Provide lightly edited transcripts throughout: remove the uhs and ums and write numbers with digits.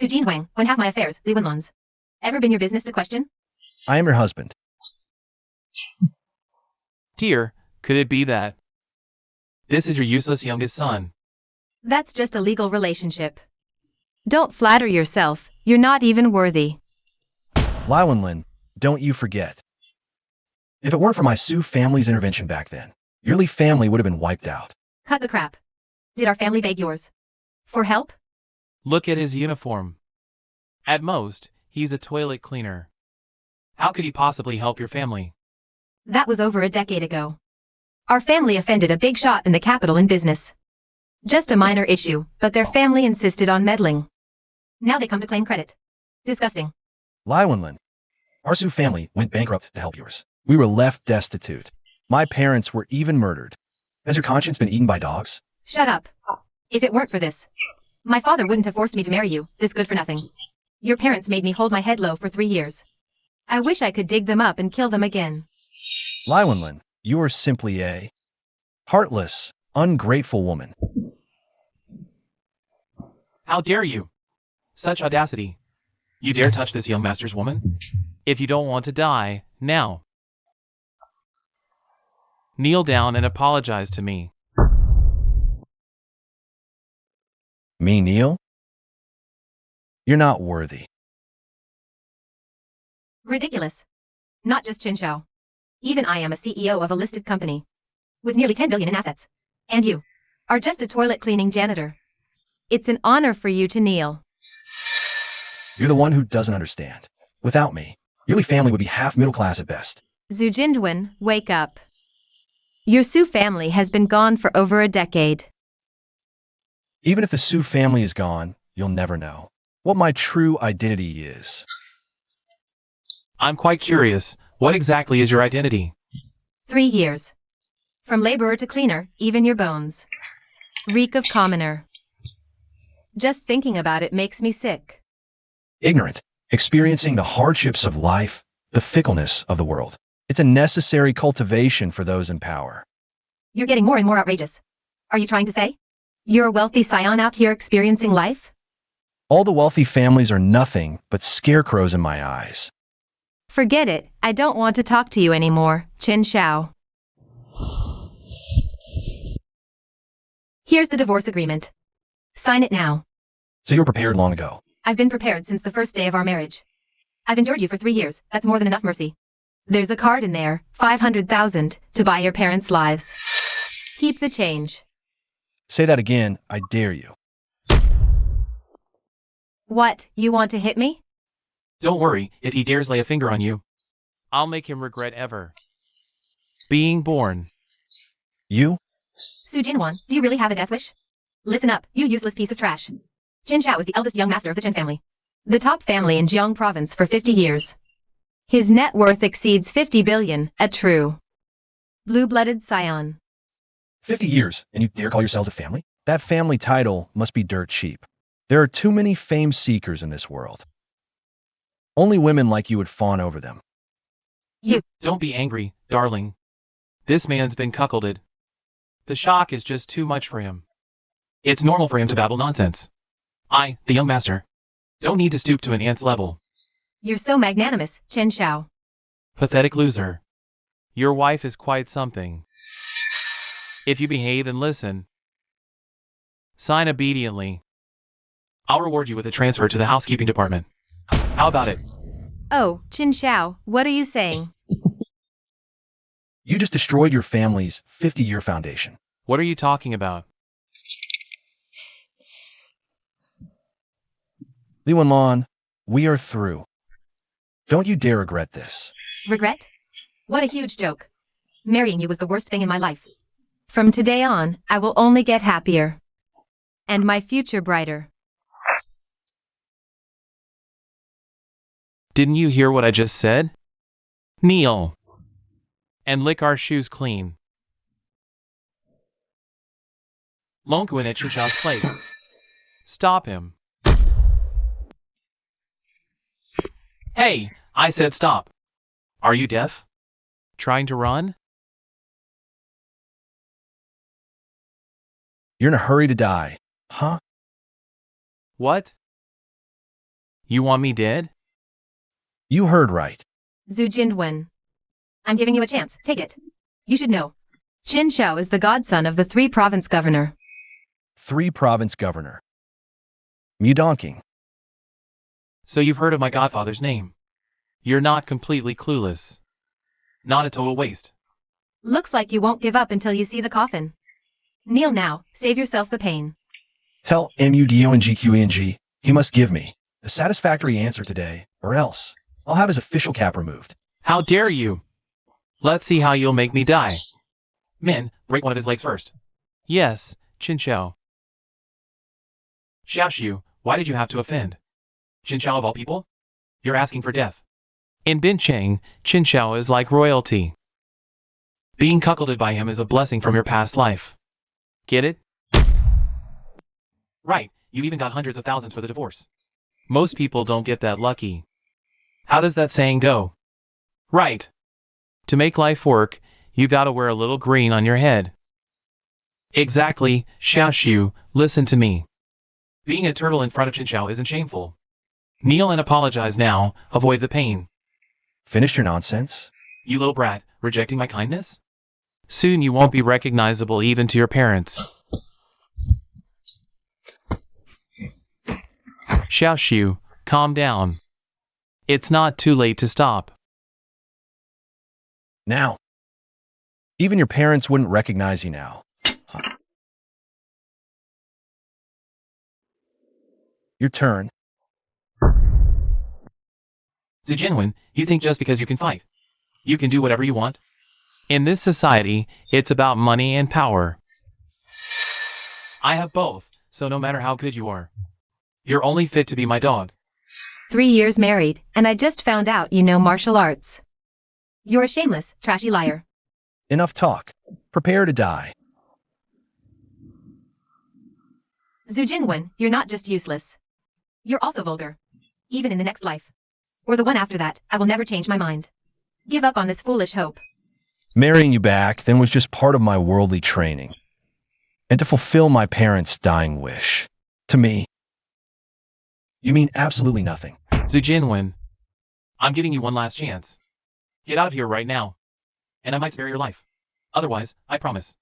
Sujin Huang, when have my affairs, Li Wenlons. Ever been your business to question? I am your husband. Dear, could it be that this is your useless youngest son? That's just a legal relationship. Don't flatter yourself, you're not even worthy. Li Wenlin, don't you forget. If it weren't for my Su family's intervention back then, your Li family would have been wiped out. Cut the crap. Did our family beg yours for help? Look at his uniform. At most, he's a toilet cleaner. How could he possibly help your family? That was over a decade ago. Our family offended a big shot in the capital in business. Just a minor issue, but their family insisted on meddling. Now they come to claim credit. Disgusting. Li Wenlin, our Su family went bankrupt to help yours. We were left destitute. My parents were even murdered. Has your conscience been eaten by dogs? Shut up. If it weren't for this, my father wouldn't have forced me to marry you, this good for nothing. Your parents made me hold my head low for 3 years. I wish I could dig them up and kill them again. Li Wenlin, you are simply a heartless, ungrateful woman. How dare you? Such audacity. You dare touch this young master's woman? If you don't want to die, now. Kneel down and apologize to me. Me, Neil? You're not worthy. Ridiculous. Not just Qin Shao. Even I am a CEO of a listed company with nearly 10 billion in assets. And you are just a toilet cleaning janitor. It's an honor for you to kneel. You're the one who doesn't understand. Without me, your Li family would be half middle class at best. Zhu Jindwen, wake up. Your Su family has been gone for over a decade. Even if the Su family is gone, you'll never know what my true identity is. I'm quite curious. What exactly is your identity? 3 years. From laborer to cleaner, even your bones reek of commoner. Just thinking about it makes me sick. Ignorant, experiencing the hardships of life, the fickleness of the world. It's a necessary cultivation for those in power. You're getting more and more outrageous. Are you trying to say you're a wealthy scion out here experiencing life? All the wealthy families are nothing but scarecrows in my eyes. Forget it. I don't want to talk to you anymore, Qin Shao. Here's the divorce agreement. Sign it now. So you were prepared long ago. I've been prepared since the first day of our marriage. I've endured you for 3 years. That's more than enough mercy. There's a card in there, 500,000, to buy your parents' lives. Keep the change. Say that again, I dare you. What, you want to hit me? Don't worry, if he dares lay a finger on you, I'll make him regret ever being born. You? Su Jinwan, do you really have a death wish? Listen up, you useless piece of trash. Qin Shao is the eldest young master of the Chen family. The top family in Jiang province for 50 years. His net worth exceeds 50 billion, a true blue-blooded scion. 50 years, and you dare call yourselves a family? That family title must be dirt cheap. There are too many fame seekers in this world. Only women like you would fawn over them. Don't be angry, darling. This man's been cuckolded. The shock is just too much for him. It's normal for him to babble nonsense. I, the young master, don't need to stoop to an ant's level. You're so magnanimous, Qin Shao. Pathetic loser. Your wife is quite something. If you behave and listen, sign obediently, I'll reward you with a transfer to the housekeeping department. How about it? Oh, Qin Shao, what are you saying? You just destroyed your family's 50-year foundation. What are you talking about? Li Wenlin, we are through. Don't you dare regret this. Regret? What a huge joke. Marrying you was the worst thing in my life. From today on, I will only get happier. And my future brighter. Didn't you hear what I just said? Kneel. And lick our shoes clean. Longuin at Chichao's place. Stop him. Hey, I said stop. Are you deaf? Trying to run? You're in a hurry to die, huh? What? You want me dead? You heard right. Zhu Jindwen. I'm giving you a chance. Take it. You should know. Qin Shao is the godson of the 3-province governor. 3-province governor. Mudonking. So you've heard of my godfather's name. You're not completely clueless. Not a total waste. Looks like you won't give up until you see the coffin. Kneel now, save yourself the pain. Tell MUDONGQENG he must give me a satisfactory answer today, or else I'll have his official cap removed. How dare you? Let's see how you'll make me die. Men, break one of his legs first. Yes, Qin Shao. Xiaoxiu, why did you have to offend? Qin Shao of all people? You're asking for death. In Bincheng, Qin Shao is like royalty. Being cuckolded by him is a blessing from your past life. Get it? Right, you even got hundreds of thousands for the divorce. Most people don't get that lucky. How does that saying go? Right. To make life work, you gotta wear a little green on your head. Exactly, Xiaoxiu, listen to me. Being a turtle in front of Qin Shao isn't shameful. Kneel and apologize now, avoid the pain. Finish your nonsense? You little brat, rejecting my kindness? Soon you won't be recognizable even to your parents. Xiaoxiu, calm down. It's not too late to stop. Now. Even your parents wouldn't recognize you now. Huh. Your turn. Zhu Jinwen, you think just because you can fight, you can do whatever you want? In this society, it's about money and power. I have both, so no matter how good you are, you're only fit to be my dog. 3 years married, and I just found out you know martial arts. You're a shameless, trashy liar. Enough talk. Prepare to die. Zhu Jinwen, you're not just useless. You're also vulgar. Even in the next life. Or the one after that, I will never change my mind. Give up on this foolish hope. Marrying you back then was just part of my worldly training. And to fulfill my parents' dying wish. To me, you mean absolutely nothing. Zhu Jinwen, I'm giving you one last chance. Get out of here right now. And I might spare your life. Otherwise, I promise,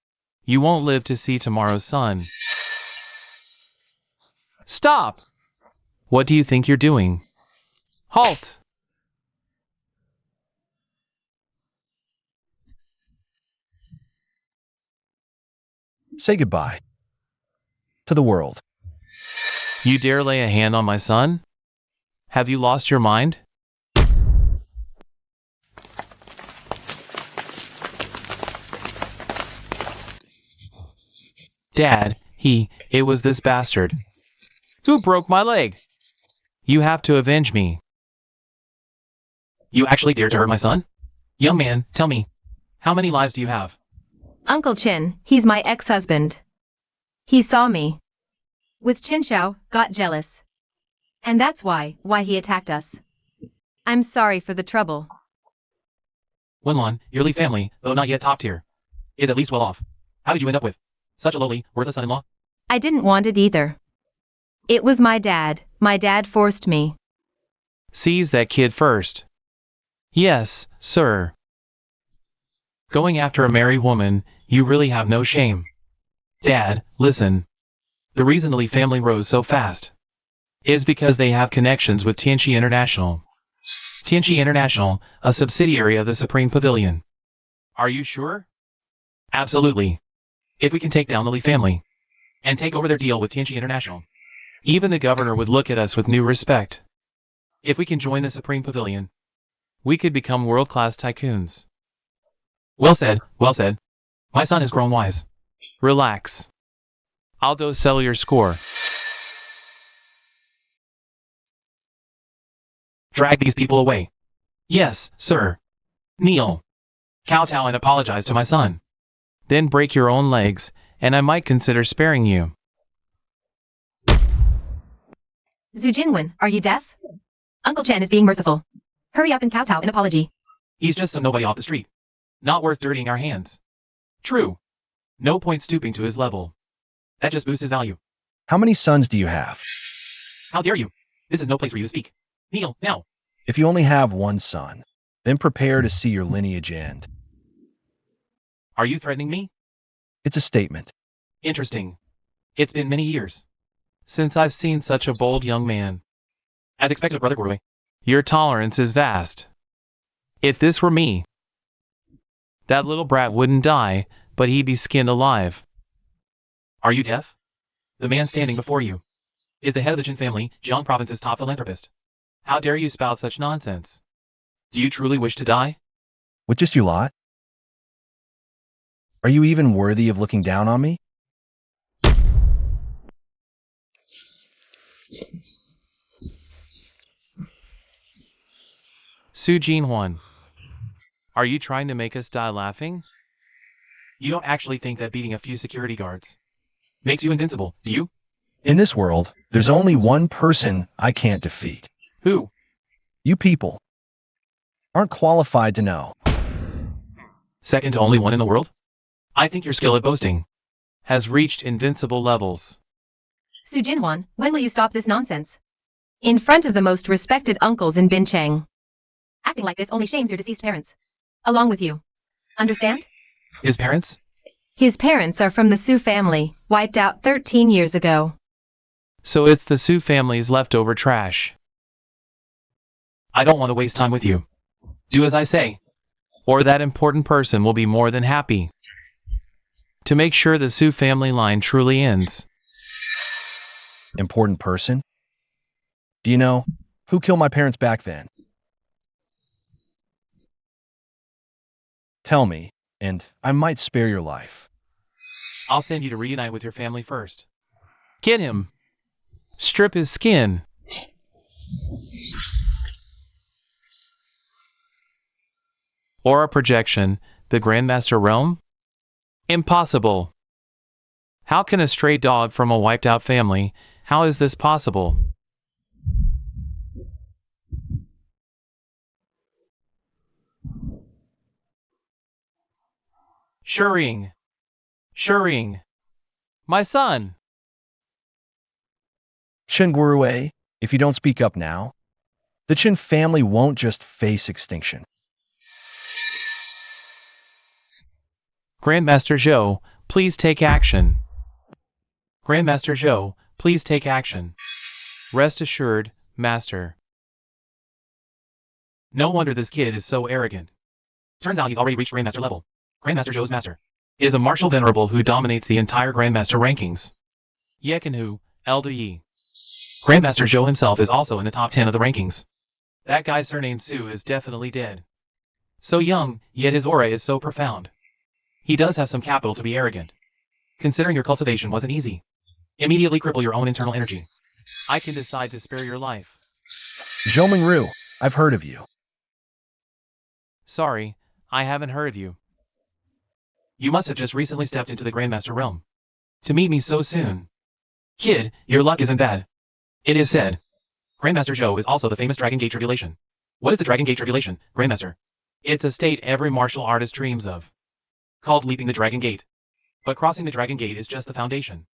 you won't live to see tomorrow's sun. Stop! What do you think you're doing? Halt! Say goodbye. To the world. You dare lay a hand on my son? Have you lost your mind? Dad, it was this bastard. Who broke my leg? You have to avenge me. You actually dared to hurt my son? Young man, tell me, how many lives do you have? Uncle Qin, he's my ex-husband. He saw me. With Qin Shao, got jealous. And that's why he attacked us. I'm sorry for the trouble. Wenlon, your Li family, though not yet top tier, is at least well off. How did you end up with such a lowly, worthless son-in-law? I didn't want it either. It was my dad. My dad forced me. Seize that kid first. Yes, sir. Going after a married woman, you really have no shame. Dad, listen. The reason the Li family rose so fast is because they have connections with Tianqi International. Tianqi International, a subsidiary of the Supreme Pavilion. Are you sure? Absolutely. If we can take down the Li family and take over their deal with Tianqi International, even the governor would look at us with new respect. If we can join the Supreme Pavilion, we could become world-class tycoons. Well said, well said. My son has grown wise. Relax. I'll go settle your score. Drag these people away. Yes, sir. Kneel. Kowtow and apologize to my son. Then break your own legs, and I might consider sparing you. Zhu Jinwen, are you deaf? Uncle Chen is being merciful. Hurry up and kowtow an apology. He's just some nobody off the street. Not worth dirtying our hands. True. No point stooping to his level. That just boosts his value. How many sons do you have? How dare you? This is no place for you to speak. Kneel, now. If you only have one son, then prepare to see your lineage end. Are you threatening me? It's a statement. Interesting. It's been many years since I've seen such a bold young man. As expected, Brother Gorway, your tolerance is vast. If this were me, that little brat wouldn't die, but he'd be skinned alive. Are you deaf? The man standing before you is the head of the Jin family, Jiang Province's top philanthropist. How dare you spout such nonsense? Do you truly wish to die? With just you lot? Are you even worthy of looking down on me? Su Jinhuan, are you trying to make us die laughing? You don't actually think that beating a few security guards makes you invincible, do you? In this world, there's only one person I can't defeat. Who? You people aren't qualified to know. Second to only one in the world? I think your skill at boasting has reached invincible levels. Su Jinhuan, when will you stop this nonsense? In front of the most respected uncles in Bincheng. Acting like this only shames your deceased parents. Along with you. Understand? His parents? His parents are from the Su family, wiped out 13 years ago. So it's the Su family's leftover trash. I don't want to waste time with you. Do as I say, or that important person will be more than happy to make sure the Su family line truly ends. Important person? Do you know who killed my parents back then? Tell me, and I might spare your life. I'll send you to reunite with your family first. Get him. Strip his skin. Aura projection, the Grandmaster realm? Impossible. How can a stray dog from a wiped out family, how is this possible? Shuring. Shuring. My son. Shengurue, if you don't speak up now, the Qin family won't just face extinction. Grandmaster Zhou, please take action. Grandmaster Zhou, please take action. Rest assured, Master. No wonder this kid is so arrogant. Turns out he's already reached Grandmaster level. Grandmaster Zhou's master is a martial venerable who dominates the entire Grandmaster rankings. Yekanhu, Elder Yi. Grandmaster Zhou himself is also in the top 10 of the rankings. That guy surnamed Su is definitely dead. So young, yet his aura is so profound. He does have some capital to be arrogant. Considering your cultivation wasn't easy. Immediately cripple your own internal energy. I can decide to spare your life. Zhou Mingru, I've heard of you. Sorry, I haven't heard of you. You must have just recently stepped into the Grandmaster realm to meet me so soon. Kid, your luck isn't bad. It is said, Grandmaster Zhou is also the famous Dragon Gate Tribulation. What is the Dragon Gate Tribulation, Grandmaster? It's a state every martial artist dreams of, called leaping the Dragon Gate. But crossing the Dragon Gate is just the foundation.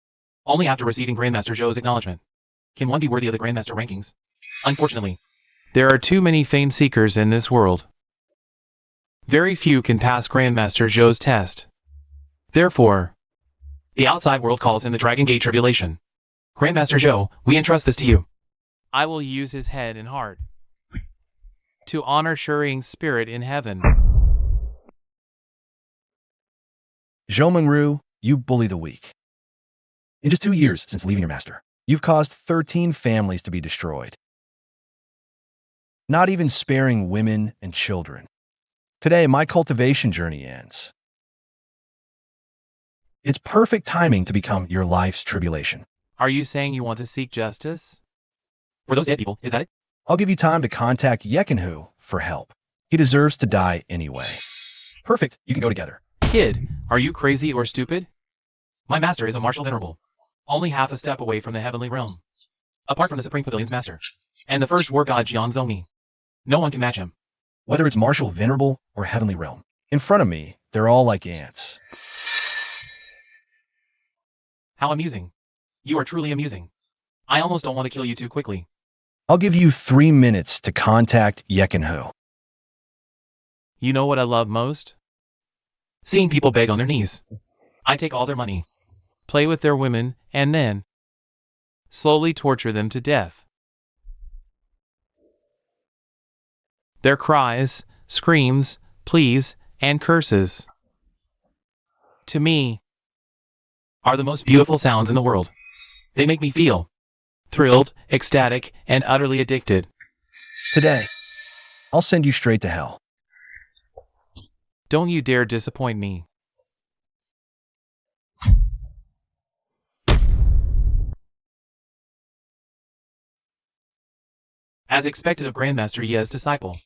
Only after receiving Grandmaster Zhou's acknowledgement can one be worthy of the Grandmaster rankings. Unfortunately, there are too many fame seekers in this world. Very few can pass Grandmaster Zhou's test. Therefore, the outside world calls him the Dragon Gate Tribulation. Grandmaster Zhou, we entrust this to you. I will use his head and heart to honor Shuring's spirit in heaven. Zhou Mingru, you bully the weak. In just 2 years since leaving your master, you've caused 13 families to be destroyed. Not even sparing women and children. Today, my cultivation journey ends. It's perfect timing to become your life's tribulation. Are you saying you want to seek justice? For those dead people, is that it? I'll give you time to contact Yekanhu for help. He deserves to die anyway. Perfect, you can go together. Kid, are you crazy or stupid? My master is a martial venerable, only half a step away from the heavenly realm. Apart from the Supreme Pavilion's master, and the first war god Jiang Zongmi. No one can match him. Whether it's martial venerable or heavenly realm, in front of me, they're all like ants. How amusing. You are truly amusing. I almost don't want to kill you too quickly. I'll give you 3 minutes to contact Yekinho. You know what I love most? Seeing people beg on their knees. I take all their money, play with their women, and then slowly torture them to death. Their cries, screams, pleas, and curses, to me, are the most beautiful sounds in the world. They make me feel thrilled, ecstatic, and utterly addicted. Today, I'll send you straight to hell. Don't you dare disappoint me. As expected of Grandmaster Ye's disciple,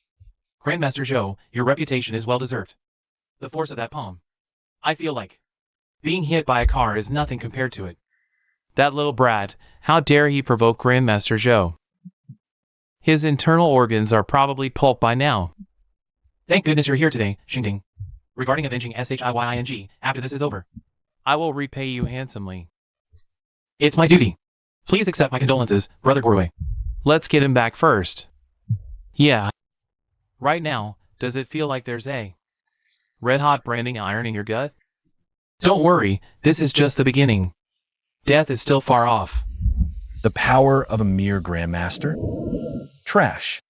Grandmaster Zhou, your reputation is well deserved. The force of that palm. I feel like being hit by a car is nothing compared to it. That little brat, how dare he provoke Grandmaster Zhou? His internal organs are probably pulp by now. Thank goodness you're here today, Xingding. Regarding avenging Shiying, after this is over, I will repay you handsomely. It's my duty. Please accept my condolences, Brother Gorwei. Let's get him back first. Yeah. Right now, does it feel like there's a red-hot branding iron in your gut? Don't worry, this is just the beginning. Death is still far off. The power of a mere Grandmaster? Trash.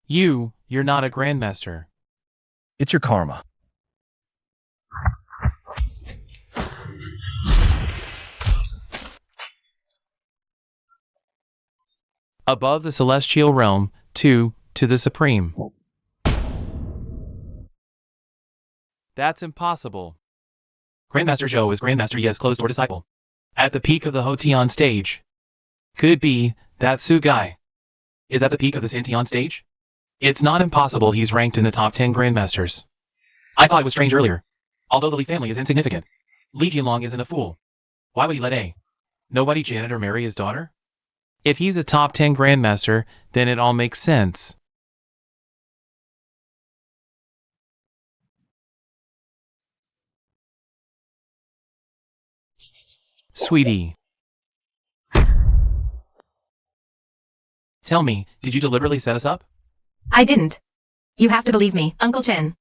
You're not a Grandmaster. It's your karma. Above the celestial realm, to the Supreme. That's impossible. Grandmaster Zhou is Grandmaster Ye's closed-door disciple. At the peak of the Hotian stage. Could it be that Su guy is at the peak of the Sintian stage? It's not impossible he's ranked in the top 10 Grandmasters. I thought it was strange earlier. Although the Li family is insignificant, Li Jianlong isn't a fool. Why would he let nobody janitor marry his daughter? If he's a top 10 Grandmaster, then it all makes sense. Sweetie. Tell me, did you deliberately set us up? I didn't. You have to believe me, Uncle Chen.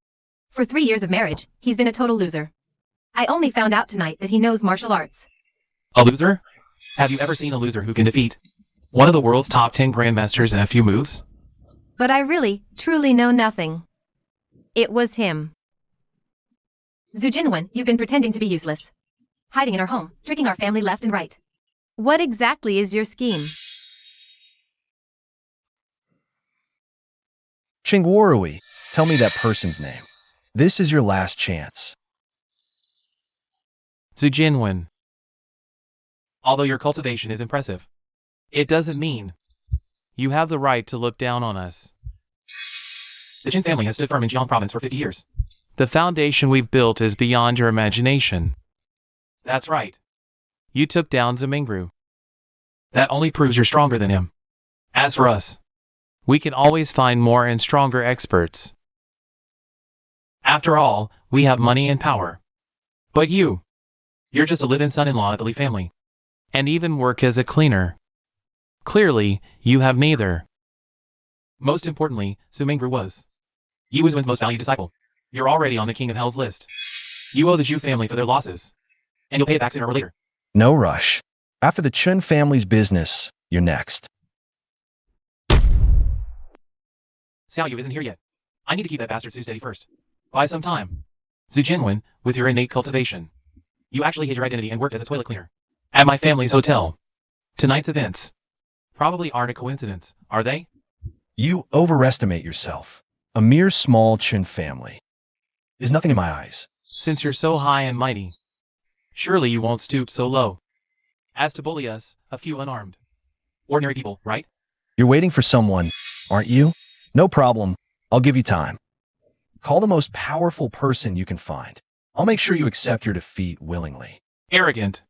For 3 years of marriage, he's been a total loser. I only found out tonight that he knows martial arts. A loser? Have you ever seen a loser who can defeat one of the world's top 10 Grandmasters in a few moves? But I really, truly know nothing. It was him. Zhu Jinwen, you've been pretending to be useless. Hiding in our home, tricking our family left and right. What exactly is your scheme? Qingwarui, tell me that person's name. This is your last chance. Zhu Jinwen. Although your cultivation is impressive, it doesn't mean you have the right to look down on us. The Qin family has stood firm in Jiang province for 50 years. The foundation we've built is beyond your imagination. That's right. You took down Zimingru. That only proves you're stronger than him. As for us, we can always find more and stronger experts. After all, we have money and power. But you're just a live-in son-in-law of the Li family. And even work as a cleaner. Clearly, you have neither. Most importantly, Zimingru was Yi Wuzuan's most valued disciple. You're already on the King of Hell's list. You owe the Zhu family for their losses. And you'll pay it back sooner or later. No rush. After the Chen family's business, you're next. Xiaoyu isn't here yet. I need to keep that bastard Su steady first. Buy some time. Zhu Jinwen, with your innate cultivation. You actually hid your identity and worked as a toilet cleaner. At my family's hotel. Tonight's events probably aren't a coincidence, are they? You overestimate yourself. A mere small Chen family is nothing in my eyes. Since you're so high and mighty, surely you won't stoop so low as to bully us, a few unarmed, ordinary people, right? You're waiting for someone, aren't you? No problem. I'll give you time. Call the most powerful person you can find. I'll make sure you accept your defeat willingly. Arrogant.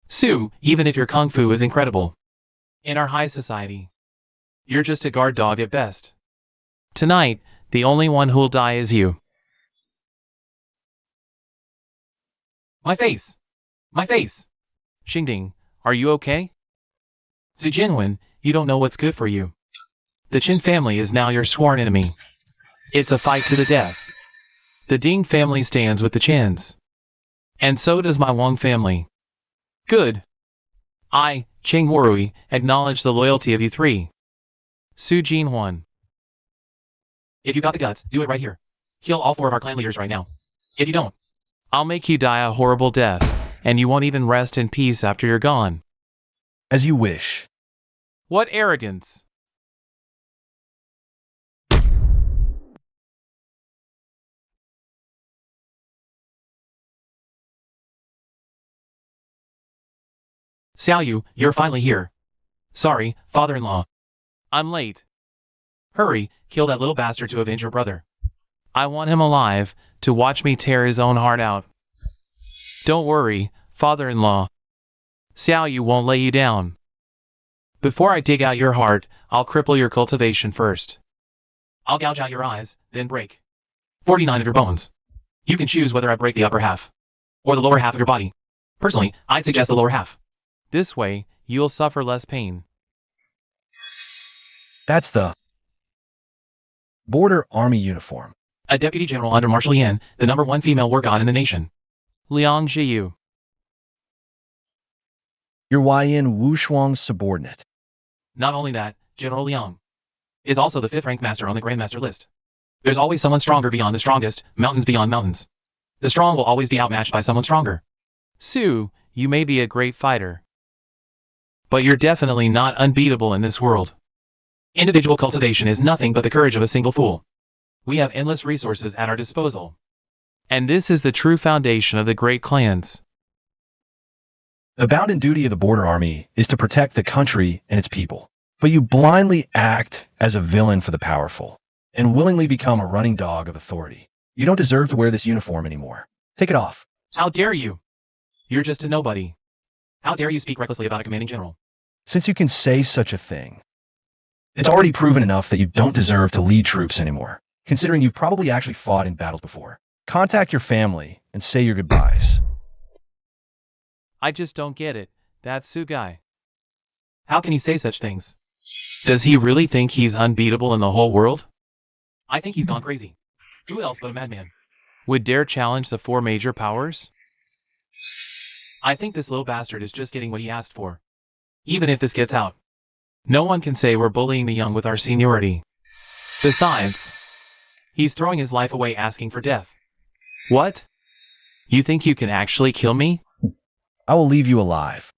Su, even if your kung fu is incredible, in our high society, you're just a guard dog at best. Tonight, the only one who'll die is you. My face! My face! Xingding, are you okay? Su Jinwen, you don't know what's good for you. The Qin family is now your sworn enemy. It's a fight to the death. The Ding family stands with the Qins. And so does my Wang family. Good. I, Qing Warui, acknowledge the loyalty of you three. Su Jinhuan. If you got the guts, do it right here. Kill all 4 of our clan leaders right now. If you don't, I'll make you die a horrible death, and you won't even rest in peace after you're gone. As you wish. What arrogance! Xiaoyu, you're finally here. Sorry, father-in-law. I'm late. Hurry, kill that little bastard to avenge your brother. I want him alive, to watch me tear his own heart out. Don't worry, father-in-law. Xiaoyu won't lay you down. Before I dig out your heart, I'll cripple your cultivation first. I'll gouge out your eyes, then break 49 of your bones. You can choose whether I break the upper half or the lower half of your body. Personally, I'd suggest the lower half. This way, you'll suffer less pain. That's the Border Army uniform. A deputy general under Marshal Yan, the #1 female war god in the nation. Liang Jiyu. You're Yin Wushuang's subordinate. Not only that, General Liang is also the 5th ranked master on the Grandmaster list. There's always someone stronger beyond the strongest, mountains beyond mountains. The strong will always be outmatched by someone stronger. Su, you may be a great fighter, but you're definitely not unbeatable in this world. Individual cultivation is nothing but the courage of a single fool. We have endless resources at our disposal. And this is the true foundation of the great clans. The bounden duty of the Border Army is to protect the country and its people. But you blindly act as a villain for the powerful, and willingly become a running dog of authority. You don't deserve to wear this uniform anymore. Take it off. How dare you? You're just a nobody. How dare you speak recklessly about a commanding general? Since you can say such a thing, it's already proven enough that you don't deserve to lead troops anymore, considering you've probably actually fought in battles before. Contact your family and say your goodbyes. I just don't get it. That Su guy. How can he say such things? Does he really think he's unbeatable in the whole world? I think he's gone crazy. Who else but a madman would dare challenge the 4 major powers? I think this little bastard is just getting what he asked for. Even if this gets out, no one can say we're bullying the young with our seniority. Besides, he's throwing his life away asking for death. What? You think you can actually kill me? I will leave you alive.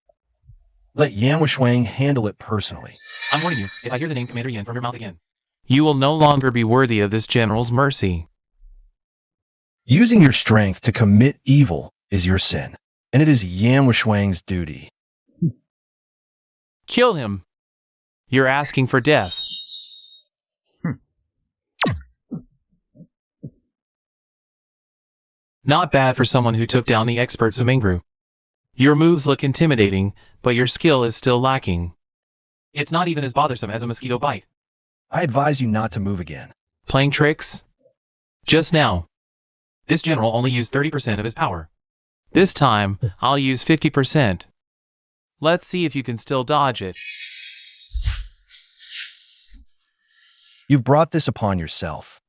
Let Yan Wushwang handle it personally. I'm warning you, if I hear the name Commander Yin from your mouth again, you will no longer be worthy of this general's mercy. Using your strength to commit evil is your sin, and it is Yan Wushwang's duty. Kill him. You're asking for death. Not bad for someone who took down the experts of Mingru. Your moves look intimidating, but your skill is still lacking. It's not even as bothersome as a mosquito bite. I advise you not to move again. Playing tricks? Just now. This general only used 30% of his power. This time, I'll use 50%. Let's see if you can still dodge it. You've brought this upon yourself.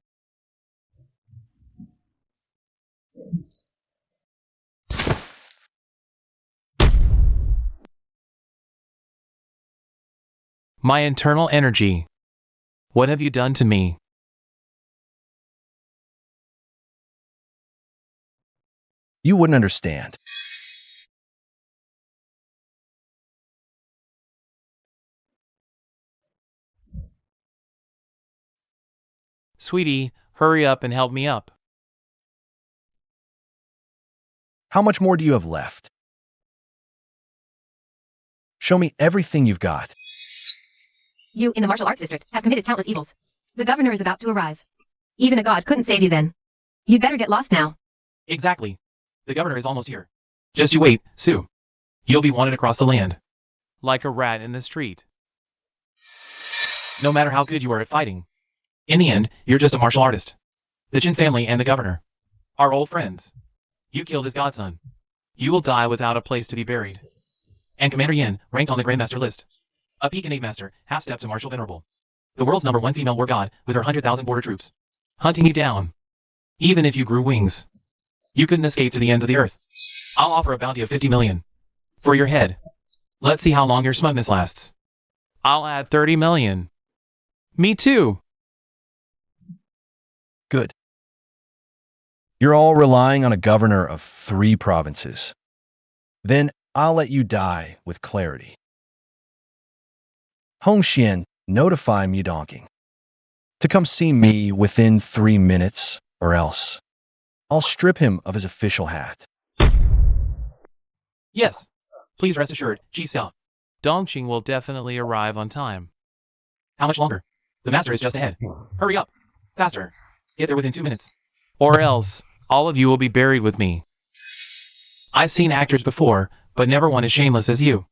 My internal energy. What have you done to me? You wouldn't understand. Sweetie, hurry up and help me up. How much more do you have left? Show me everything you've got. You, in the martial arts district, have committed countless evils. The governor is about to arrive. Even a god couldn't save you then. You'd better get lost now. Exactly. The governor is almost here. Just you wait, Sue. You'll be wanted across the land. Like a rat in the street. No matter how good you are at fighting. In the end, you're just a martial artist. The Jin family and the governor are old friends. You killed his godson. You will die without a place to be buried. And Commander Yin, ranked on the Grandmaster list. A peak innate master, half-step to Marshal Venerable. The world's #1 female war god, with her 100,000 border troops. Hunting you down. Even if you grew wings. You couldn't escape to the ends of the earth. I'll offer a bounty of 50 million. For your head. Let's see how long your smugness lasts. I'll add 30 million. Me too. Good. You're all relying on a governor of 3 provinces. Then I'll let you die with clarity. Hong Xian, notify Mudonking to come see me within 3 minutes, or else I'll strip him of his official hat. Yes. Please rest assured, Ji Xiao. Dongqing will definitely arrive on time. How much longer? The master is just ahead. Hurry up. Faster. Get there within 2 minutes. Or else, all of you will be buried with me. I've seen actors before, but never one as shameless as you.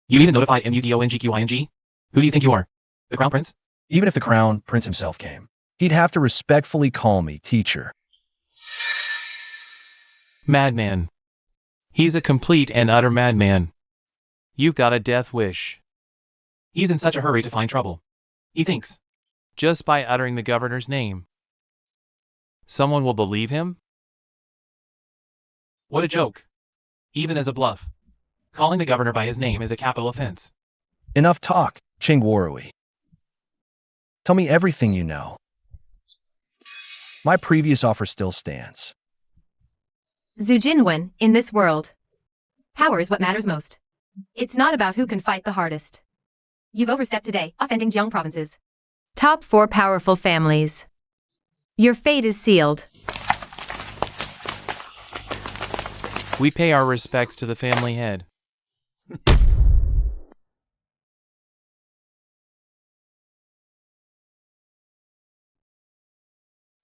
You even notified MUDONGQING? Who do you think you are? The Crown Prince? Even if the Crown Prince himself came, he'd have to respectfully call me teacher. Madman. He's a complete and utter madman. You've got a death wish. He's in such a hurry to find trouble. He thinks, just by uttering the governor's name, someone will believe him? What a joke. Even as a bluff. Calling the governor by his name is a capital offense. Enough talk, Ching Warui. Tell me everything you know. My previous offer still stands. Zhu Jinwen, in this world, power is what matters most. It's not about who can fight the hardest. You've overstepped today, offending Jiang provinces. Top 4 powerful families. Your fate is sealed. We pay our respects to the family head.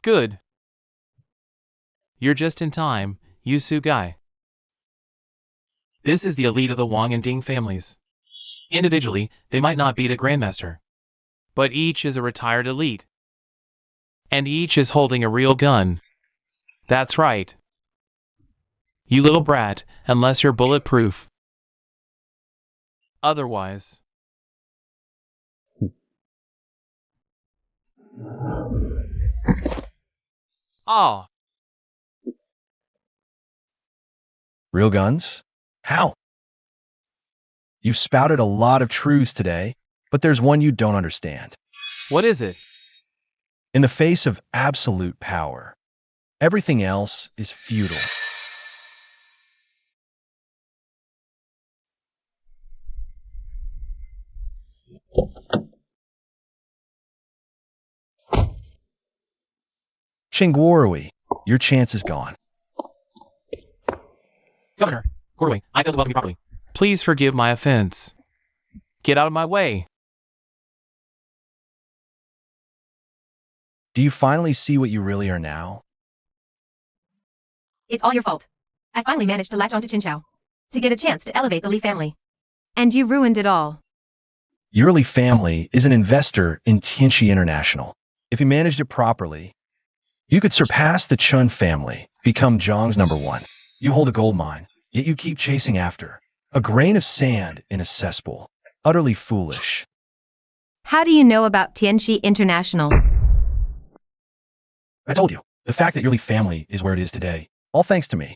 Good. You're just in time, Yu Su Gai. This is the elite of the Wang and Ding families. Individually, they might not beat a grandmaster. But each is a retired elite. And each is holding a real gun. That's right. You little brat, unless you're bulletproof. Otherwise. Ah. Real guns? How? You've spouted a lot of truths today, but there's one you don't understand. What is it? In the face of absolute power, everything else is futile. Chingwarui, your chance is gone. Governor, Gorway, I failed to welcome you properly. Please forgive my offense. Get out of my way. Do you finally see what you really are now? It's all your fault. I finally managed to latch onto Qinshao. To get a chance to elevate the Li family. And you ruined it all. Your Li family is an investor in Tianxi International. If you managed it properly, you could surpass the Chun family, become Zhang's #1. You hold a gold mine, yet you keep chasing after a grain of sand in a cesspool. Utterly foolish. How do you know about Tianxi International? I told you, the fact that your Li family is where it is today, all thanks to me.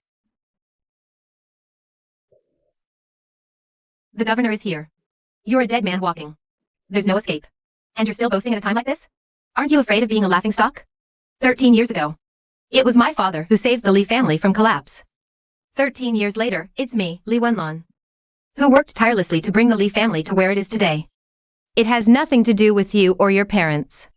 The governor is here. You're a dead man walking. There's no escape. And you're still boasting at a time like this? Aren't you afraid of being a laughingstock? 13 years ago, it was my father who saved the Li family from collapse. 13 years later, it's me, Li Wenlan, who worked tirelessly to bring the Li family to where it is today. It has nothing to do with you or your parents.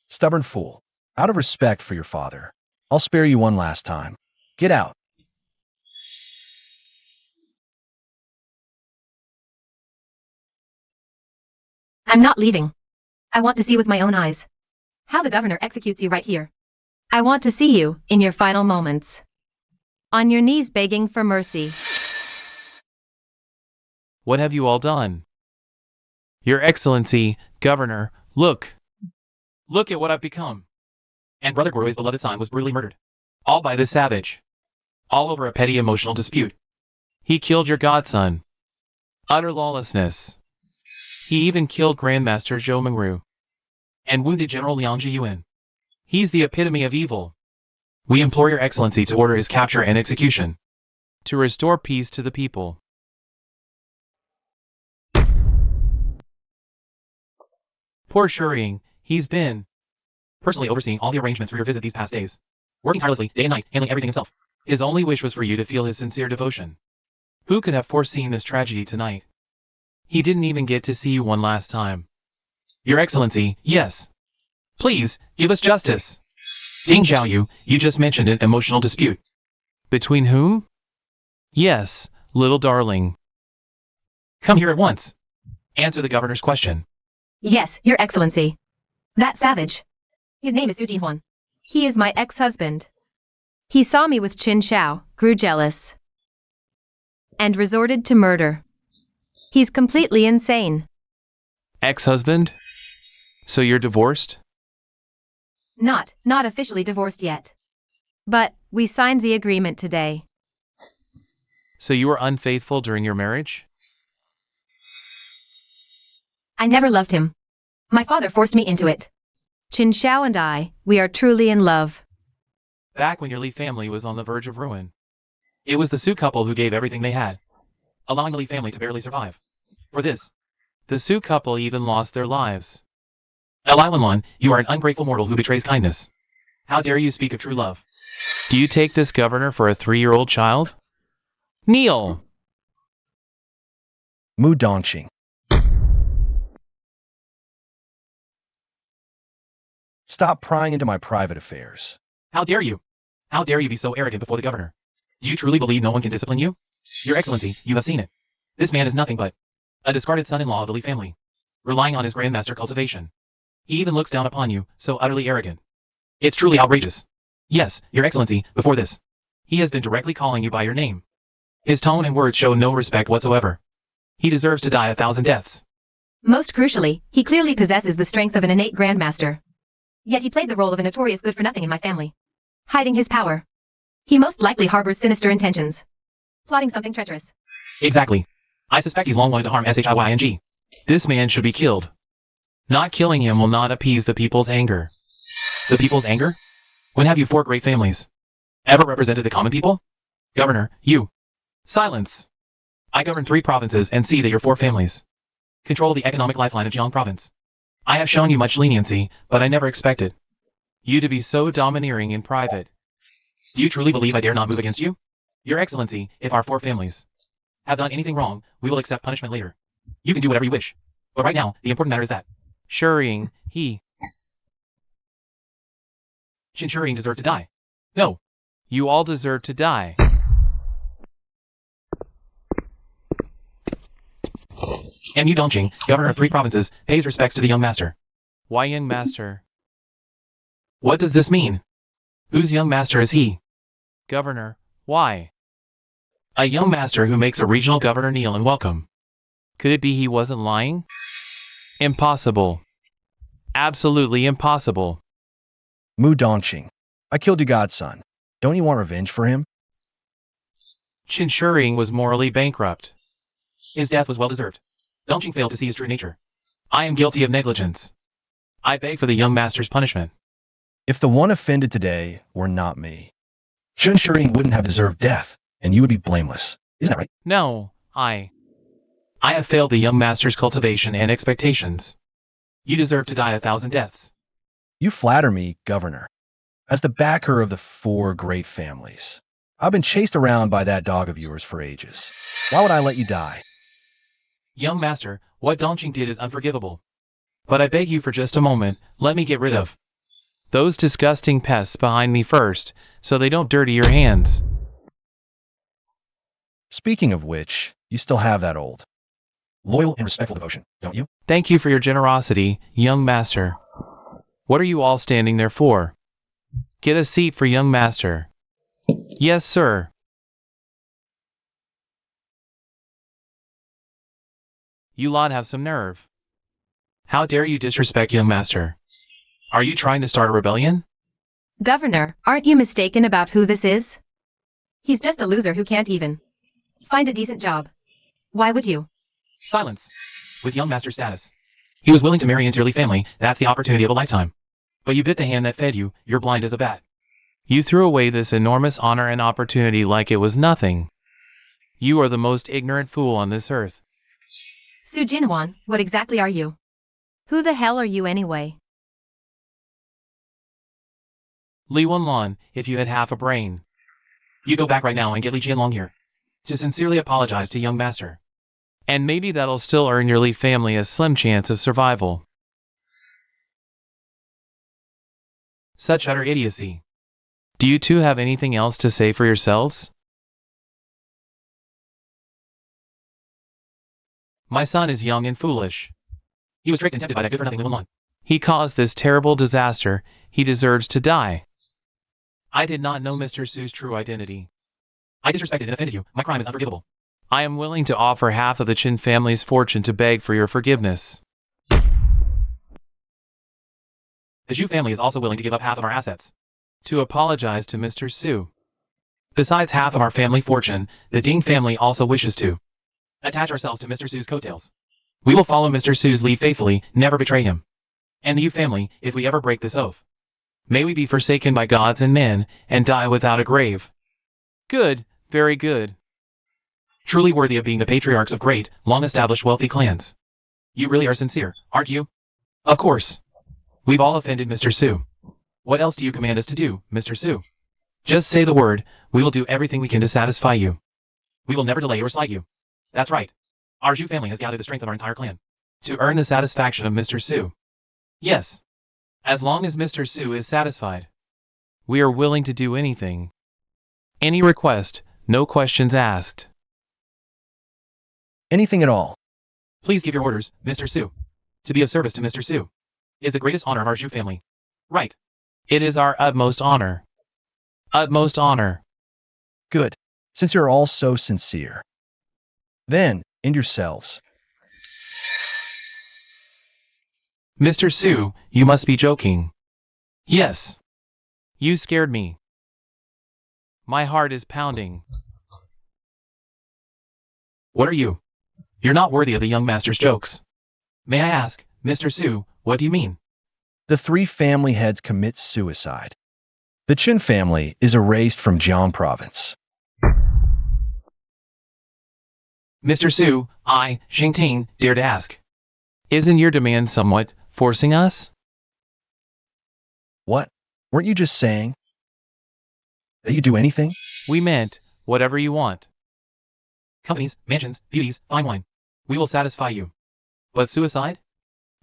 Stubborn fool. Out of respect for your father, I'll spare you one last time. Get out. I'm not leaving. I want to see with my own eyes how the governor executes you right here. I want to see you in your final moments, on your knees begging for mercy. What have you all done? Your Excellency, Governor, look. Look at what I've become. And Brother Gorway's beloved son was brutally murdered. All by this savage. All over a petty emotional dispute. He killed your godson. Utter lawlessness. He even killed Grandmaster Zhou Mengru. And wounded General Liang Jiyuan. He's the epitome of evil. We implore your excellency to order his capture and execution. To restore peace to the people. Poor Shuriying, he's been personally overseeing all the arrangements for your visit these past days. Working tirelessly, day and night, handling everything himself. His only wish was for you to feel his sincere devotion. Who could have foreseen this tragedy tonight? He didn't even get to see you one last time. Your Excellency, yes. Please, give us justice. Ding Xiaoyu, you just mentioned an emotional dispute. Between whom? Yes, little darling. Come here at once. Answer the governor's question. Yes, Your Excellency. That savage. His name is Su Jinhuan. He is my ex-husband. He saw me with Qin Shao, grew jealous, and resorted to murder. He's completely insane. Ex-husband? So you're divorced? Not officially divorced yet. But we signed the agreement today. So you were unfaithful during your marriage? I never loved him. My father forced me into it. Qin Shao and I, we are truly in love. Back when your Li family was on the verge of ruin. It was the Su couple who gave everything they had, allowing the Li family to barely survive. For this, the Su couple even lost their lives. Elilanlon, you are an ungrateful mortal who betrays kindness. How dare you speak of true love? Do you take this governor for a 3-year-old child? Kneel! Mu Dongqing. Stop prying into my private affairs. How dare you? How dare you be so arrogant before the governor? Do you truly believe no one can discipline you? Your Excellency, you have seen it. This man is nothing but a discarded son-in-law of the Li family, relying on his grandmaster cultivation. He even looks down upon you, so utterly arrogant. It's truly outrageous. Yes, Your Excellency, before this, he has been directly calling you by your name. His tone and words show no respect whatsoever. He deserves to die 1,000 deaths. Most crucially, he clearly possesses the strength of an innate grandmaster. Yet he played the role of a notorious good-for-nothing in my family, hiding his power. He most likely harbors sinister intentions, plotting something treacherous. Exactly. I suspect he's long wanted to harm Shiying. This man should be killed. Not killing him will not appease the people's anger. The people's anger? When have you 4 great families ever represented the common people? Governor, you. Silence. I govern 3 provinces and see that your 4 families control the economic lifeline of Jiang province. I have shown you much leniency, but I never expected you to be so domineering in private. Do you truly believe I dare not move against you? Your Excellency, if our 4 families have done anything wrong, we will accept punishment later. You can do whatever you wish. But right now, the important matter is that Shuriying, Qin Shuriying deserved to die. No. You all deserve to die. Mu Dongqing, governor of 3 provinces, pays respects to the young master. Why young master? What does this mean? Whose young master is he? Governor, why? A young master who makes a regional governor kneel and welcome. Could it be he wasn't lying? Impossible. Absolutely impossible. Mu Dongqing. I killed your godson. Don't you want revenge for him? Qin Shuriying was morally bankrupt. His death was well-deserved. Dongqing failed to see his true nature. I am guilty of negligence. I beg for the young master's punishment. If the one offended today were not me, Qin Shuriying wouldn't have deserved death, and you would be blameless. Isn't that right? No, I have failed the young master's cultivation and expectations. You deserve to die 1,000 deaths. You flatter me, Governor. As the backer of the 4 great families, I've been chased around by that dog of yours for ages. Why would I let you die? Young master, what Dongqing did is unforgivable. But I beg you for just a moment, let me get rid of those disgusting pests behind me first, so they don't dirty your hands. Speaking of which, you still have that old, loyal and respectful devotion, don't you? Thank you for your generosity, young master. What are you all standing there for? Get a seat for young master. Yes, sir. You lot have some nerve. How dare you disrespect young master? Are you trying to start a rebellion? Governor, aren't you mistaken about who this is? He's just a loser who can't even find a decent job. Why would you? Silence. With young master status. He was willing to marry into your elite family, that's the opportunity of a lifetime. But you bit the hand that fed you, you're blind as a bat. You threw away this enormous honor and opportunity like it was nothing. You are the most ignorant fool on this earth. Su Jinwan, what exactly are you? Who the hell are you anyway? Li Wenlon, if you had half a brain. You go back right now and get Li Jianlong here to sincerely apologize to young master. And maybe that'll still earn your Li family a slim chance of survival. Such utter idiocy. Do you two have anything else to say for yourselves? My son is young and foolish. He was tricked and tempted by that good-for-nothing Li Wenlon. He caused this terrible disaster. He deserves to die. I did not know Mr. Su's true identity. I disrespected and offended you. My crime is unforgivable. I am willing to offer half of the Qin family's fortune to beg for your forgiveness. The Zhu family is also willing to give up half of our assets to apologize to Mr. Su. Besides half of our family fortune, the Ding family also wishes to attach ourselves to Mr. Su's coattails. We will follow Mr. Su's lead faithfully, never betray him. And the Yu family, if we ever break this oath, may we be forsaken by gods and men, and die without a grave. Good, very good. Truly worthy of being the patriarchs of great, long-established wealthy clans. You really are sincere, aren't you? Of course. We've all offended Mr. Su. What else do you command us to do, Mr. Su? Just say the word, we will do everything we can to satisfy you. We will never delay or slight you. That's right. Our Zhu family has gathered the strength of our entire clan to earn the satisfaction of Mr. Su. Yes. As long as Mr. Su is satisfied, we are willing to do anything. Any request, no questions asked. Anything at all. Please give your orders, Mr. Su. To be of service to Mr. Su is the greatest honor of our Zhu family. Right. It is our utmost honor. Utmost honor. Good. Since you're all so sincere. Then, end yourselves. Mr. Su, you must be joking. Yes. You scared me. My heart is pounding. What are you? You're not worthy of the young master's jokes. May I ask, Mr. Su, what do you mean? The 3 family heads commit suicide. The Qin family is erased from Jiang province. Mr. Su, I, Xingting, dare to ask. Isn't your demand somewhat forcing us? What? Weren't you just saying that you do anything? We meant, whatever you want. Companies, mansions, beauties, fine wine. We will satisfy you. But suicide?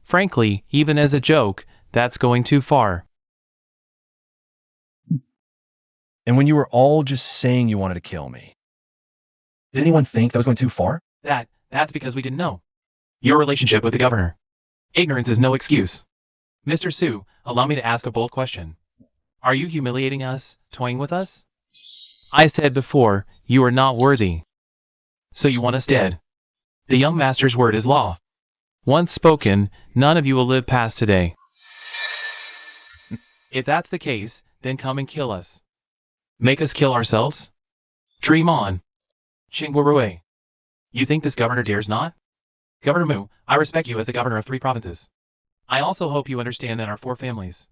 Frankly, even as a joke, that's going too far. And when you were all just saying you wanted to kill me, did anyone think that was going too far? That's because we didn't know. Your relationship with the governor. Ignorance is no excuse. Mr. Su, allow me to ask a bold question. Are you humiliating us, toying with us? I said before, you are not worthy. So you want us dead. The young master's word is law. Once spoken, none of you will live past today. If that's the case, then come and kill us. Make us kill ourselves? Dream on. Qingguorui. You think this governor dares not? Governor Mu, I respect you as the governor of 3 provinces. I also hope you understand that our 4 families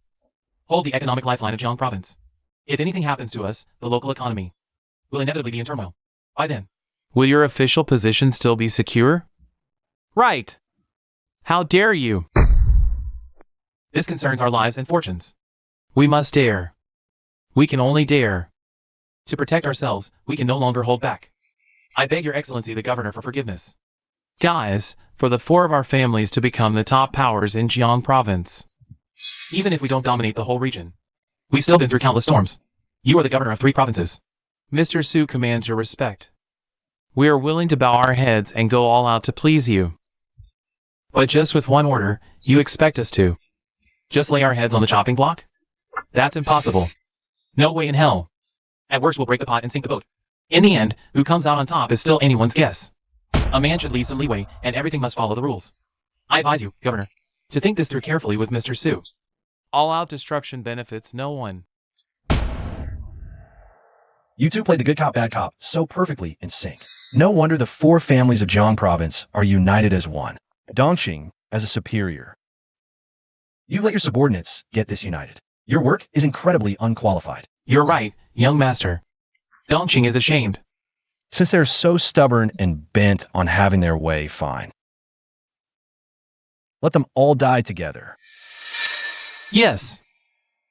hold the economic lifeline of Jiang province. If anything happens to us, the local economy will inevitably be in turmoil. By then, will your official position still be secure? Right. How dare you? This concerns our lives and fortunes. We must dare. We can only dare. To protect ourselves, we can no longer hold back. I beg your excellency the governor for forgiveness. Guys, for the 4 of our families to become the top powers in Jiang province. Even if we don't dominate the whole region, we've still been through countless storms. You are the governor of 3 provinces. Mr. Su commands your respect. We are willing to bow our heads and go all out to please you. But just with one order, you expect us to just lay our heads on the chopping block? That's impossible. No way in hell. At worst, we'll break the pot and sink the boat. In the end, who comes out on top is still anyone's guess. A man should leave some leeway, and everything must follow the rules. I advise you, Governor, to think this through carefully with Mr. Su. All-out destruction benefits no one. You two played the good cop, bad cop so perfectly in sync. No wonder the four families of Jiang province are united as one. Dongqing as a superior. You let your subordinates get this united. Your work is incredibly unqualified. You're right, young master. Dongqing is ashamed. Since they're so stubborn and bent on having their way, fine. Let them all die together. Yes.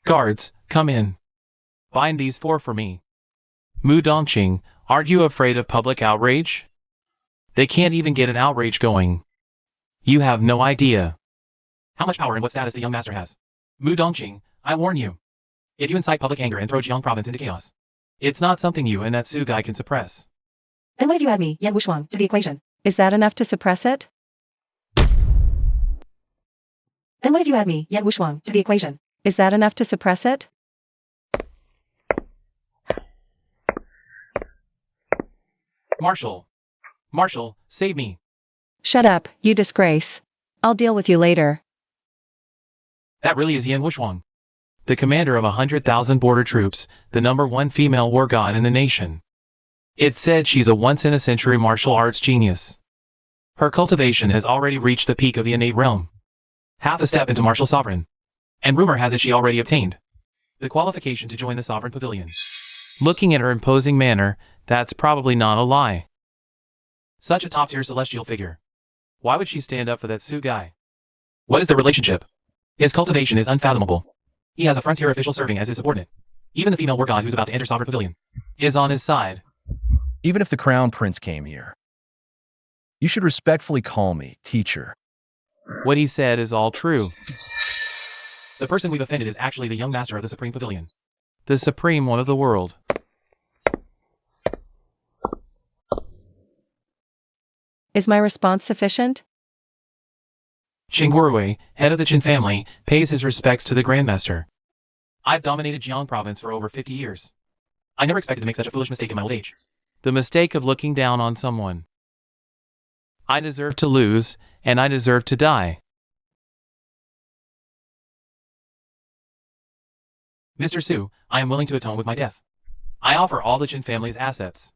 Guards, come in. Bind these four for me. Mu Dongqing, aren't you afraid of public outrage? They can't even get an outrage going. You have no idea how much power and what status the young master has. Mu Dongqing, I warn you. If you incite public anger and throw Jiang province into chaos, it's not something you and that Su guy can suppress. Then what if you add me, Yan Wushuang, to the equation? Is that enough to suppress it? Then what if you add me, Yan Wushuang, to the equation? Is that enough to suppress it? Marshal, save me. Shut up, you disgrace. I'll deal with you later. That really is Yan Wushuang, the commander of 100,000 border troops, the #1 female war god in the nation. It's said she's a once-in-a-century martial arts genius. Her cultivation has already reached the peak of the innate realm. Half a step into martial sovereign. And rumor has it she already obtained the qualification to join the sovereign pavilion. Looking at her imposing manner, that's probably not a lie. Such a top-tier celestial figure. Why would she stand up for that Su guy? What is the relationship? His cultivation is unfathomable. He has a frontier official serving as his subordinate. Even the female war god who's about to enter sovereign pavilion is on his side. Even if the crown prince came here, you should respectfully call me teacher. What he said is all true. The person we've offended is actually the young master of the Supreme Pavilion. The Supreme One of the world. Is my response sufficient? Qing Guorui, head of the Qin family, pays his respects to the Grandmaster. I've dominated Jiang province for over 50 years. I never expected to make such a foolish mistake in my old age. The mistake of looking down on someone. I deserve to lose, and I deserve to die. Mr. Su, I am willing to atone with my death. I offer all the Qin family's assets.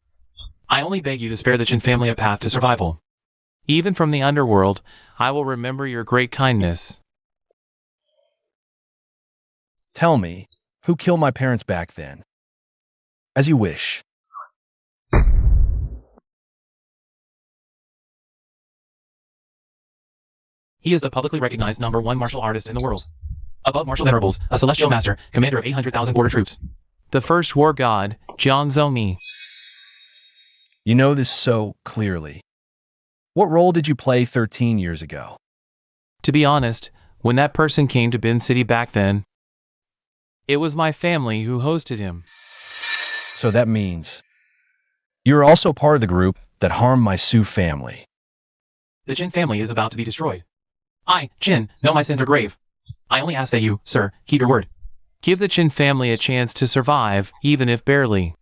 I only beg you to spare the Qin family a path to survival. Even from the underworld, I will remember your great kindness. Tell me, who killed my parents back then? As you wish. He is the publicly recognized #1 martial artist in the world. Above martial venerables, a celestial master, commander of 800,000 border troops. The first war god, Jiang Zhongmi. You know this so clearly. What role did you play 13 years ago? To be honest, when that person came to Bin City back then, it was my family who hosted him. So that means you're also part of the group that harmed my Su family. The Qin family is about to be destroyed. I, Qin, know my sins are grave. I only ask that you, sir, keep your word. Give the Qin family a chance to survive, even if barely.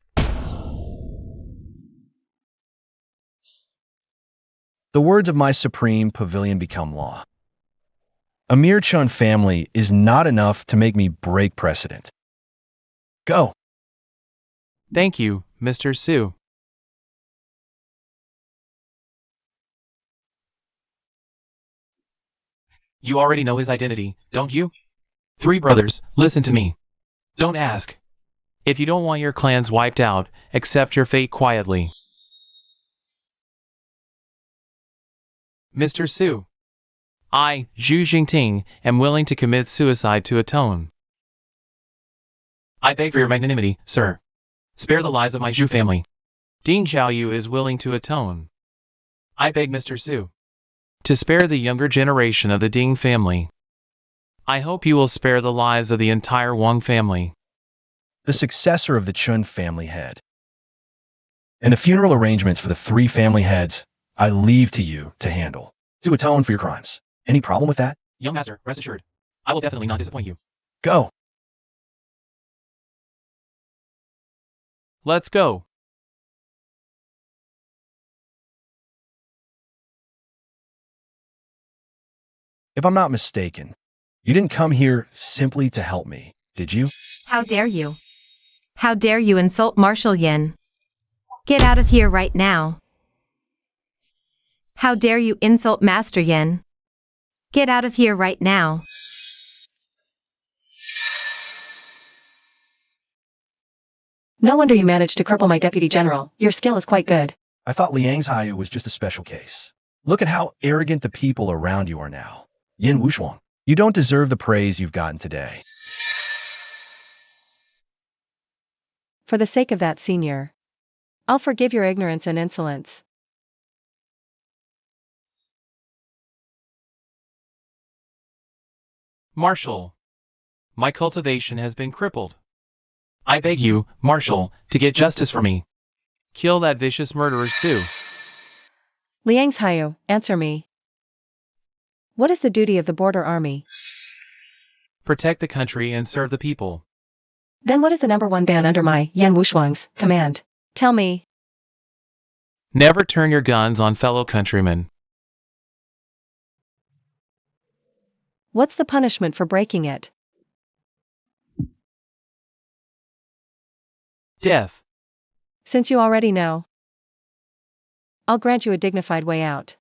The words of my supreme pavilion become law. A mere Chun family is not enough to make me break precedent. Go. Thank you, Mr. Su. You already know his identity, don't you? 3 brothers, listen to me. Don't ask. If you don't want your clans wiped out, accept your fate quietly. Mr. Su. I, Zhu Jingting, am willing to commit suicide to atone. I beg for your magnanimity, sir. Spare the lives of my Zhu family. Ding Xiaoyu is willing to atone. I beg Mr. Su to spare the younger generation of the Ding family. I hope you will spare the lives of the entire Wang family. The successor of the Chun family head. And the funeral arrangements for the 3 family heads, I leave to you to handle. To atone for your crimes. Any problem with that? Young master, rest assured. I will definitely not disappoint you. Go. Let's go. If I'm not mistaken, you didn't come here simply to help me, did you? How dare you? How dare you insult Marshal Yin? Get out of here right now. How dare you insult Master Yin? Get out of here right now. No wonder you managed to cripple my deputy general. Your skill is quite good. I thought Liang's Hayu was just a special case. Look at how arrogant the people around you are now. Yin Wushuang, you don't deserve the praise you've gotten today. For the sake of that, senior, I'll forgive your ignorance and insolence. Marshal, my cultivation has been crippled. I beg you, Marshal, to get justice for me. Kill that vicious murderer Su. Liang's Hayu, answer me. What is the duty of the border army? Protect the country and serve the people. Then what is the #1 ban under my Yan Wushuang's command? Tell me. Never turn your guns on fellow countrymen. What's the punishment for breaking it? Death. Since you already know, I'll grant you a dignified way out.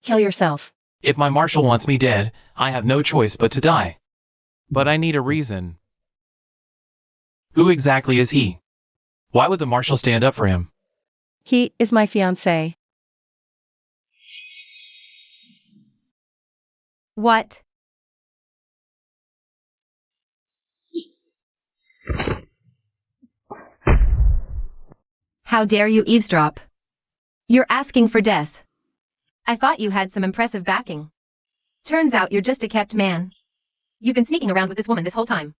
Kill yourself. If my marshal wants me dead, I have no choice but to die. But I need a reason. Who exactly is he? Why would the marshal stand up for him? He is my fiancé. What? How dare you eavesdrop? You're asking for death. I thought you had some impressive backing. Turns out you're just a kept man. You've been sneaking around with this woman this whole time.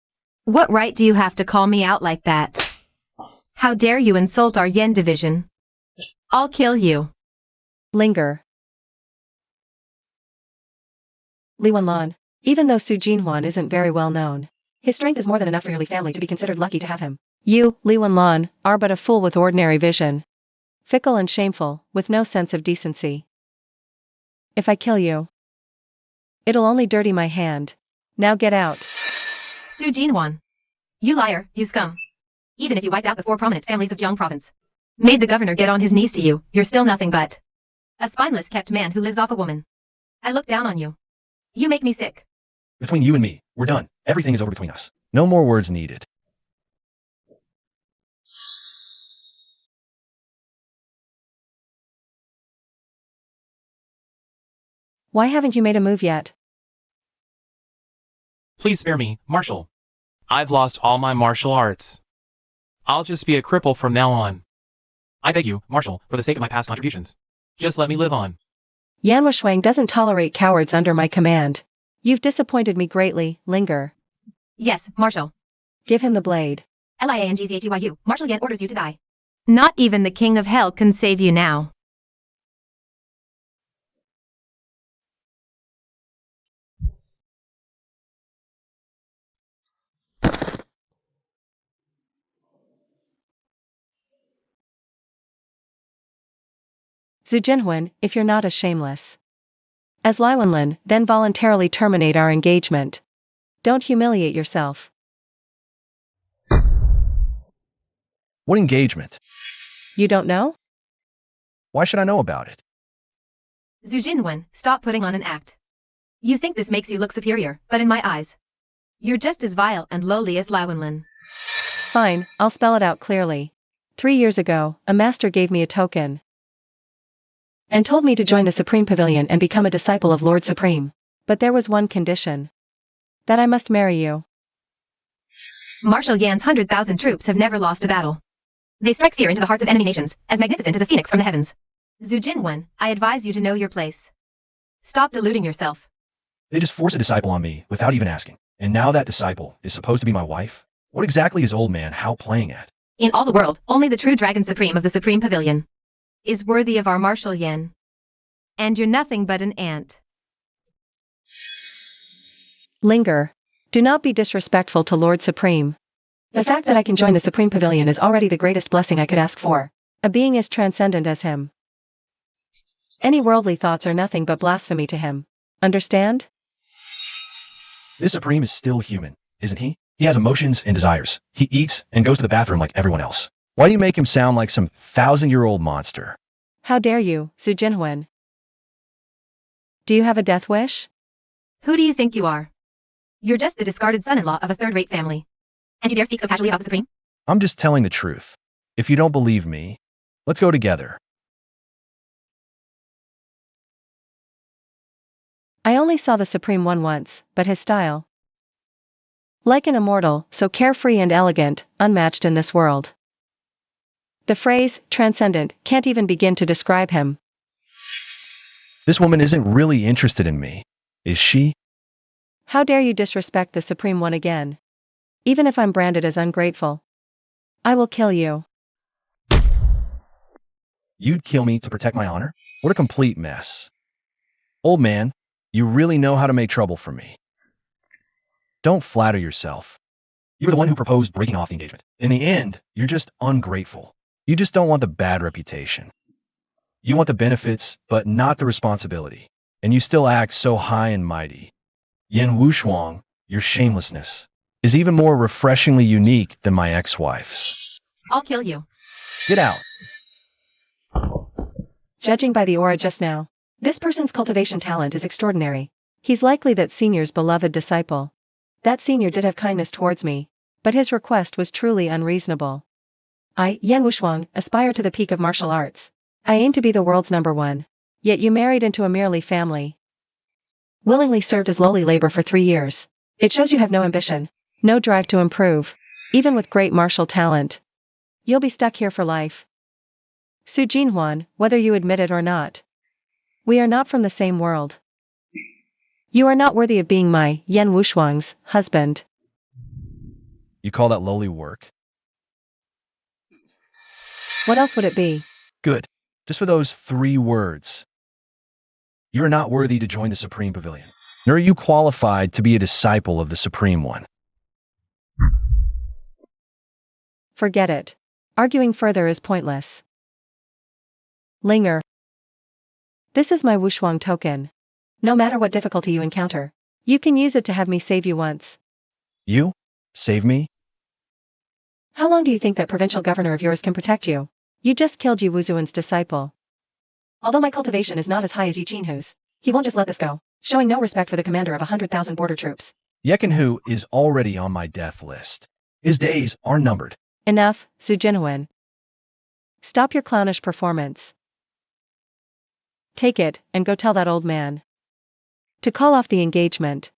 What right do you have to call me out like that? How dare you insult our Yen division? I'll kill you. Linger. Li Wenlan. Even though Su Jinhuan isn't very well known, his strength is more than enough for your Li family to be considered lucky to have him. You, Li Wenlan, are but a fool with ordinary vision. Fickle and shameful, with no sense of decency. If I kill you, it'll only dirty my hand. Now get out. Su Jinhuan. You liar, you scum. Even if you wiped out the 4 prominent families of Jiang province, made the governor get on his knees to you, you're still nothing but a spineless kept man who lives off a woman. I look down on you. You make me sick. Between you and me, we're done. Everything is over between us. No more words needed. Why haven't you made a move yet? Please spare me, Marshal. I've lost all my martial arts. I'll just be a cripple from now on. I beg you, Marshal, for the sake of my past contributions. Just let me live on. Yan Wushuang doesn't tolerate cowards under my command. You've disappointed me greatly, Linger. Yes, Marshal. Give him the blade. Liangzhyu. Marshal Yan orders you to die. Not even the king of hell can save you now. Zhu Jinhuan, if you're not as shameless as Lai Wenlin, then voluntarily terminate our engagement. Don't humiliate yourself. What engagement? You don't know? Why should I know about it? Zhu Jinhuan, stop putting on an act. You think this makes you look superior, but in my eyes, you're just as vile and lowly as Lai Wenlin. Fine, I'll spell it out clearly. 3 years ago, a master gave me a token and told me to join the Supreme Pavilion and become a disciple of Lord Supreme. But there was one condition. That I must marry you. Marshal Yan's 100,000 troops have never lost a battle. They strike fear into the hearts of enemy nations, as magnificent as a phoenix from the heavens. Zhu Jinhuan, I advise you to know your place. Stop deluding yourself. They just force a disciple on me without even asking. And now that disciple is supposed to be my wife? What exactly is old man Hao playing at? In all the world, only the true Dragon Supreme of the Supreme Pavilion is worthy of our Marshal Yan. And you're nothing but an ant. Linger. Do not be disrespectful to Lord Supreme. The fact that I can join the Supreme Pavilion is already the greatest blessing I could ask for. A being as transcendent as him. Any worldly thoughts are nothing but blasphemy to him. Understand? This Supreme is still human, isn't he? He has emotions and desires. He eats and goes to the bathroom like everyone else. Why do you make him sound like some 1,000-year-old monster? How dare you, Su Jinhwan? Do you have a death wish? Who do you think you are? You're just the discarded son-in-law of a third-rate family. And you dare speak so casually about the Supreme? I'm just telling the truth. If you don't believe me, let's go together. I only saw the Supreme One once, but his style. Like an immortal, so carefree and elegant, unmatched in this world. The phrase, transcendent, can't even begin to describe him. This woman isn't really interested in me, is she? How dare you disrespect the Supreme One again? Even if I'm branded as ungrateful. I will kill you. You'd kill me to protect my honor? What a complete mess. Old man, you really know how to make trouble for me. Don't flatter yourself. You were the one who proposed breaking off the engagement. In the end, you're just ungrateful. You just don't want the bad reputation. You want the benefits, but not the responsibility. And you still act so high and mighty. Yan Wushuang, your shamelessness, is even more refreshingly unique than my ex-wife's. I'll kill you. Get out. Judging by the aura just now, this person's cultivation talent is extraordinary. He's likely that senior's beloved disciple. That senior did have kindness towards me, but his request was truly unreasonable. I, Yan Wushuang, aspire to the peak of martial arts. I aim to be the world's #1. Yet you married into a merely family. Willingly served as lowly labor for 3 years. It shows you have no ambition, no drive to improve, even with great martial talent. You'll be stuck here for life. Su Jinhwan, whether you admit it or not. We are not from the same world. You are not worthy of being my, Yan Wushuang's, husband. You call that lowly work? What else would it be? Good. Just for those 3 words. You are not worthy to join the Supreme Pavilion, nor are you qualified to be a disciple of the Supreme One. Forget it. Arguing further is pointless. Linger. This is my Wushuang token. No matter what difficulty you encounter, you can use it to have me save you once. You? Save me? How long do you think that provincial governor of yours can protect you? You just killed Yu Wuzuan's disciple. Although my cultivation is not as high as Yi Qinhu's, he won't just let this go, showing no respect for the commander of 100,000 border troops. Yekenhu is already on my death list. His days are numbered. Enough, Su Jinhwan. Stop your clownish performance. Take it, and go tell that old man to call off the engagement.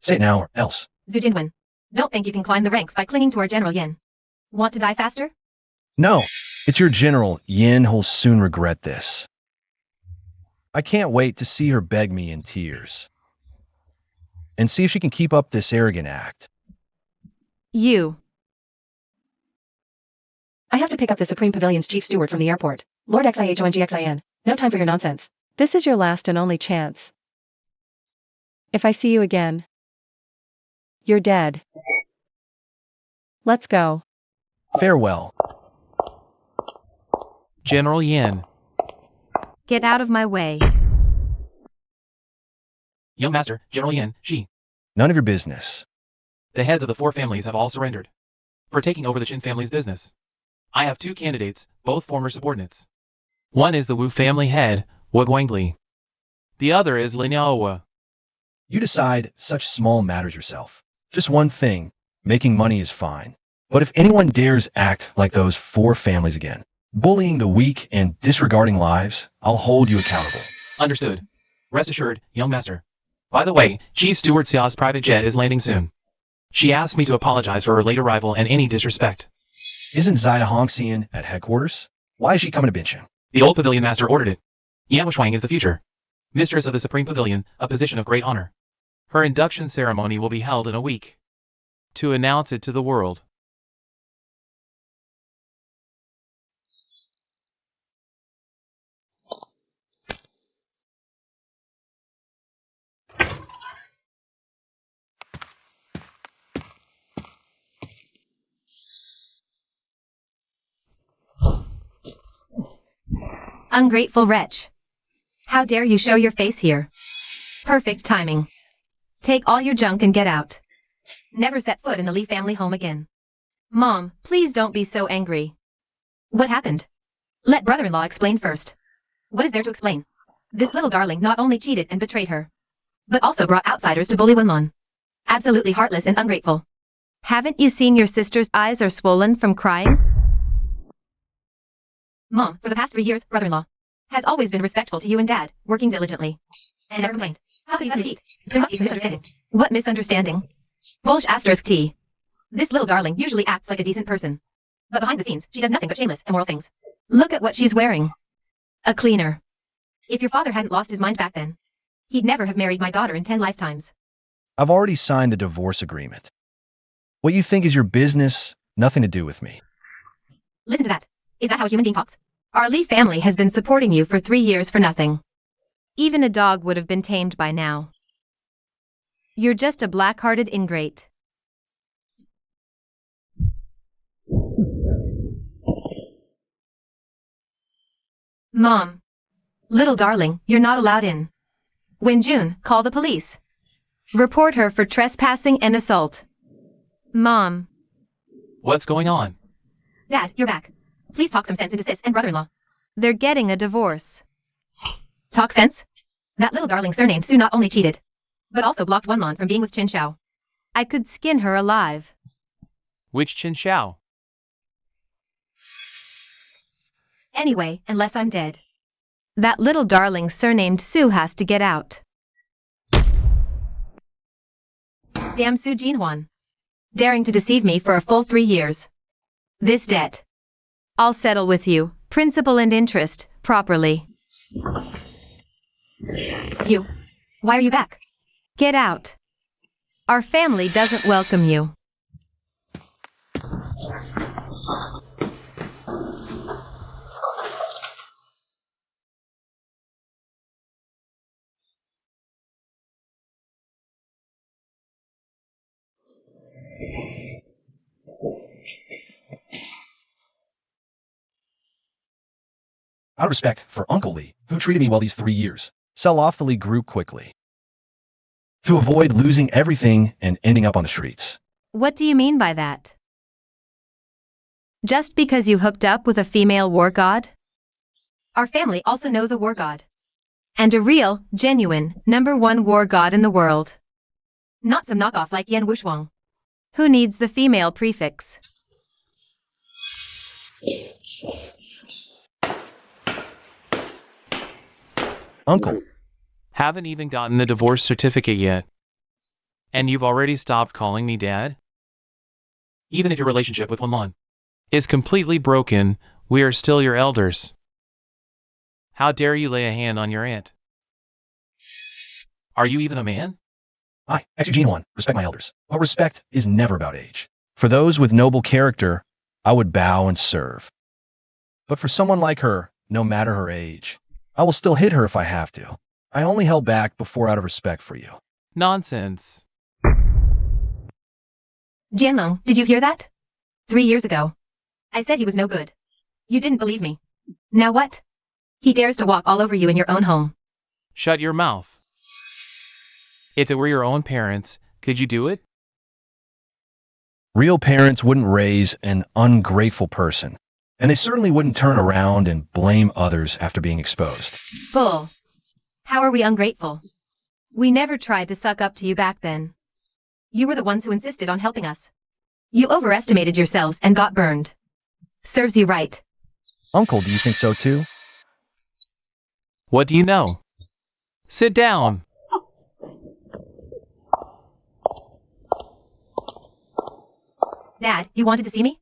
Say it now or else. Su Jinhwan, don't think you can climb the ranks by clinging to our General Yin. Want to die faster? No, it's your general, Yin, who'll soon regret this. I can't wait to see her beg me in tears. And see if she can keep up this arrogant act. You. I have to pick up the Supreme Pavilion's chief steward from the airport. Lord XIHONGXIN. No time for your nonsense. This is your last and only chance. If I see you again, you're dead. Let's go. Farewell. General Yin. Get out of my way. Young Master, General Yin, she. None of your business. The heads of the 4 families have all surrendered for taking over the Qin family's business. I have 2 candidates, both former subordinates. One is the Wu family head, Wu Guangli. The other is Lin Yaowa. You decide such small matters yourself. Just one thing, making money is fine. But if anyone dares act like those 4 families again, bullying the weak and disregarding lives, I'll hold you accountable. Understood. Rest assured, young master. By the way, Chief Steward Xiao's private jet is landing soon. She asked me to apologize for her late arrival and any disrespect. Isn't Zaya Hongxian at headquarters? Why is she coming to bench him? The old pavilion master ordered it. Yan Wushuang is the future mistress of the Supreme Pavilion, a position of great honor. Her induction ceremony will be held in a week to announce it to the world. Ungrateful wretch. How dare you show your face here? Perfect timing. Take all your junk and get out. Never set foot in the Lee family home again. Mom, please don't be so angry. What happened? Let brother-in-law explain first. What is there to explain? This little darling not only cheated and betrayed her, but also brought outsiders to bully Wenlon. Absolutely heartless and ungrateful. Haven't you seen your sister's eyes are swollen from crying? Mom, for the past 3 years, brother-in-law has always been respectful to you and Dad, working diligently. And never complained. How could he suddenly cheat? There must be some misunderstanding. What misunderstanding? Bulge asterisk T. This little darling usually acts like a decent person. But behind the scenes, she does nothing but shameless, immoral things. Look at what she's wearing. A cleaner. If your father hadn't lost his mind back then, he'd never have married my daughter in 10 lifetimes. I've already signed the divorce agreement. What you think is your business, nothing to do with me. Listen to that. Is that how a human being talks? Our Lee family has been supporting you for 3 years for nothing. Even a dog would have been tamed by now. You're just a black-hearted ingrate. Mom. Little darling, you're not allowed in. Wenjun, call the police. Report her for trespassing and assault. Mom. What's going on? Dad, you're back. Please talk some sense into sis and brother-in-law. They're getting a divorce. Talk sense? That little darling surnamed Sue not only cheated, but also blocked Wenlon from being with Chin Xiao. I could skin her alive. Which Chin Xiao? Anyway, unless I'm dead. That little darling surnamed Sue has to get out. Damn Su Jinhuan. Daring to deceive me for a full 3 years. This debt. I'll settle with you, principal and interest, properly. You. Why are you back? Get out. Our family doesn't welcome you. Out of respect for Uncle Lee, who treated me well these 3 years, sell off the Lee group quickly. To avoid losing everything and ending up on the streets. What do you mean by that? Just because you hooked up with a female war god? Our family also knows a war god. And a real, genuine, #1 war god in the world. Not some knockoff like Yan Wushuang. Who needs the female prefix? Uncle, Haven't even gotten the divorce certificate yet. And you've already stopped calling me Dad? Even if your relationship with Wenlon is completely broken, we are still your elders. How dare you lay a hand on your aunt? Are you even a man? I, Jinhuan, respect my elders. But respect is never about age. For those with noble character, I would bow and serve. But for someone like her, no matter her age, I will still hit her if I have to. I only held back before out of respect for you. Nonsense. Jianlong, did you hear that? 3 years ago. I said he was no good. You didn't believe me. Now what? He dares to walk all over you in your own home. Shut your mouth. If it were your own parents, could you do it? Real parents wouldn't raise an ungrateful person, and they certainly wouldn't turn around and blame others after being exposed. Bull. How are we ungrateful? We never tried to suck up to you back then. You were the ones who insisted on helping us. You overestimated yourselves and got burned. Serves you right. Uncle, do you think so too? What do you know? Sit down. Dad, you wanted to see me?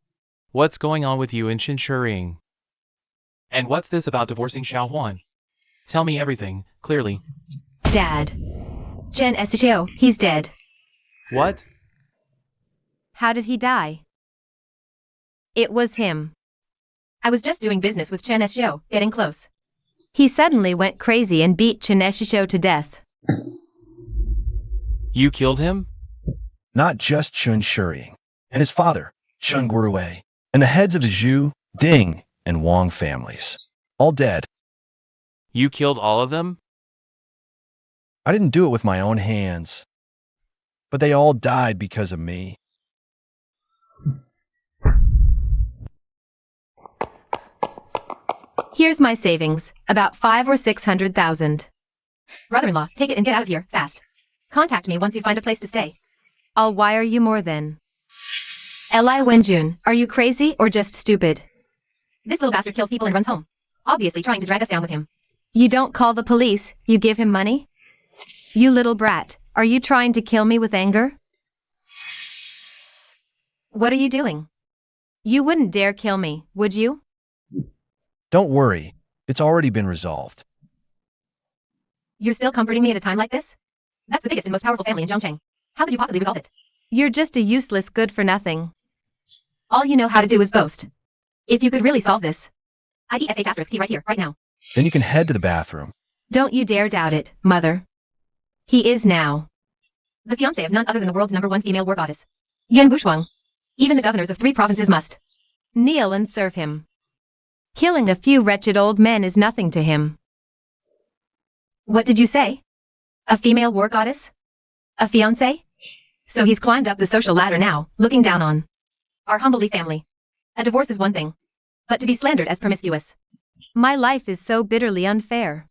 What's going on with you and Shinchuring? And what's this about divorcing Xiao Huan? Tell me everything, clearly. Dad. Chen Esichio, he's dead. What? How did he die? It was him. I was just doing business with Chen Esichio, getting close. He suddenly went crazy and beat Chen Esichio to death. You killed him? Not just Chun Shuriying, and his father, Chun Guruwei, and the heads of the Zhu, Ding, and Wang families. All dead. You killed all of them? I didn't do it with my own hands. but they all died because of me. Here's my savings, about 5 or 600,000. Brother-in-law, take it and get out of here, fast. Contact me once you find a place to stay. I'll wire you more then. Eli Wenjun, are you crazy or just stupid? This little bastard kills people and runs home. Obviously trying to drag us down with him. You don't call the police, you give him money? You little brat, are you trying to kill me with anger? What are you doing? You wouldn't dare kill me, would you? Don't worry, it's already been resolved. You're still comforting me at a time like this? That's the biggest and most powerful family in Zhongcheng. How could you possibly resolve it? You're just a useless good-for-nothing. All you know how to do is boast. If you could really solve this, I'd EDSA right here, right now. Then you can head to the bathroom. Don't you dare doubt it, mother. He is now the fiancé of none other than the world's #1 female war goddess, Yan Bushuang. Even the governors of 3 provinces must kneel and serve him. Killing a few wretched old men is nothing to him. What did you say? A female war goddess? A fiancé? So he's climbed up the social ladder now, looking down on our humble family. A divorce is one thing, but to be slandered as promiscuous. My life is so bitterly unfair.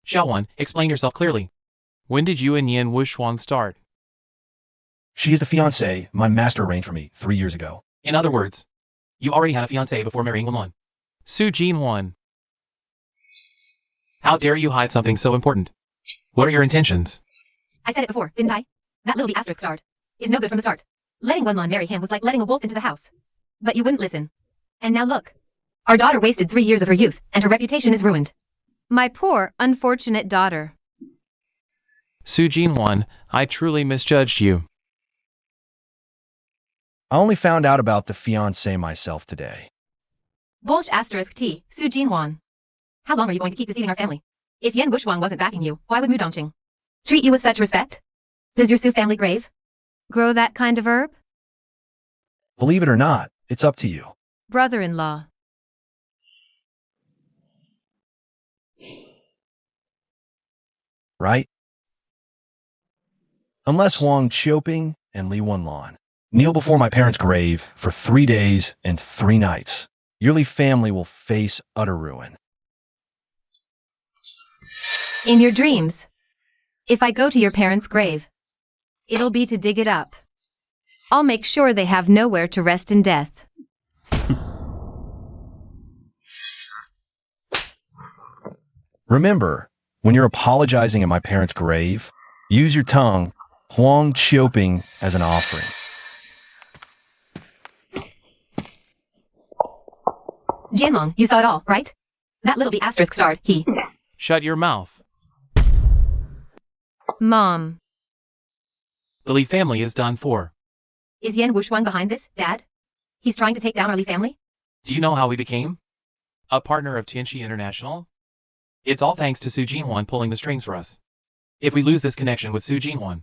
Xiaowan, explain yourself clearly. When did you and Yan Wushuang start? She is the fiancée my master arranged for me 3 years ago. In other words, you already had a fiancé before marrying Wenlan. Su Jinwan. How dare you hide something so important? What are your intentions? I said it before, didn't I? That little asterisk starred is no good from the start. Letting Wenlan marry him was like letting a wolf into the house. But you wouldn't listen. And now look. Our daughter wasted 3 years of her youth, and her reputation is ruined. My poor, unfortunate daughter. Su Jinwan, I truly misjudged you. I only found out about the fiancé myself today. Bolsh asterisk T, Su Jinwan. How long are you going to keep deceiving our family? If Yan Wushuang wasn't backing you, why would Mu Dongqing treat you with such respect? Does your Su family grave grow that kind of herb? Believe it or not, it's up to you. Brother-in-law. Right? Unless Wang Qiuping and Li Wenlan kneel before my parents' grave for 3 days and 3 nights, your Li family will face utter ruin. In your dreams. If I go to your parents' grave, it'll be to dig it up. I'll make sure they have nowhere to rest in death. Remember, when you're apologizing at my parents' grave, use your tongue, Huang Qiuping, as an offering. Jianlong, you saw it all, right? That little asterisk starred, he. Shut your mouth. Mom. The Li family is done for. Is Yan Wushuang behind this, Dad? He's trying to take down our Li family? Do you know how we became a partner of Tianxi International? It's all thanks to Su Jinwan pulling the strings for us. If we lose this connection with Su Jinwan,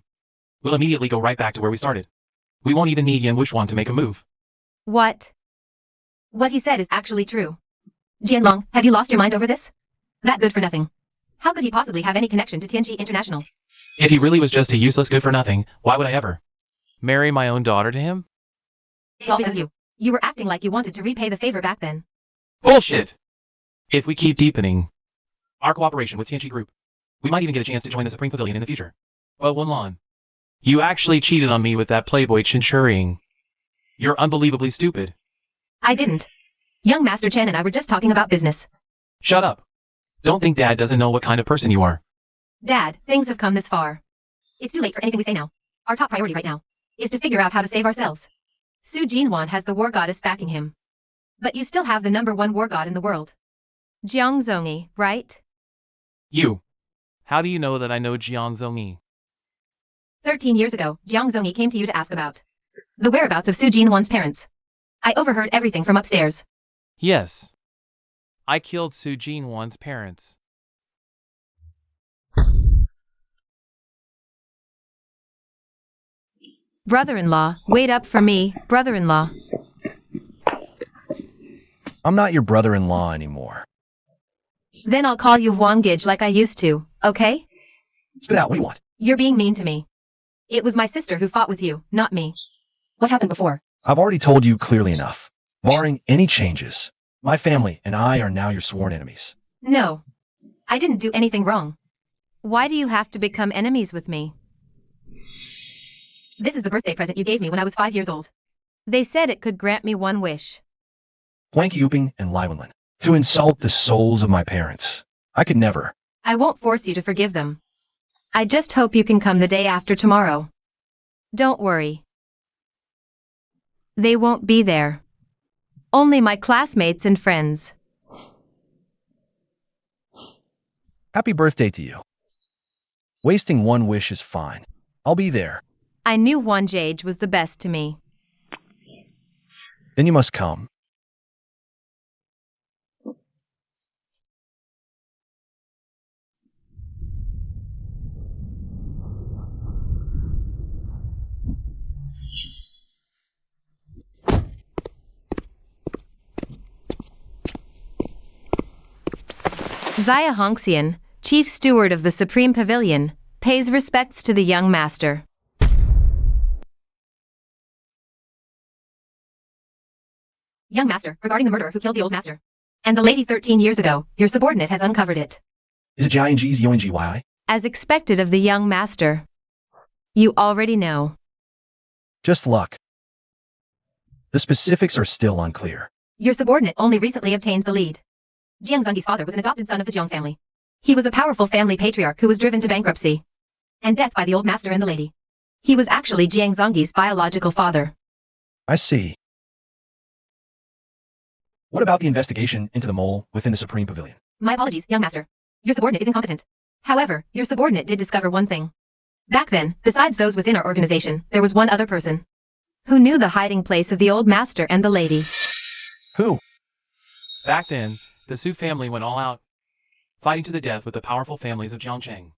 we'll immediately go right back to where we started. We won't even need Yan Wushuang to make a move. What? What he said is actually true. Jianlong, have you lost your mind over this? That good for nothing. How could he possibly have any connection to Tianxi International? If he really was just a useless good for nothing, why would I ever marry my own daughter to him? All because of you. You were acting like you wanted to repay the favor back then. Bullshit! If we keep deepening our cooperation with Tianxi Group, we might even get a chance to join the Supreme Pavilion in the future. But Wenlan, you actually cheated on me with that playboy Chen Shuring. You're unbelievably stupid. I didn't. Young Master Chen and I were just talking about business. Shut up. Don't think Dad doesn't know what kind of person you are. Dad, things have come this far. It's too late for anything we say now. Our top priority right now is to figure out how to save ourselves. Su Jinwan has the war goddess backing him. But you still have the #1 war god in the world. Jiang Zongyi, right? You. How do you know that I know Jiang Zongyi? 13 years ago, Jiang Zongyi came to you to ask about the whereabouts of Su Jinwan's parents. I overheard everything from upstairs. Yes. I killed Su Jinwan's parents. Brother-in-law, wait up for me, brother-in-law. I'm not your brother-in-law anymore. Then I'll call you Wangij like I used to, okay? Spit out, what do you want? You're being mean to me. It was my sister who fought with you, not me. What happened before? I've already told you clearly enough. Barring any changes, my family and I are now your sworn enemies. No. I didn't do anything wrong. Why do you have to become enemies with me? This is the birthday present you gave me when I was 5 years old. They said it could grant me one wish. Plank Yuping and Liwenlin. To insult the souls of my parents. I could never. I won't force you to forgive them. I just hope you can come the day after tomorrow. Don't worry. They won't be there. Only my classmates and friends. Happy birthday to you. Wasting one wish is fine. I'll be there. I knew Juan Jage was the best to me. Then you must come. Zaya Hongxian, chief steward of the Supreme Pavilion, pays respects to the young master. Young master, regarding the murderer who killed the old master. And the lady 13 years ago, your subordinate has uncovered it. Is it Jiang's Yoingyi? As expected of the young master. You already know. Just luck. The specifics are still unclear. Your subordinate only recently obtained the lead. Jiang Zongyi's father was an adopted son of the Jiang family. He was a powerful family patriarch who was driven to bankruptcy and death by the old master and the lady. He was actually Jiang Zongyi's biological father. I see. What about the investigation into the mole within the Supreme Pavilion? My apologies, young master. Your subordinate is incompetent. However, your subordinate did discover one thing. Back then, besides those within our organization, there was one other person who knew the hiding place of the old master and the lady. Who? Back then, the Su family went all out, fighting to the death with the powerful families of Jiangcheng.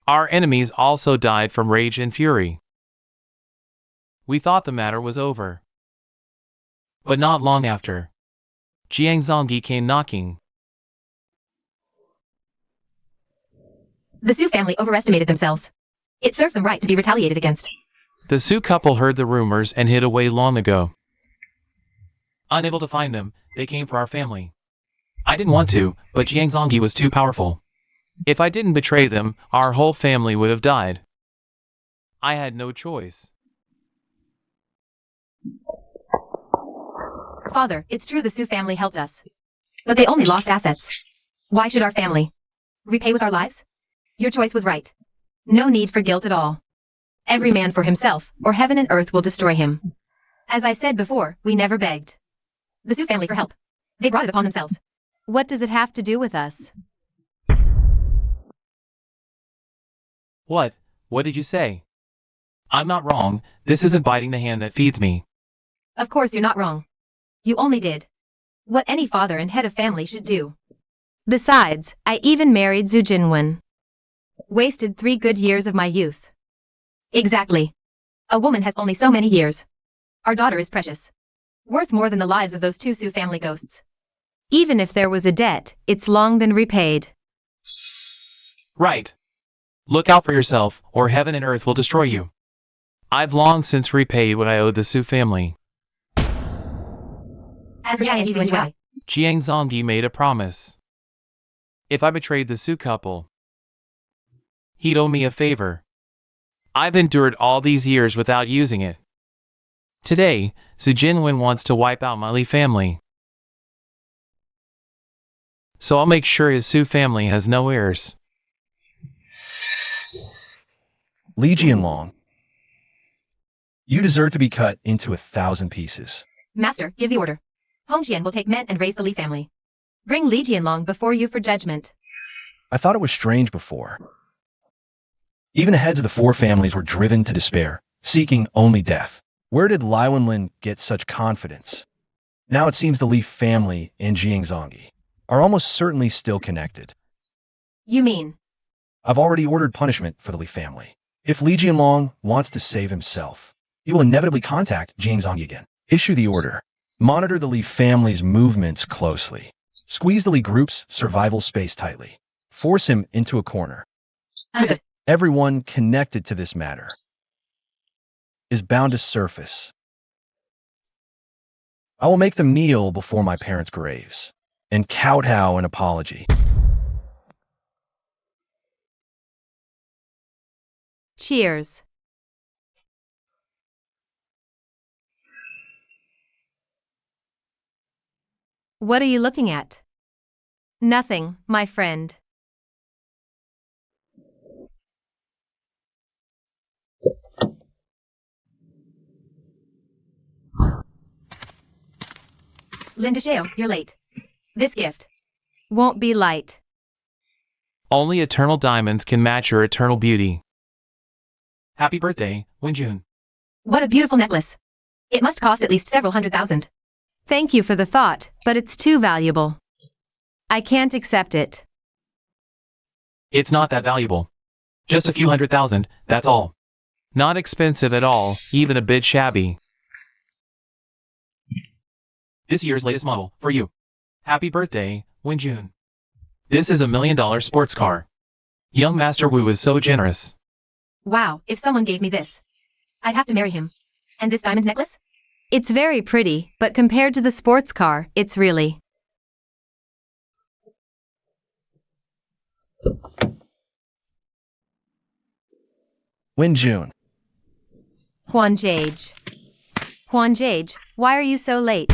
Our enemies also died from rage and fury. We thought the matter was over. But not long after, Jiang Zongyi came knocking. The Su family overestimated themselves. It served them right to be retaliated against. The Su couple heard the rumors and hid away long ago. Unable to find them, they came for our family. I didn't want to, but Jiang Zongyi was too powerful. If I didn't betray them, our whole family would have died. I had no choice. Father, it's true the Su family helped us. But they only lost assets. Why should our family repay with our lives? Your choice was right. No need for guilt at all. Every man for himself, or heaven and earth will destroy him. As I said before, we never begged the Su family for help. They brought it upon themselves. What does it have to do with us? What? What did you say? I'm not wrong, this isn't biting the hand that feeds me. Of course you're not wrong. You only did what any father and head of family should do. Besides, I even married Zhu Jinwen. Wasted 3 good years of my youth. Exactly. A woman has only so many years. Our daughter is precious. Worth more than the lives of those 2 Su family ghosts. Even if there was a debt, it's long been repaid. Right. Look out for yourself, or heaven and earth will destroy you. I've long since repaid what I owed the Su family. As for Jiang Zongyi made a promise. If I betrayed the Su couple, he'd owe me a favor. I've endured all these years without using it. Today, Su Jinwen wants to wipe out my Li family. So I'll make sure his Su family has no heirs. Li Jianlong. You deserve to be cut into 1,000 pieces. Master, give the order. Hongxian will take men and raise the Li family. Bring Li Jianlong before you for judgment. I thought it was strange before. Even the heads of the 4 families were driven to despair, seeking only death. Where did Lai Wenlin get such confidence? Now it seems the Li family and Jiang Zongyi are almost certainly still connected. You mean? I've already ordered punishment for the Li family. If Li Jianlong wants to save himself, he will inevitably contact Jiang Zongyi again. Issue the order. Monitor the Li family's movements closely. Squeeze the Li group's survival space tightly. Force him into a corner. Understood. Everyone connected to this matter is bound to surface. I will make them kneel before my parents' graves and kowtow an apology. Cheers. What are you looking at? Nothing, my friend. Linda Shale, you're late. This gift won't be light. Only eternal diamonds can match your eternal beauty. Happy birthday, Wenjun. What a beautiful necklace. It must cost at least several $100,000. Thank you for the thought, but it's too valuable. I can't accept it. It's not that valuable. Just a few $100,000, that's all. Not expensive at all, even a bit shabby. This year's latest model, for you. Happy birthday, Wenjun. This is $1 million sports car. Young Master Wu is so generous. Wow, if someone gave me this, I'd have to marry him. And this diamond necklace? It's very pretty, but compared to the sports car, it's really... Wenjun. Huanjage. Huanjage, why are you so late?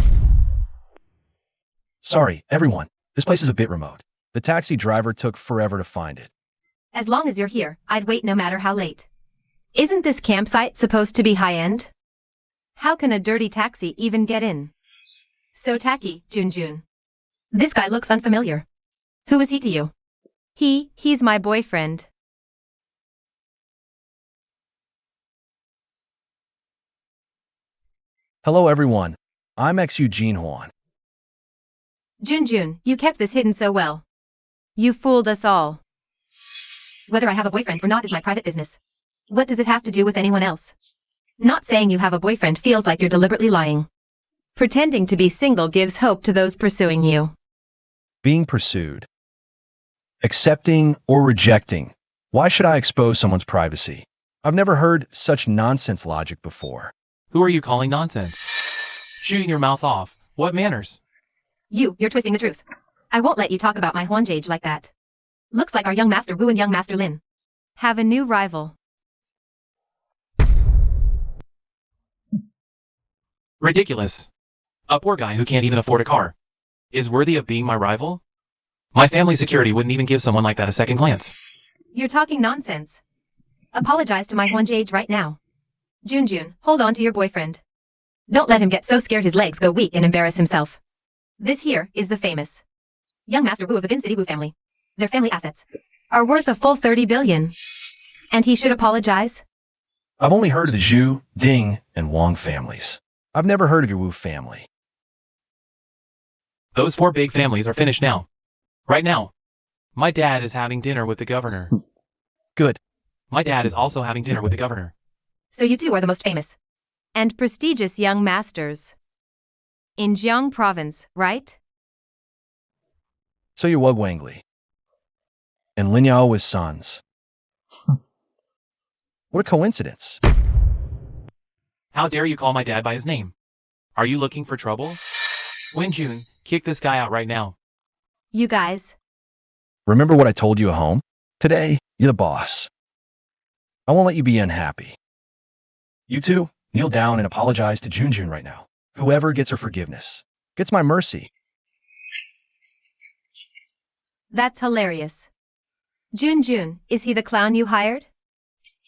Sorry, everyone. This place is a bit remote. The taxi driver took forever to find it. As long as you're here, I'd wait no matter how late. Isn't this campsite supposed to be high-end? How can a dirty taxi even get in? So tacky, Junjun. This guy looks unfamiliar. Who is he to you? He's my boyfriend. Hello, everyone. I'm ex-Eugene Huan. Junjun, you kept this hidden so well. You fooled us all. Whether I have a boyfriend or not is my private business. What does it have to do with anyone else? Not saying you have a boyfriend feels like you're deliberately lying. Pretending to be single gives hope to those pursuing you. Being pursued. Accepting or rejecting. Why should I expose someone's privacy? I've never heard such nonsense logic before. Who are you calling nonsense? Shooting your mouth off. What manners? You're twisting the truth. I won't let you talk about my Huanjage like that. Looks like our young Master Wu and young Master Lin have a new rival. Ridiculous. A poor guy who can't even afford a car is worthy of being my rival? My family security wouldn't even give someone like that a second glance. You're talking nonsense. Apologize to my Huanjage right now. Junjun, hold on to your boyfriend. Don't let him get so scared his legs go weak and embarrass himself. This here is the famous young Master Wu of the Bin City Wu family. Their family assets are worth a full 30 billion. And he should apologize? I've only heard of the Zhu, Ding, and Wang families. I've never heard of your Wu family. Those 4 big families are finished now. Right now. My dad is having dinner with the governor. Good. My dad is also having dinner with the governor. So you two are the most famous and prestigious young masters in Jiang province, right? So you're Wug Wangli. And Lin Yao was sons. What a coincidence. How dare you call my dad by his name? Are you looking for trouble? Wenjun, kick this guy out right now. You guys. Remember what I told you at home? Today, you're the boss. I won't let you be unhappy. You two, kneel down and apologize to Junjun right now. Whoever gets her forgiveness gets my mercy. That's hilarious. Junjun, is he the clown you hired?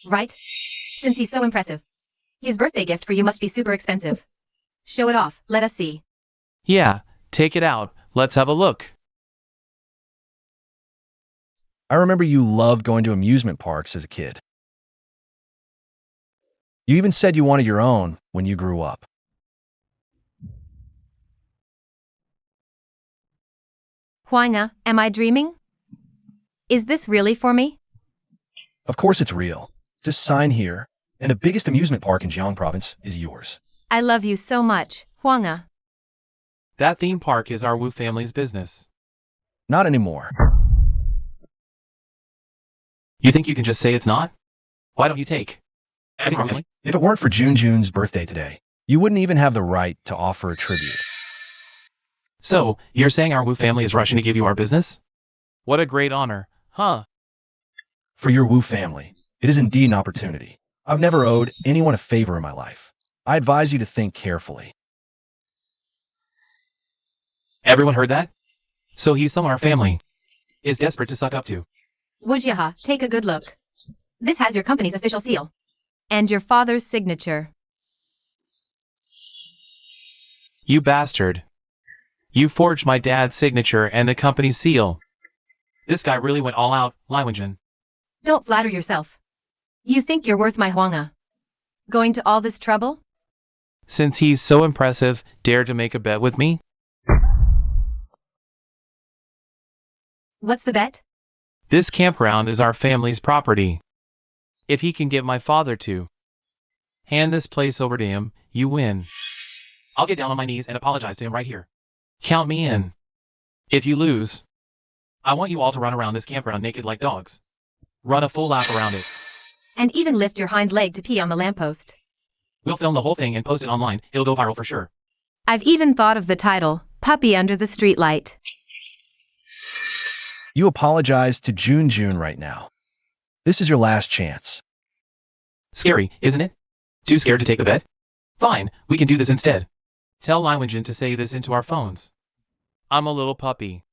Right? Since he's so impressive. His birthday gift for you must be super expensive. Show it off, let us see. Yeah, take it out. Let's have a look. I remember you loved going to amusement parks as a kid. You even said you wanted your own when you grew up. Huanga, am I dreaming? Is this really for me? Of course it's real. Just sign here, and the biggest amusement park in Jiang province is yours. I love you so much, Huanga. That theme park is our Wu family's business. Not anymore. You think you can just say it's not? Why don't you take everything from family? If it weren't for Jun's birthday today, you wouldn't even have the right to offer a tribute. So, you're saying our Wu family is rushing to give you our business? What a great honor, huh? For your Wu family, it is indeed an opportunity. I've never owed anyone a favor in my life. I advise you to think carefully. Everyone heard that? So he's someone our family is desperate to suck up to. Wujyaha, take a good look. This has your company's official seal. And your father's signature. You bastard. You forged my dad's signature and the company's seal. This guy really went all out, Liwenjin. Don't flatter yourself. You think you're worth my huanga. Going to all this trouble? Since he's so impressive, dare to make a bet with me? What's the bet? This campground is our family's property. If he can get my father to hand this place over to him, you win. I'll get down on my knees and apologize to him right here. Count me in. If you lose, I want you all to run around this campground naked like dogs. Run a full lap around it. And even lift your hind leg to pee on the lamppost. We'll film the whole thing and post it online. It'll go viral for sure. I've even thought of the title, Puppy Under the Streetlight. You apologize to Jun right now. This is your last chance. Scary, isn't it? Too scared to take the bet? Fine, we can do this instead. Tell Liwenjin to say this into our phones. I'm a little puppy.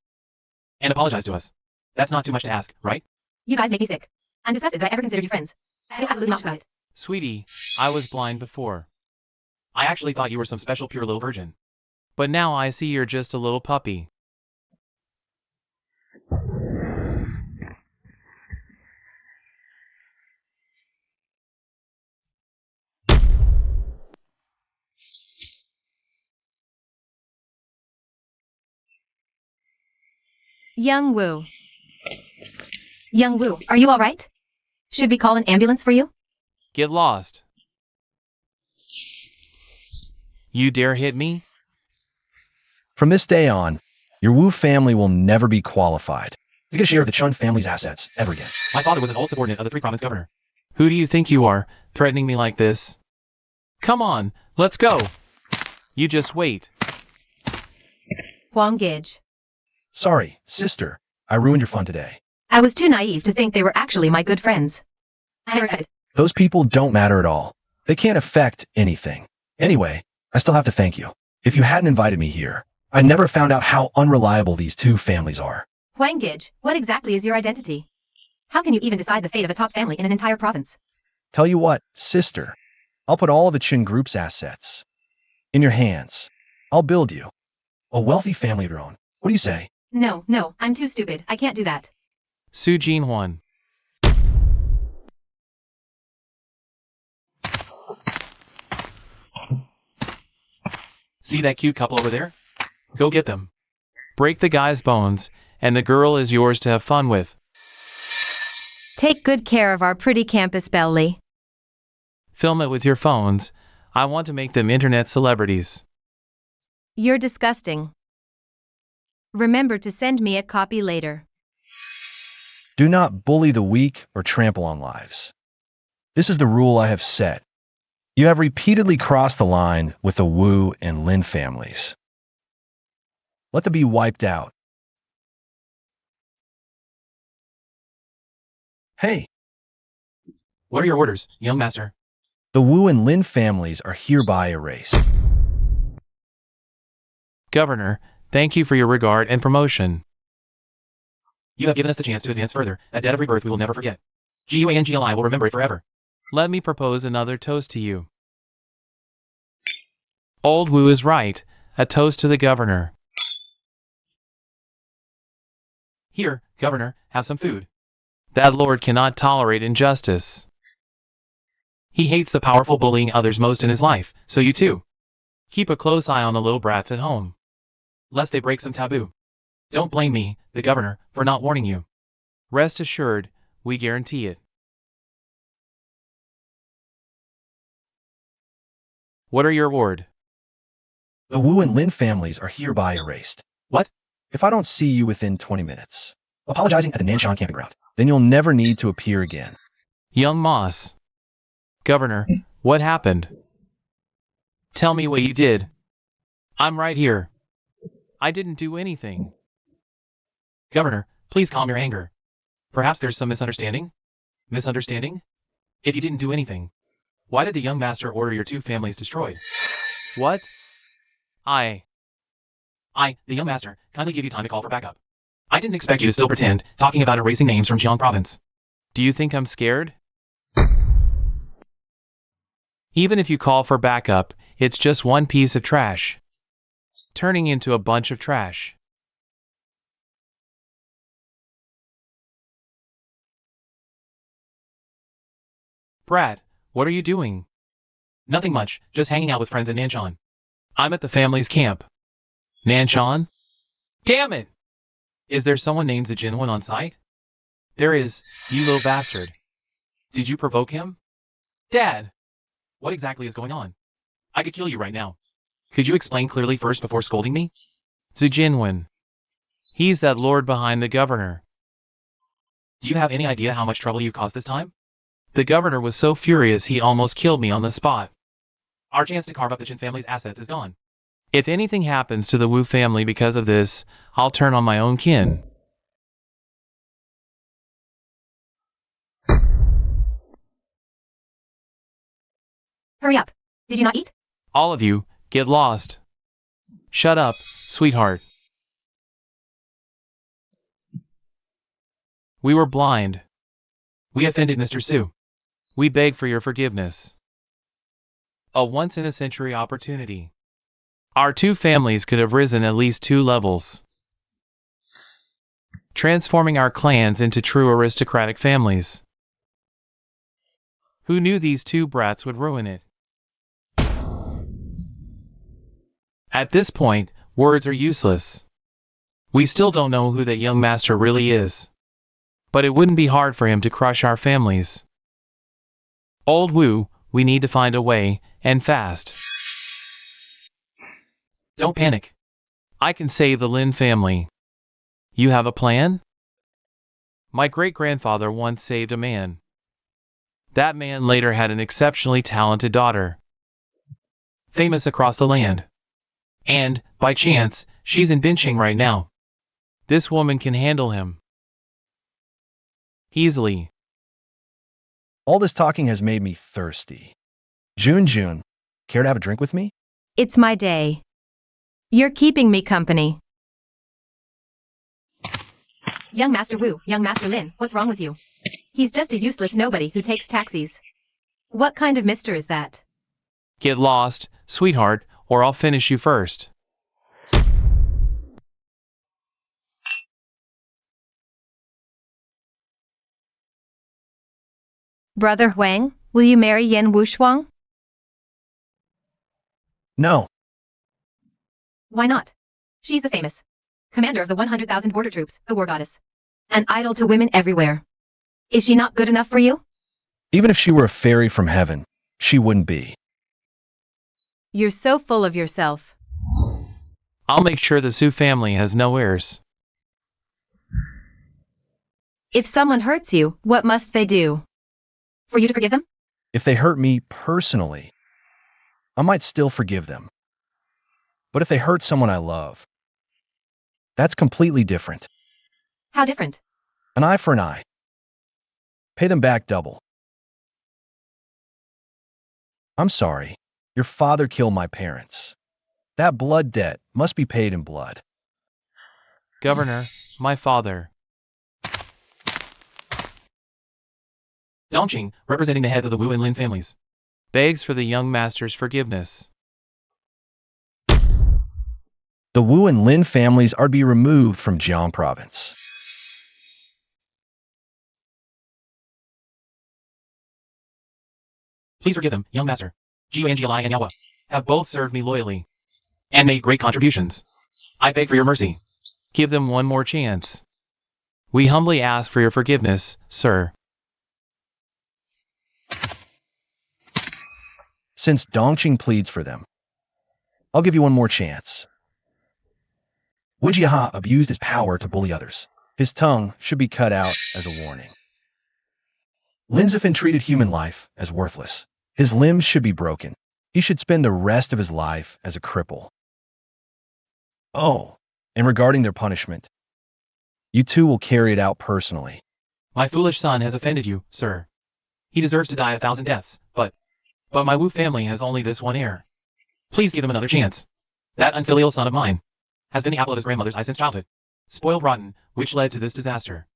And apologize to us. That's not too much to ask, right? You guys make me sick. I'm disgusted that I ever considered you friends. I feel absolutely not right. Sweetie, I was blind before. I actually thought you were some special pure little virgin. But now I see you're just a little puppy. Young Wu. Young Wu, are you alright? Should we call an ambulance for you? Get lost. You dare hit me? From this day on, your Wu family will never be qualified to get a share of the Chun family's assets ever again. My father was an old subordinate of the three-province governor. Who do you think you are, threatening me like this? Come on, let's go. You just wait. Huang Gij. Sorry, sister. I ruined your fun today. I was too naive to think they were actually my good friends. I never said it. Those people don't matter at all. They can't affect anything. Anyway, I still have to thank you. If you hadn't invited me here, I never found out how unreliable these two families are. Huang Gij, what exactly is your identity? How can you even decide the fate of a top family in an entire province? Tell you what, sister, I'll put all of the Chin Group's assets in your hands. I'll build you a wealthy family of your own. What do you say? No, I'm too stupid. I can't do that. Su Jinhuan. See that cute couple over there? Go get them. Break the guy's bones, and the girl is yours to have fun with. Take good care of our pretty campus belly. Film it with your phones. I want to make them internet celebrities. You're disgusting. Remember to send me a copy later. Do not bully the weak or trample on lives. This is the rule I have set. You have repeatedly crossed the line with the Wu and Lin families. Let them be wiped out. Hey, What are your orders, young master? the Wu and Lin families are hereby erased. Governor, thank you for your regard and promotion. You have given us the chance to advance further. A debt of rebirth we will never forget. GUANGLI will remember it forever. Let me propose another toast to you. Old Wu is right. A toast to the governor. Here, governor, have some food. That lord cannot tolerate injustice. He hates the powerful bullying others most in his life, so you too. Keep a close eye on the little brats at home, lest they break some taboo. Don't blame me, the governor, for not warning you. Rest assured, we guarantee it. What are your word? The Wu and Lin families are hereby erased. What? If I don't see you within 20 minutes, apologizing at the Nanshan camping ground. Then you'll never need to appear again. Young Moss. Governor, what happened? Tell me what you did. I'm right here. I didn't do anything. Governor, please calm your anger. Perhaps there's some misunderstanding? Misunderstanding? If you didn't do anything, why did the young master order your two families destroyed? What? The young master, kindly give you time to call for backup. I didn't expect you to still pretend, talking about erasing names from Jiang province. Do you think I'm scared? Even if you call for backup, it's just one piece of trash, turning into a bunch of trash. Brad, what are you doing? Nothing much, just hanging out with friends in Nanshan. I'm at the family's camp. Nanshan? Damn it! Is there someone named Zijinwan on site? There is, you little bastard. Did you provoke him? Dad! What exactly is going on? I could kill you right now. Could you explain clearly first before scolding me? Zijinwan. He's that lord behind the governor. Do you have any idea how much trouble you've caused this time? The governor was so furious he almost killed me on the spot. Our chance to carve up the Chin family's assets is gone. If anything happens to the Wu family because of this, I'll turn on my own kin. Hurry up. Did you not eat? All of you, get lost. Shut up, sweetheart. We were blind. We offended Mr. Su. We beg for your forgiveness. A once-in-a-century opportunity. Our two families could have risen at least 2 levels, transforming our clans into true aristocratic families. Who knew these two brats would ruin it? At this point, words are useless. We still don't know who that young master really is, but it wouldn't be hard for him to crush our families. Old Wu, we need to find a way, and fast. Don't panic. I can save the Lin family. You have a plan? My great-grandfather once saved a man. That man later had an exceptionally talented daughter, famous across the land. And, by chance, she's in Binching right now. This woman can handle him easily. All this talking has made me thirsty. June, care to have a drink with me? It's my day. You're keeping me company. Young Master Wu, young Master Lin, what's wrong with you? He's just a useless nobody who takes taxis. What kind of mister is that? Get lost, sweetheart, or I'll finish you first. Brother Huang, will you marry Yen Wushuang? No. Why not? She's the famous commander of the 100,000 border troops, the war goddess. An idol to women everywhere. Is she not good enough for you? Even if she were a fairy from heaven, she wouldn't be. You're so full of yourself. I'll make sure the Su family has no heirs. If someone hurts you, what must they do? For you to forgive them? If they hurt me personally, I might still forgive them. But if they hurt someone I love, that's completely different. How different? An eye for an eye. Pay them back double. I'm sorry. Your father killed my parents. That blood debt must be paid in blood. Governor, my father. Dongqing, representing the heads of the Wu and Lin families, begs for the young master's forgiveness. The Wu and Lin families are to be removed from Jiang province. Please forgive them, young master. Jiu Angiali and Yawa have both served me loyally and made great contributions. I beg for your mercy. Give them one more chance. We humbly ask for your forgiveness, sir. Since Dongqing pleads for them, I'll give you one more chance. Wu Jiaha abused his power to bully others. His tongue should be cut out as a warning. Linzefin treated human life as worthless. His limbs should be broken. He should spend the rest of his life as a cripple. Oh, and regarding their punishment, you two will carry it out personally. My foolish son has offended you, sir. He deserves to die 1,000 deaths, but my Wu family has only this one heir. Please give him another chance. That unfilial son of mine has been the apple of his grandmother's eye since childhood. Spoiled rotten, which led to this disaster.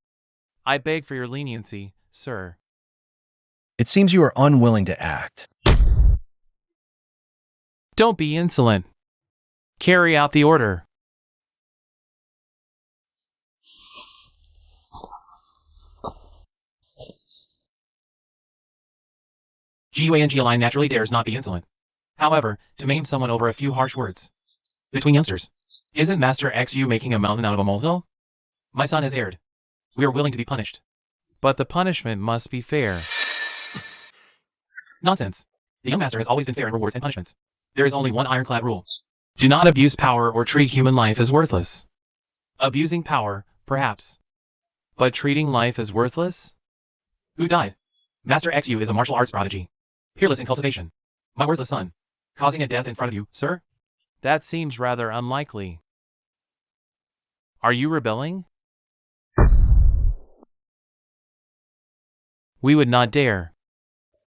I beg for your leniency, sir. It seems you are unwilling to act. Don't be insolent. Carry out the order. Guang line naturally dares not be insolent. However, to maim someone over a few harsh words. Between youngsters, isn't Master XU making a mountain out of a molehill? My son has erred. We are willing to be punished. But the punishment must be fair. Nonsense. The young master has always been fair in rewards and punishments. There is only one ironclad rule. Do not abuse power or treat human life as worthless. Abusing power, perhaps. But treating life as worthless? Who died? Master XU is a martial arts prodigy. Peerless in cultivation. My worthless son. Causing a death in front of you, sir? That seems rather unlikely. Are you rebelling? We would not dare.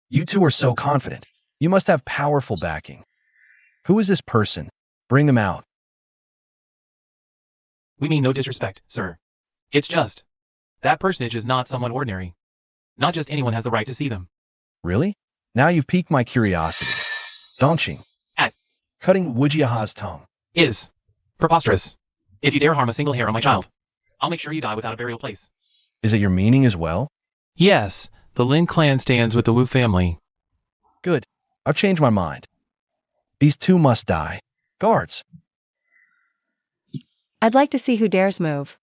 You two are so confident. You must have powerful backing. Who is this person? Bring them out. We mean no disrespect, sir. It's just that personage is not someone ordinary. Not just anyone has the right to see them. Really? Now you've piqued my curiosity. Dongqing. At. Cutting Wujiaha's tongue. Is. Preposterous. If you dare harm a single hair on my child, I'll make sure you die without a burial place. Is it your meaning as well? Yes, the Lin clan stands with the Wu family. Good. I've changed my mind. These two must die. Guards. I'd like to see who dares move.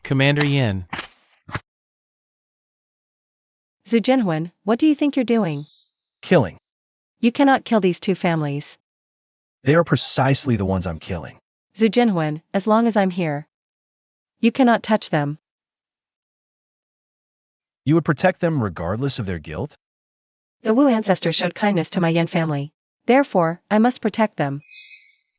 Commander Yin. Zhu Jinhuan, what do you think you're doing? Killing. You cannot kill these two families. They are precisely the ones I'm killing. Zhu Jinhuan, as long as I'm here. You cannot touch them. You would protect them regardless of their guilt? The Wu ancestors showed kindness to my Yan family. Therefore, I must protect them.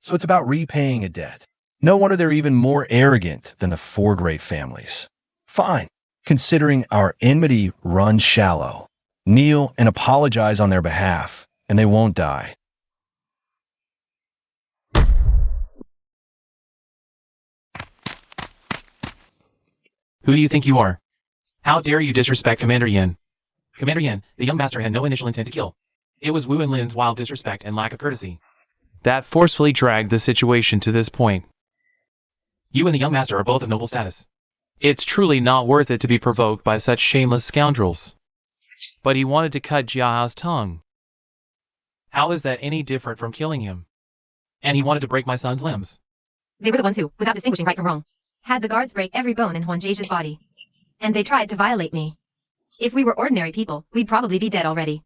So it's about repaying a debt. No wonder they're even more arrogant than the four great families. Fine. Considering our enmity runs shallow. Kneel and apologize on their behalf, and they won't die. Who do you think you are? How dare you disrespect Commander Yin? Commander Yin, the young master had no initial intent to kill. It was Wu and Lin's wild disrespect and lack of courtesy that forcefully dragged the situation to this point. You and the young master are both of noble status. It's truly not worth it to be provoked by such shameless scoundrels. But he wanted to cut Jiahao's tongue. How is that any different from killing him? And he wanted to break my son's limbs. They were the ones who, without distinguishing right from wrong, had the guards break every bone in Huan Jie's body. And they tried to violate me. If we were ordinary people, we'd probably be dead already.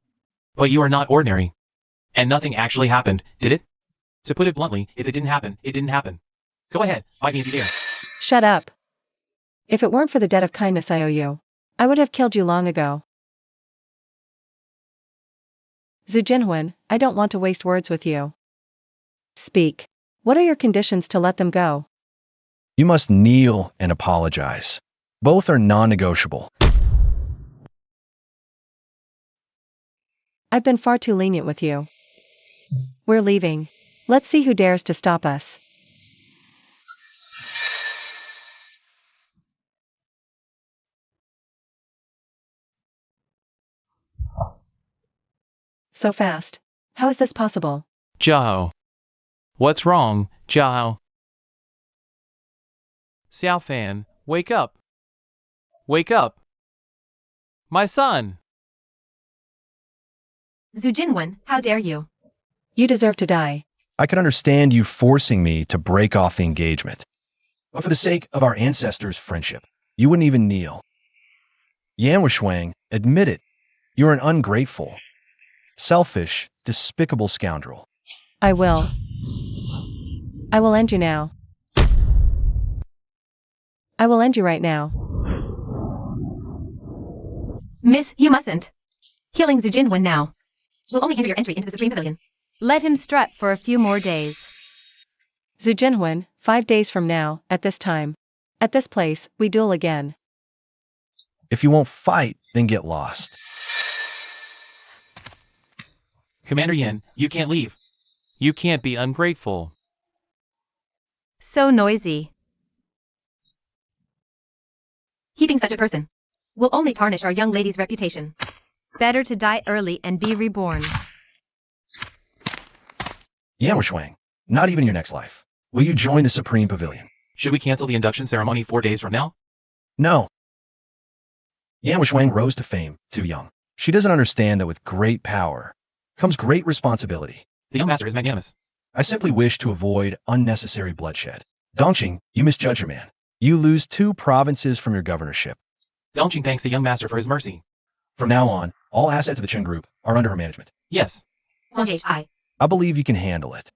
But you are not ordinary. And nothing actually happened, did it? To put it bluntly, if it didn't happen, it didn't happen. Go ahead, fight me if you dare. Shut up. If it weren't for the debt of kindness I owe you, I would have killed you long ago. Zhu Jinhuan, I don't want to waste words with you. Speak. What are your conditions to let them go? You must kneel and apologize. Both are non-negotiable. I've been far too lenient with you. We're leaving. Let's see who dares to stop us. So fast. How is this possible? Jiahao. What's wrong, Jiahao? Xiao Fan, wake up. Wake up. My son. Zhu Jinhuan, how dare you? You deserve to die. I can understand you forcing me to break off the engagement. But for the sake of our ancestors' friendship, you wouldn't even kneel. Yan Wuxuang, admit it. You're an ungrateful, Selfish, despicable scoundrel. I will. I will end you now. I will end you right now. Miss, you mustn't. Killing Zhu Jinwen now will only hinder your entry into the Supreme Pavilion. Let him strut for a few more days. Zhu Jinwen, 5 days from now, at this time. At this place, we duel again. If you won't fight, then get lost. Commander Yin, you can't leave. You can't be ungrateful. So noisy. Keeping such a person will only tarnish our young lady's reputation. Better to die early and be reborn. Yan Wuxuang, not even your next life. Will you join the Supreme Pavilion? Should we cancel the induction ceremony 4 days from now? No. Yan Wuxuang rose to fame too young. She doesn't understand that with great power comes great responsibility. The young master is magnanimous. I simply wish to avoid unnecessary bloodshed. Dongqing, you misjudge your man. You lose 2 provinces from your governorship. Dongqing thanks the young master for his mercy. From now on, all assets of the Chen Group are under her management. Yes. I believe you can handle it.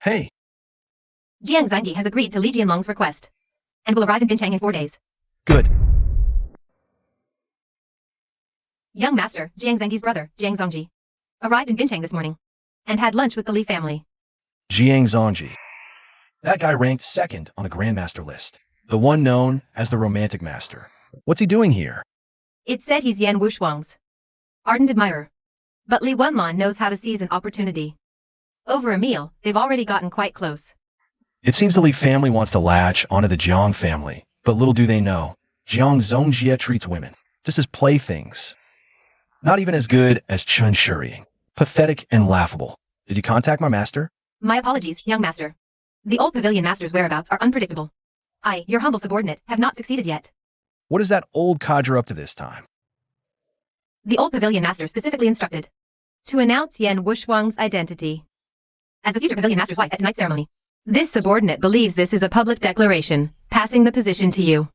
Hey, Jiang Zhangyi has agreed to Li Jianlong's request and will arrive in Binchang in 4 days. good. Young master, Jiang Zhangyi's brother, Jiang Zongji, arrived in Binchang this morning and had lunch with the Li family. Jiang Zongji. That guy ranked 2nd on the Grandmaster list. The one known as the Romantic Master. What's he doing here? It said he's Yan Wushuang's ardent admirer. But Li Wenlan knows how to seize an opportunity. Over a meal, they've already gotten quite close. It seems the Li family wants to latch onto the Jiang family, but little do they know, Jiang Zongjie treats women just as playthings. Not even as good as Chun Shuriying. Pathetic and laughable. Did you contact my master? My apologies, young master. The old pavilion master's whereabouts are unpredictable. I, your humble subordinate, have not succeeded yet. What is that old codger up to this time? The old pavilion master specifically instructed to announce Yan Wushuang's identity as the future pavilion master's wife at tonight's ceremony. This subordinate believes this is a public declaration, passing the position to you.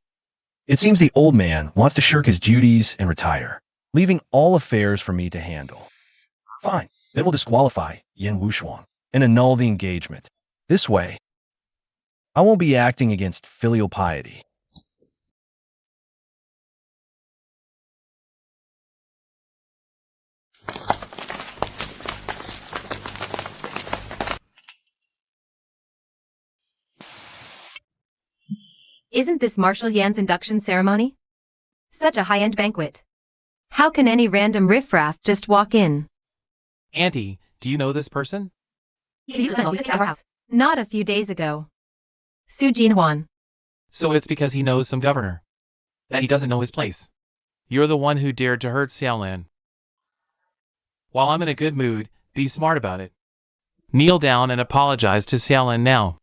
It seems the old man wants to shirk his duties and retire, leaving all affairs for me to handle. Fine, then we'll disqualify Yan Wushuang and annul the engagement. This way, I won't be acting against filial piety. Isn't this Marshal Yan's induction ceremony? Such a high-end banquet. How can any random riffraff just walk in? Auntie, do you know this person? He's at our house. Not a few days ago. Su Jinhuan. So it's because he knows some governor. That he doesn't know his place. You're the one who dared to hurt Xiaolan. While I'm in a good mood, be smart about it. Kneel down and apologize to Xiaolan now.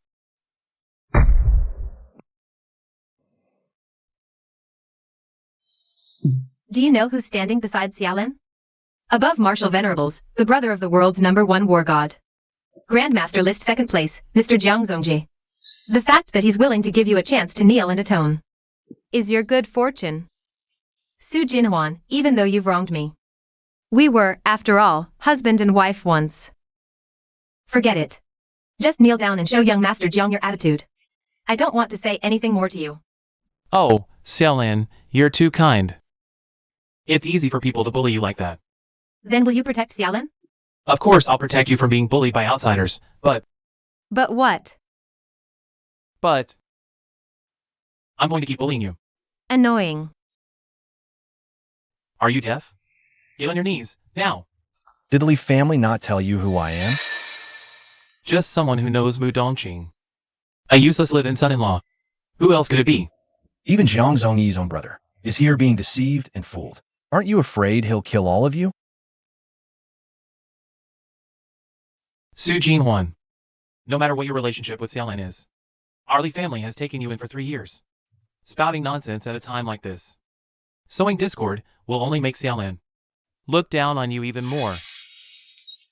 Do you know who's standing beside Xiaolan? Above Marshal Venerables, the brother of the world's #1 war god. Grandmaster list 2nd place, Mr. Jiang Zongji. The fact that he's willing to give you a chance to kneel and atone is your good fortune. Su Jinhuan, even though you've wronged me. We were, after all, husband and wife once. Forget it. Just kneel down and show young Master Jiang your attitude. I don't want to say anything more to you. Oh, Xiaolan, you're too kind. It's easy for people to bully you like that. Then will you protect Xiaolan? Of course I'll protect you from being bullied by outsiders, but what? I'm going to keep bullying you. Annoying. Are you deaf? Get on your knees, now. Did the Li family not tell you who I am? Just someone who knows Mu Dongqing. A useless live-in son-in-law. Who else could it be? Even Jiang Zongyi's own brother is here being deceived and fooled. Aren't you afraid he'll kill all of you? Su Jinhuan. No matter what your relationship with Xiaolan is, our Li family has taken you in for 3 years. Spouting nonsense at a time like this. Sowing discord will only make Xiaolan look down on you even more.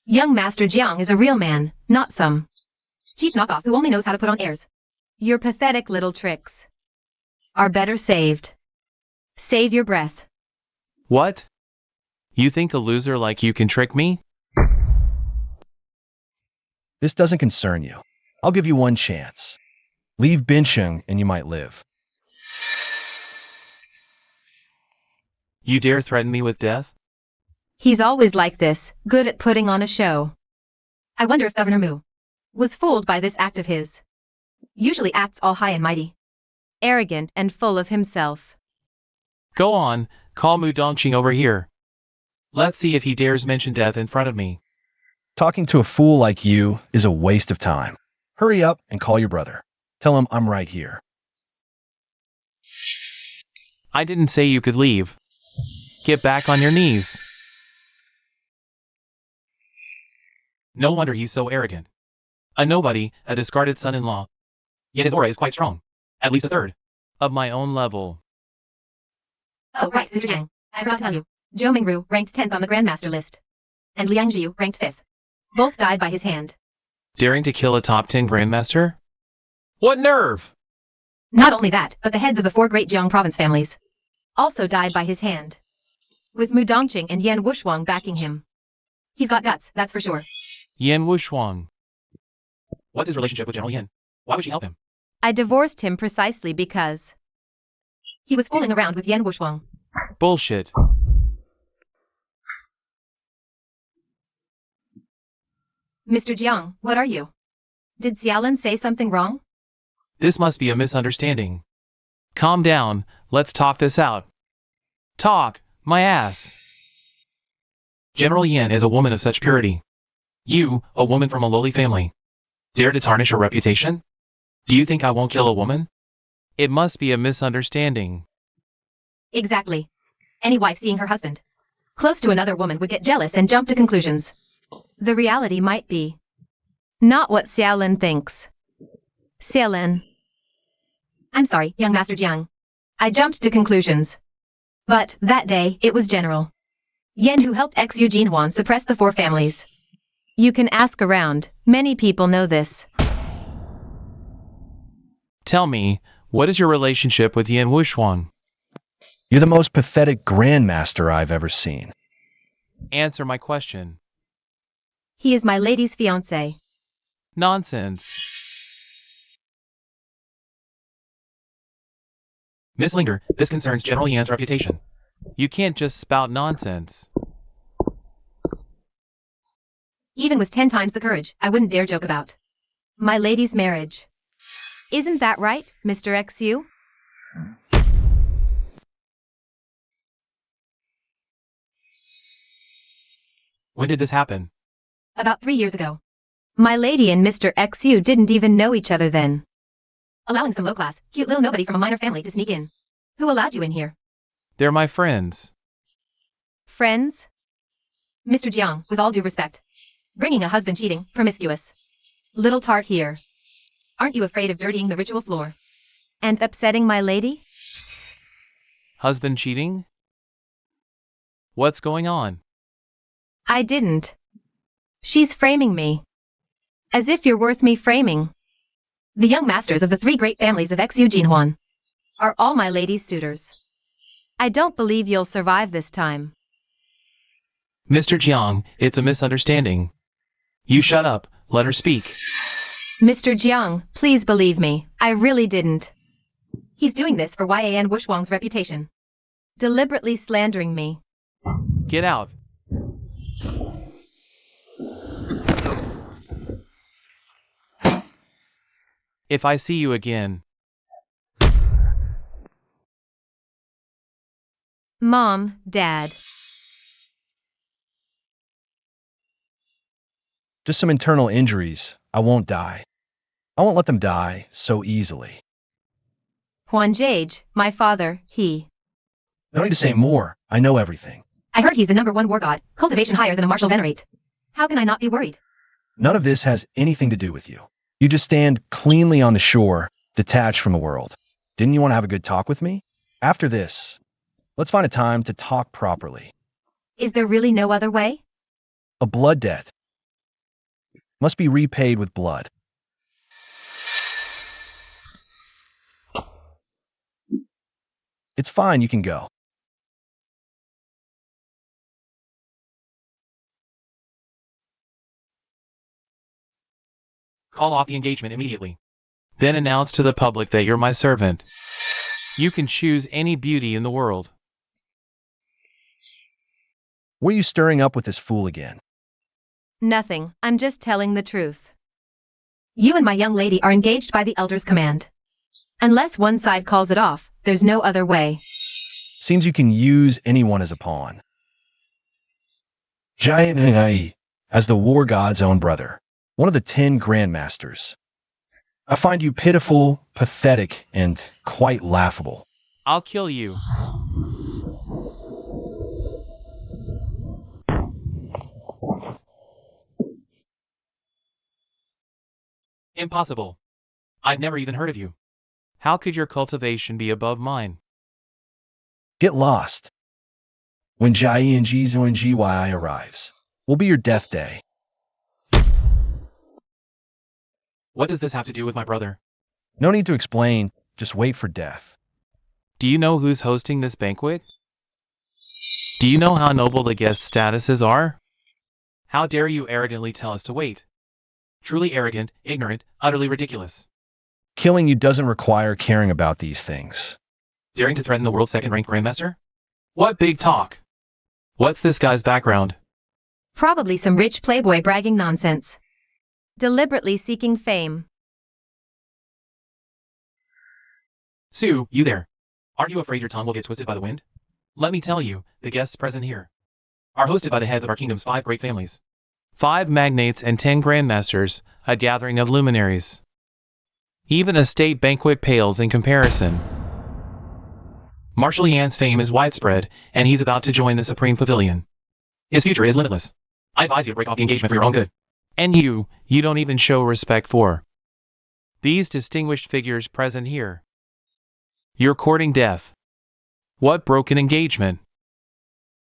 Young Master Jiang is a real man, not some cheap knockoff who only knows how to put on airs. Your pathetic little tricks are better saved. Save your breath. What? You think a loser like you can trick me? This doesn't concern you. I'll give you one chance. Leave Bincheng and you might live. You dare threaten me with death? He's always like this, good at putting on a show. I wonder if Governor Mu was fooled by this act of his. Usually acts all high and mighty, arrogant and full of himself. Go on, call Mu Dongqing over here. Let's see if he dares mention death in front of me. Talking to a fool like you is a waste of time. Hurry up and call your brother. Tell him I'm right here. I didn't say you could leave. Get back on your knees. No wonder he's so arrogant. A nobody, a discarded son-in-law. Yet his aura is quite strong. At least a third of my own level. Oh right, Mr. Zhang. I forgot to tell you. Zhou Mingru ranked 10th on the Grandmaster list. And Liang Jiu ranked 5th. Both died by his hand. Daring to kill a top 10 Grandmaster? What nerve! Not only that, but the heads of the 4 great Jiang province families also died by his hand. With Mu Dongqing and Yan Wushuang backing him. He's got guts, that's for sure. Yan Wushuang. What's his relationship with General Yan? Why would she help him? I divorced him precisely because he was fooling around with Yan Wushuang. Bullshit. Mr. Jiang, what are you? Did Xiaolin say something wrong? This must be a misunderstanding. Calm down, let's talk this out. Talk, my ass. General Yan is a woman of such purity. You, a woman from a lowly family, dare to tarnish her reputation? Do you think I won't kill a woman? It must be a misunderstanding. Exactly. Any wife seeing her husband close to another woman would get jealous and jump to conclusions. The reality might be not what Xiaolin thinks. Xiaolin. I'm sorry, young Master Jiang. I jumped to conclusions. But, that day, it was General Yan who helped ex-Yu Jinhuan suppress the 4 families. You can ask around, many people know this. Tell me, what is your relationship with Yan Wushuang? You're the most pathetic Grandmaster I've ever seen. Answer my question. He is my lady's fiancé. Nonsense. Miss Linger, this concerns General Yan's reputation. You can't just spout nonsense. Even with 10 times the courage, I wouldn't dare joke about my lady's marriage. Isn't that right, Mr. XU? When did this happen? About 3 years ago. My lady and Mr. XU didn't even know each other then. Allowing some low-class, cute little nobody from a minor family to sneak in. Who allowed you in here? They're my friends. Friends? Mr. Jiang, with all due respect. Bringing a husband cheating, promiscuous little tart here. Aren't you afraid of dirtying the ritual floor? And upsetting my lady? Husband cheating? What's going on? I didn't. She's framing me. As if you're worth me framing. The young masters of the 3 great families of ex-Yu Jinhuan are all my lady's suitors. I don't believe you'll survive this time. Mr. Jiang, it's a misunderstanding. You shut up, let her speak. Mr. Jiang, please believe me, I really didn't. He's doing this for Yan Wushuang's reputation. Deliberately slandering me. Get out. If I see you again. Mom, Dad. Just some internal injuries. I won't die. I won't let them die so easily. Huan Jage, my father, he. No need to say more. I know everything. I heard he's the #1 war god, cultivation higher than a martial venerate. How can I not be worried? None of this has anything to do with you. You just stand cleanly on the shore, detached from the world. Didn't you want to have a good talk with me? After this, let's find a time to talk properly. Is there really no other way? A blood debt must be repaid with blood. It's fine, you can go. Call off the engagement immediately. Then announce to the public that you're my servant. You can choose any beauty in the world. What are you stirring up with this fool again? Nothing, I'm just telling the truth. You and my young lady are engaged by the elder's command. Unless one side calls it off, there's no other way. Seems you can use anyone as a pawn. Jai as the war god's own brother, one of the 10 grandmasters. I find you pitiful, pathetic, and quite laughable. I'll kill you. Impossible. I've never even heard of you. How could your cultivation be above mine? Get lost. When Jai and Jizo and GYI arrives, will be your death day. What does this have to do with my brother? No need to explain, just wait for death. Do you know who's hosting this banquet? Do you know how noble the guest statuses are? How dare you arrogantly tell us to wait? Truly arrogant, ignorant, utterly ridiculous. Killing you doesn't require caring about these things. Daring to threaten the world's second-ranked grandmaster? What big talk! What's this guy's background? Probably some rich playboy bragging nonsense. Deliberately seeking fame. Sue, you there. Aren't you afraid your tongue will get twisted by the wind? Let me tell you, the guests present here are hosted by the heads of our kingdom's 5 great families. 5 magnates and 10 grandmasters, a gathering of luminaries. Even a state banquet pales in comparison. Marshal Yan's fame is widespread, and he's about to join the Supreme Pavilion. His future is limitless. I advise you to break off the engagement for your own good. And you don't even show respect for these distinguished figures present here. You're courting death. What broken engagement?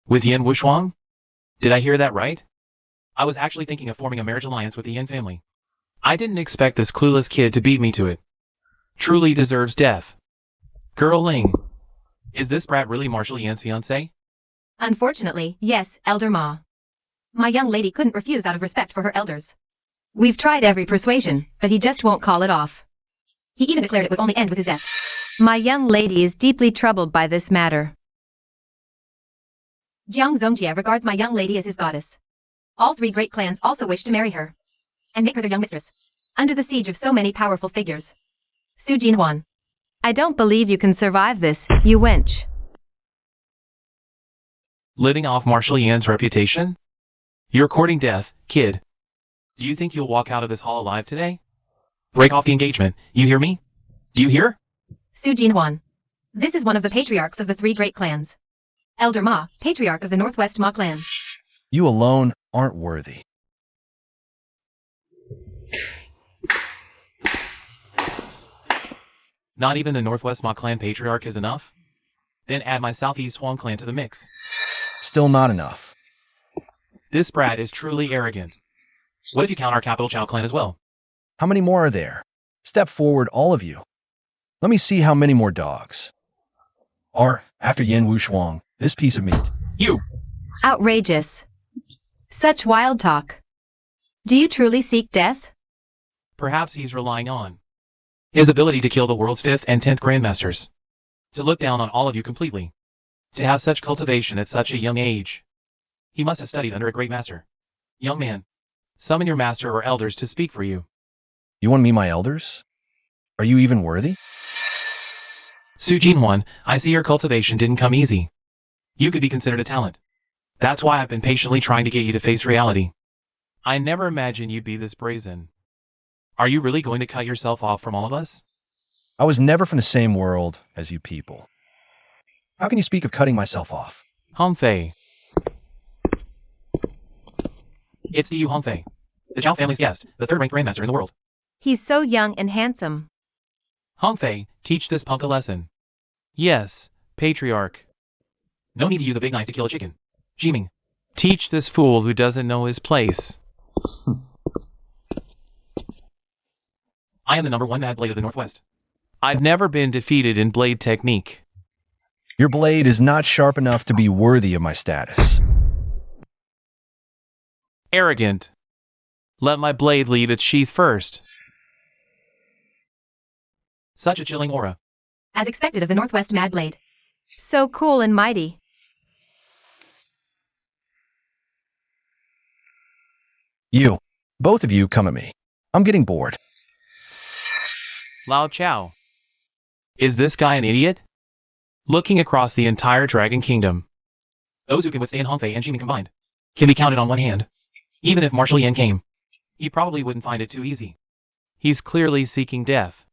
With Yin Wushuang? Did I hear that right? I was actually thinking of forming a marriage alliance with the Yin family. I didn't expect this clueless kid to beat me to it. Truly deserves death. Girl Ling, is this brat really Marshal Yan's fiancé? Unfortunately, yes, Elder Ma. My young lady couldn't refuse out of respect for her elders. We've tried every persuasion, but he just won't call it off. He even declared it would only end with his death. My young lady is deeply troubled by this matter. Jiang Zongjie regards my young lady as his goddess. All 3 great clans also wish to marry her and make her their young mistress, under the siege of so many powerful figures. Su Jinhuan. I don't believe you can survive this, you wench. Living off Marshal Yan's reputation? You're courting death, kid. Do you think you'll walk out of this hall alive today? Break off the engagement, you hear me? Do you hear? Su Jinhuan. This is one of the patriarchs of the 3 great clans. Elder Ma, patriarch of the Northwest Ma clan. You alone aren't worthy. Not even the Northwest Ma clan patriarch is enough? Then add my Southeast Huang clan to the mix. Still not enough. This brat is truly arrogant. What if you count our capital Chao clan as well? How many more are there? Step forward, all of you. Let me see how many more dogs are after Yin Wushuang, this piece of meat. You! Outrageous. Such wild talk. Do you truly seek death? Perhaps he's relying on his ability to kill the world's 5th and 10th grandmasters. To look down on all of you completely. To have such cultivation at such a young age. He must have studied under a great master. Young man, summon your master or elders to speak for you. You want to meet my elders? Are you even worthy? Su Jinhuan, I see your cultivation didn't come easy. You could be considered a talent. That's why I've been patiently trying to get you to face reality. I never imagined you'd be this brazen. Are you really going to cut yourself off from all of us? I was never from the same world as you people. How can you speak of cutting myself off? Hongfei. It's Yu Hongfei, the Zhao family's guest, the 3rd-ranked grandmaster in the world. He's so young and handsome. Hongfei, teach this punk a lesson. Yes, patriarch. No need to use a big knife to kill a chicken. Jiming, teach this fool who doesn't know his place. I am the #1 mad blade of the Northwest. I've never been defeated in blade technique. Your blade is not sharp enough to be worthy of my status. Arrogant. Let my blade leave its sheath first. Such a chilling aura. As expected of the Northwest Mad Blade. So cool and mighty. You, both of you come at me. I'm getting bored. Lao Chow. Is this guy an idiot? Looking across the entire Dragon Kingdom, those who can withstand Hongfei and Jimmy combined can be counted on one hand. Even if Marshal Yan came, he probably wouldn't find it too easy. He's clearly seeking death.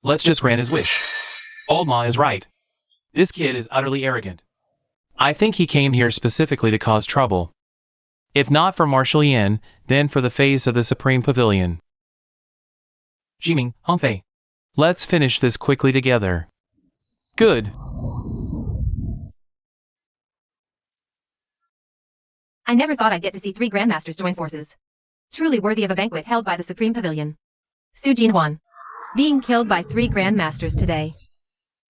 Let's just grant his wish. Old Ma is right. This kid is utterly arrogant. I think he came here specifically to cause trouble. If not for Marshal Yan, then for the face of the Supreme Pavilion. Jiming, Hongfei. Let's finish this quickly together. Good. I never thought I'd get to see 3 grandmasters join forces. Truly worthy of a banquet held by the Supreme Pavilion. Su Jinhuan. Being killed by 3 grandmasters today.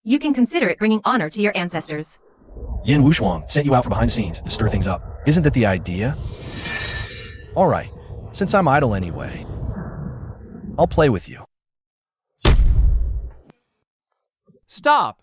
You can consider it bringing honor to your ancestors. Yin Wuxuan sent you out from behind the scenes to stir things up. Isn't that the idea? Alright, since I'm idle anyway, I'll play with you. Stop!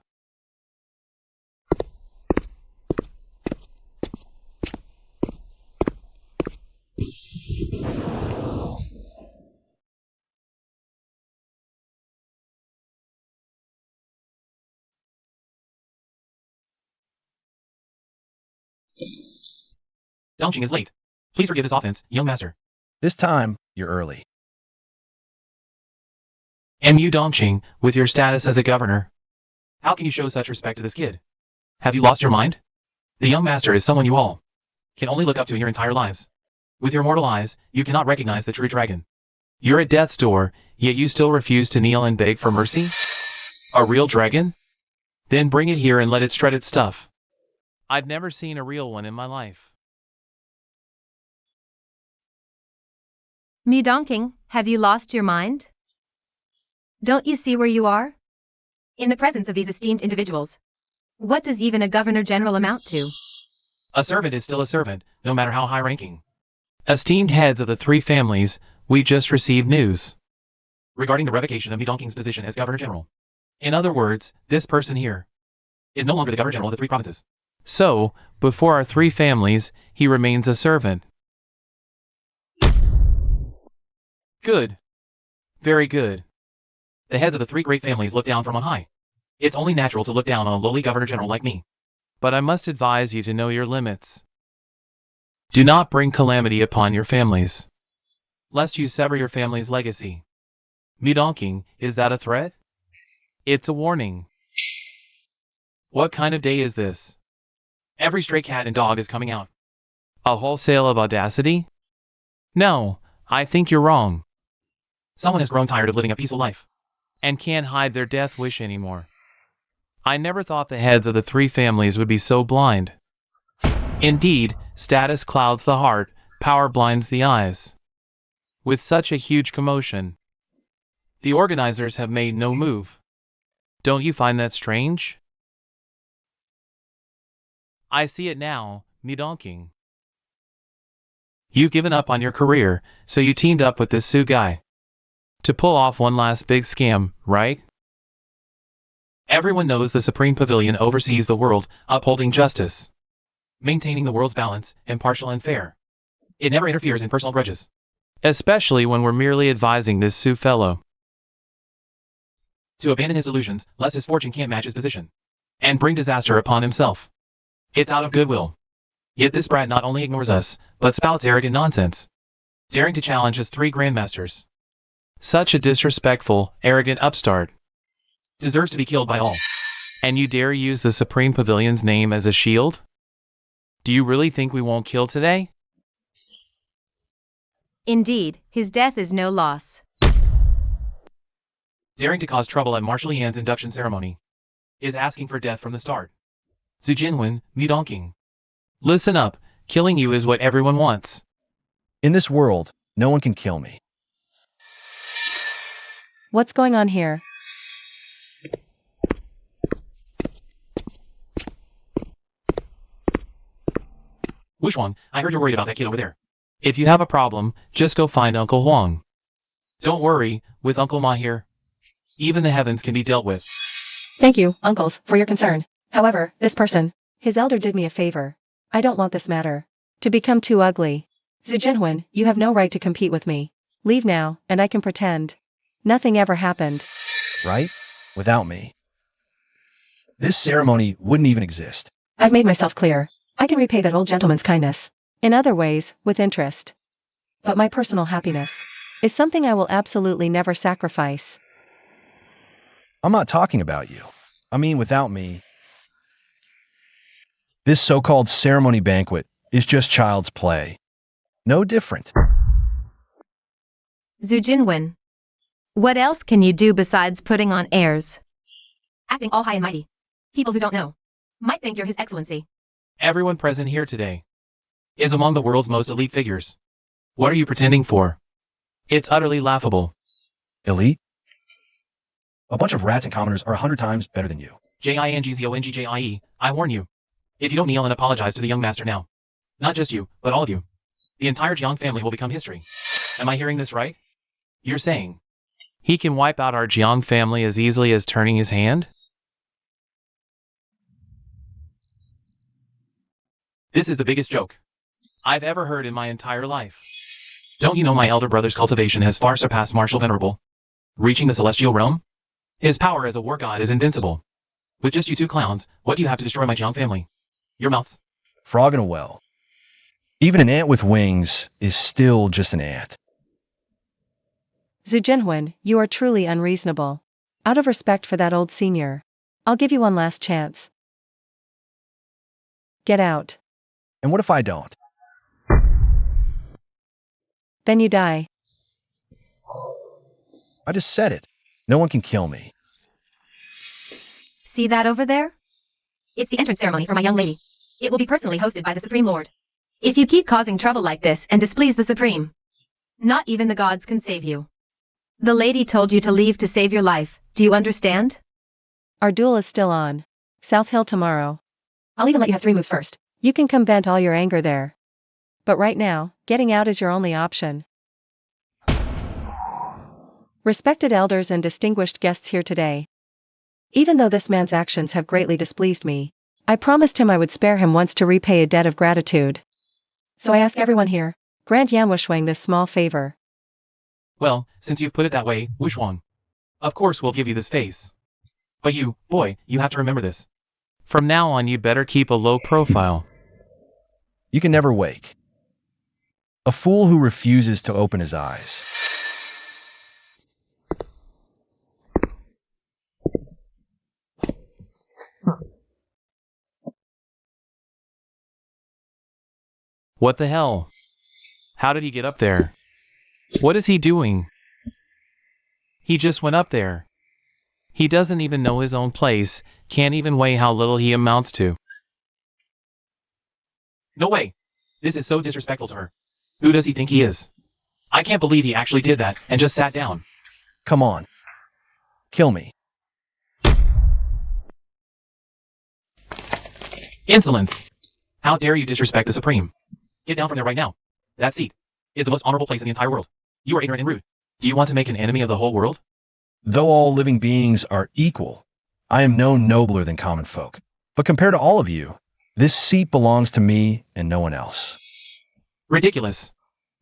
Dongqing is late. Please forgive this offense, young master. This time, you're early. And you, Dongqing, with your status as a governor. How can you show such respect to this kid? Have you lost your mind? The young master is someone you all can only look up to in your entire lives. With your mortal eyes, you cannot recognize the true dragon. You're at death's door, yet you still refuse to kneel and beg for mercy? A real dragon? Then bring it here and let it strut its stuff. I've never seen a real one in my life. Mi Dongqing, have you lost your mind? Don't you see where you are? In the presence of these esteemed individuals. What does even a governor general amount to? A servant is still a servant, no matter how high-ranking. Esteemed heads of the 3 families, we just received news regarding the revocation of Mi Dongqing's position as Governor General. In other words, this person here is no longer the Governor General of the 3 provinces. So, before our 3 families, he remains a servant. Good. Very good. The heads of the 3 great families look down from on high. It's only natural to look down on a lowly Governor General like me. But I must advise you to know your limits. Do not bring calamity upon your families, lest you sever your family's legacy. Mi Dongqing, is that a threat? It's a warning. What kind of day is this? Every stray cat and dog is coming out. A wholesale of audacity? No, I think you're wrong. Someone has grown tired of living a peaceful life and can't hide their death wish anymore. I never thought the heads of the 3 families would be so blind. Indeed, status clouds the heart, power blinds the eyes. With such a huge commotion, the organizers have made no move. Don't you find that strange? I see it now, Mi Dongqing. You've given up on your career, so you teamed up with this Su guy to pull off one last big scam, right? Everyone knows the Supreme Pavilion oversees the world, upholding justice, maintaining the world's balance, impartial and fair. It never interferes in personal grudges, especially when we're merely advising this Su fellow to abandon his illusions, lest his fortune can't match his position, and bring disaster upon himself. It's out of goodwill. Yet this brat not only ignores us, but spouts arrogant nonsense, daring to challenge us 3 grandmasters. Such a disrespectful, arrogant upstart deserves to be killed by all. And you dare use the Supreme Pavilion's name as a shield? Do you really think we won't kill today? Indeed, his death is no loss. Daring to cause trouble at Marshal Yan's induction ceremony is asking for death from the start. Zhu Jinwen, Mi Dongqing. Listen up, killing you is what everyone wants. In this world, no one can kill me. What's going on here? Wushwang, I heard you're worried about that kid over there. If you have a problem, just go find Uncle Huang. Don't worry, with Uncle Ma here, even the heavens can be dealt with. Thank you, uncles, for your concern. However, this person, his elder did me a favor. I don't want this matter to become too ugly. Zhu Jinhuan, you have no right to compete with me. Leave now, and I can pretend nothing ever happened. Right? Without me. This ceremony wouldn't even exist. I've made myself clear. I can repay that old gentleman's kindness in other ways, with interest. But my personal happiness is something I will absolutely never sacrifice. I'm not talking about you. I mean, without me. This so-called ceremony banquet is just child's play. No different. Zhu Jinwen. What else can you do besides putting on airs? Acting all high and mighty. People who don't know might think you're His Excellency. Everyone present here today is among the world's most elite figures. What are you pretending for? It's utterly laughable. Elite? A bunch of rats and commoners are 100 times better than you. Jingzongjie, I warn you. If you don't kneel and apologize to the young master now, not just you, but all of you, the entire Jiang family will become history. Am I hearing this right? You're saying he can wipe out our Jiang family as easily as turning his hand? This is the biggest joke I've ever heard in my entire life. Don't you know my elder brother's cultivation has far surpassed Marshal Venerable, reaching the celestial realm? His power as a war god is invincible. With just you two clowns, what do you have to destroy my Jiang family? Your mouths. Frog in a well. Even an ant with wings is still just an ant. Zhu Jinhuan, you are truly unreasonable. Out of respect for that old senior, I'll give you one last chance. Get out. And what if I don't? Then you die. I just said it. No one can kill me. See that over there? It's the entrance ceremony for my young lady. It will be personally hosted by the Supreme Lord. If you keep causing trouble like this and displease the Supreme, not even the gods can save you. The lady told you to leave to save your life. Do you understand? Our duel is still on. South Hill tomorrow. I'll even let you have 3 moves first. You can come vent all your anger there. But right now, getting out is your only option. Respected elders and distinguished guests here today. Even though this man's actions have greatly displeased me, I promised him I would spare him once to repay a debt of gratitude. So I ask everyone here, grant Yan Wushwang this small favor. Well, since you've put it that way, Wushwang, of course we'll give you this face. But you, boy, you have to remember this. From now on you better keep a low profile. You can never wake. A fool who refuses to open his eyes. What the hell? How did he get up there? What is he doing? He just went up there. He doesn't even know his own place, can't even weigh how little he amounts to. No way! This is so disrespectful to her. Who does he think he is? I can't believe he actually did that and just sat down. Come on. Kill me. Insolence! How dare you disrespect the Supreme? Get down from there right now. That seat is the most honorable place in the entire world. You are ignorant and rude. Do you want to make an enemy of the whole world? Though all living beings are equal, I am no nobler than common folk. But compared to all of you, this seat belongs to me and no one else. Ridiculous.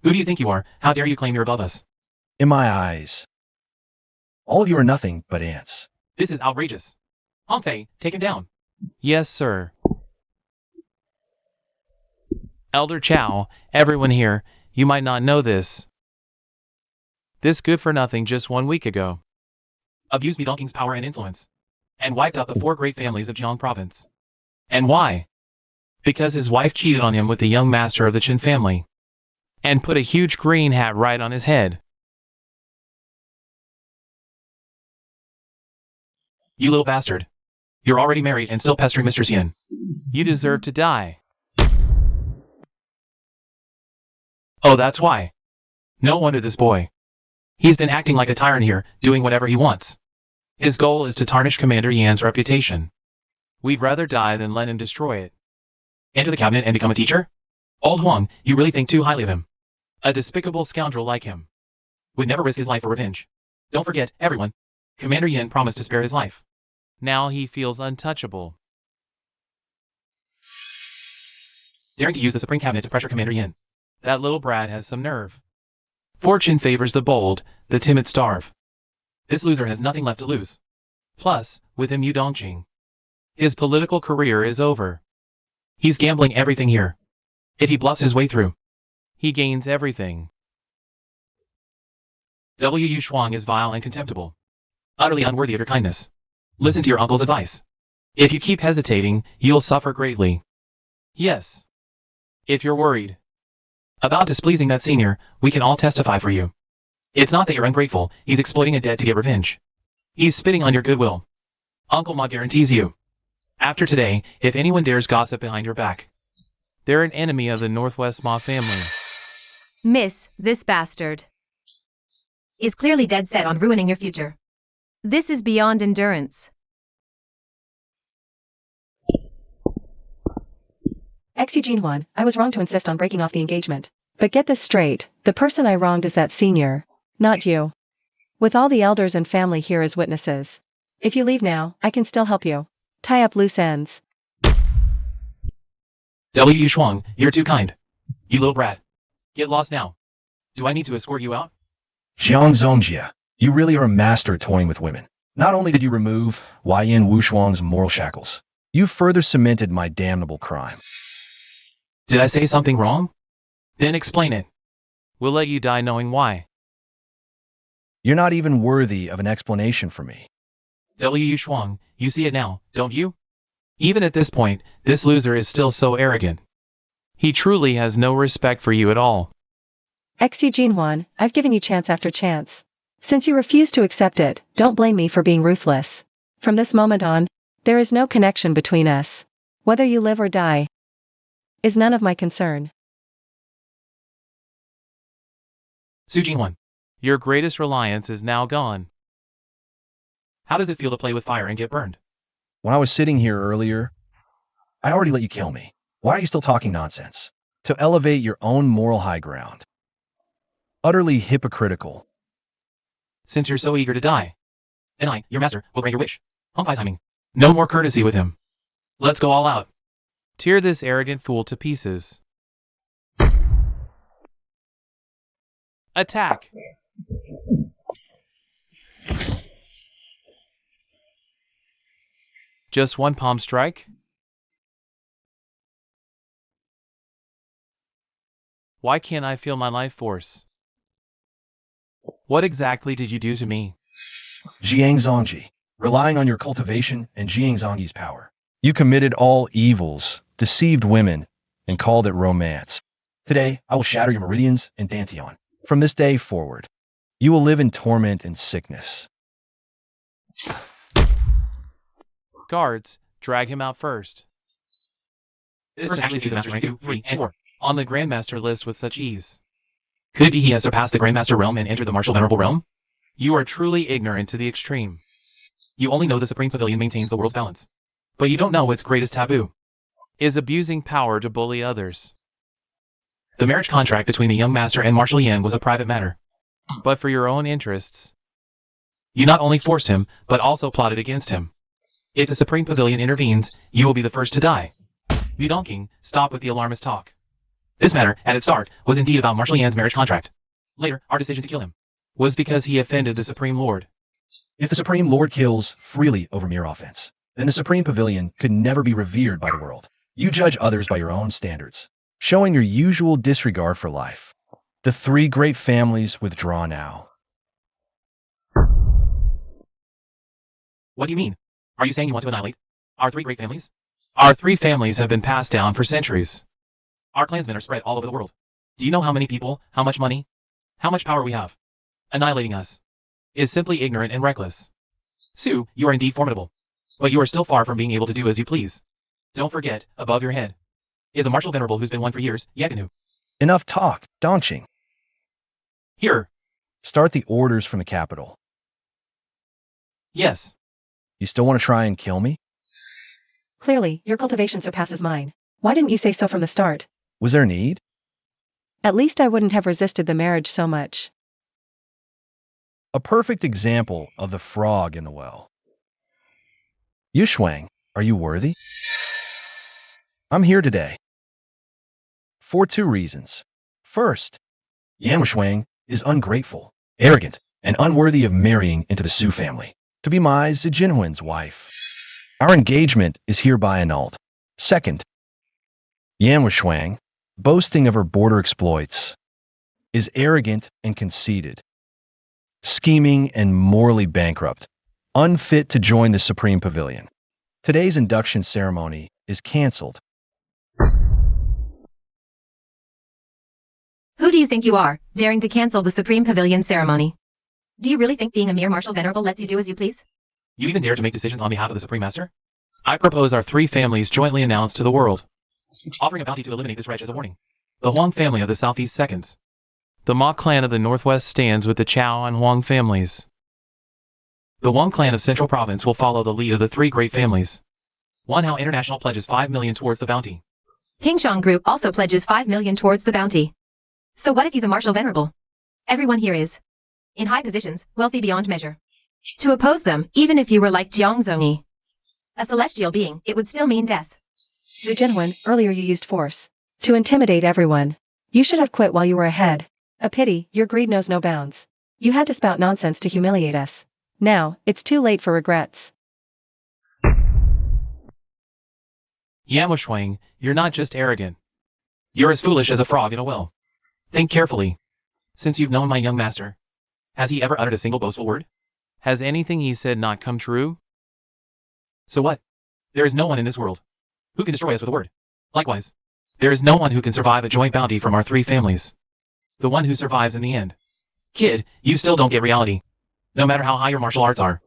Who do you think you are? How dare you claim you're above us? In my eyes, all of you are nothing but ants. This is outrageous. Hong Fei, take him down. Yes, sir. Elder Chow, everyone here, you might not know this. This good-for-nothing just 1 week ago abused Midongking's power and influence, and wiped out the 4 great families of Jiang province. And why? Because his wife cheated on him with the young master of the Qin family, and put a huge green hat right on his head. You little bastard. You're already married and still pestering Mr. Xian. You deserve to die. Oh, that's why. No wonder this boy. He's been acting like a tyrant here, doing whatever he wants. His goal is to tarnish Commander Yan's reputation. We'd rather die than let him destroy it. Enter the cabinet and become a teacher? Old Huang, you really think too highly of him. A despicable scoundrel like him would never risk his life for revenge. Don't forget, everyone, Commander Yin promised to spare his life. Now he feels untouchable. Daring to use the Supreme Cabinet to pressure Commander Yin. That little brat has some nerve. Fortune favors the bold, the timid starve. This loser has nothing left to lose. Plus, with him Yu Dongqing, his political career is over. He's gambling everything here. If he bluffs his way through, he gains everything. Yu Shuang is vile and contemptible, utterly unworthy of your kindness. Listen to your uncle's advice. If you keep hesitating, you'll suffer greatly. Yes. If you're worried about displeasing that senior, we can all testify for you. It's not that you're ungrateful, he's exploiting a debt to get revenge. He's spitting on your goodwill. Uncle Ma guarantees you. After today, if anyone dares gossip behind your back, they're an enemy of the Northwest Ma family. Miss, this bastard is clearly dead set on ruining your future. This is beyond endurance. Eugene Wan, I was wrong to insist on breaking off the engagement. But get this straight, the person I wronged is that senior, not you. With all the elders and family here as witnesses. If you leave now, I can still help you. Tie up loose ends. Yu Shuang, you're too kind. You little brat. Get lost now. Do I need to escort you out? Jiang Zongjia, you really are a master at toying with women. Not only did you remove Yin Wushuang's moral shackles, you further cemented my damnable crime. Did I say something wrong? Then explain it. We'll let you die knowing why. You're not even worthy of an explanation for me. Yu Shuang, you see it now, don't you? Even at this point, this loser is still so arrogant. He truly has no respect for you at all. Eugene Wan, I've given you chance after chance. Since you refuse to accept it, don't blame me for being ruthless. From this moment on, there is no connection between us. Whether you live or die is none of my concern. Su Jingwan, your greatest reliance is now gone. How does it feel to play with fire and get burned? When I was sitting here earlier, I already let you kill me. Why are you still talking nonsense? To elevate your own moral high ground. Utterly hypocritical. Since you're so eager to die, and I, your master, will grant your wish. No more courtesy with him. Let's go all out. Tear this arrogant fool to pieces. Attack! Just one palm strike? Why can't I feel my life force? What exactly did you do to me? Jiang Zongji, relying on your cultivation and Jiang Zongji's power, you committed all evils, deceived women, and called it romance. Today, I will shatter your meridians and Dantian. From this day forward, you will live in torment and sickness. Guards, drag him out first. This person actually threw the Master's rank 2, 3, and 4 on the Grandmaster list with such ease. Could it be he has surpassed the Grandmaster realm and entered the Martial Venerable realm? You are truly ignorant to the extreme. You only know the Supreme Pavilion maintains the world's balance. But you don't know its greatest taboo is abusing power to bully others. The marriage contract between the young master and Marshal Yan was a private matter. But for your own interests, you not only forced him, but also plotted against him. If the Supreme Pavilion intervenes, you will be the first to die. Yu Dongqing, stop with the alarmist talk. This matter, at its start, was indeed about Marshal Yan's marriage contract. Later, our decision to kill him was because he offended the Supreme Lord. If the Supreme Lord kills freely over mere offense, then the Supreme Pavilion could never be revered by the world. You judge others by your own standards, showing your usual disregard for life. The three great families withdraw now. What do you mean? Are you saying you want to annihilate our three great families? Our three families have been passed down for centuries. Our clansmen are spread all over the world. Do you know how many people, how much money, how much power we have? Annihilating us is simply ignorant and reckless. Su, you are indeed formidable, but you are still far from being able to do as you please. Don't forget, above your head is a Marshal Venerable who's been one for years, Yakanu. Enough talk, Dongqing. Here. Start the orders from the capital. Yes. You still want to try and kill me? Clearly, your cultivation surpasses mine. Why didn't you say so from the start? Was there a need? At least I wouldn't have resisted the marriage so much. A perfect example of the frog in the well. Yushwang, are you worthy? I'm here today for two reasons. First, Yamushwang is ungrateful, arrogant, and unworthy of marrying into the Su family to be my Zijinhuan's wife. Our engagement is hereby annulled. Second, Yamushwang, boasting of her border exploits, is arrogant and conceited, scheming and morally bankrupt, unfit to join the Supreme Pavilion. Today's induction ceremony is cancelled. Who do you think you are, daring to cancel the Supreme Pavilion ceremony? Do you really think being a mere martial venerable lets you do as you please? You even dare to make decisions on behalf of the Supreme Master? I propose our three families jointly announce to the world, offering a bounty to eliminate this wretch as a warning. The Huang family of the Southeast seconds. The Ma clan of the Northwest stands with the Chao and Huang families. The Huang clan of Central Province will follow the lead of the three great families. One Hao International pledges 5 million towards the bounty. Pingshang Group also pledges 5 million towards the bounty. So what if he's a martial venerable? Everyone here is in high positions, wealthy beyond measure. To oppose them, even if you were like Jiang Zhongyi, a celestial being, it would still mean death. Zhu Jinwen, earlier you used force to intimidate everyone. You should have quit while you were ahead. A pity, your greed knows no bounds. You had to spout nonsense to humiliate us. Now, it's too late for regrets. Yamushwang, you're not just arrogant. You're as foolish as a frog in a well. Think carefully. Since you've known my young master, has he ever uttered a single boastful word? Has anything he said not come true? So what? There is no one in this world who can destroy us with a word. Likewise, there is no one who can survive a joint bounty from our three families. The one who survives in the end. Kid, you still don't get reality. No matter how high your martial arts are.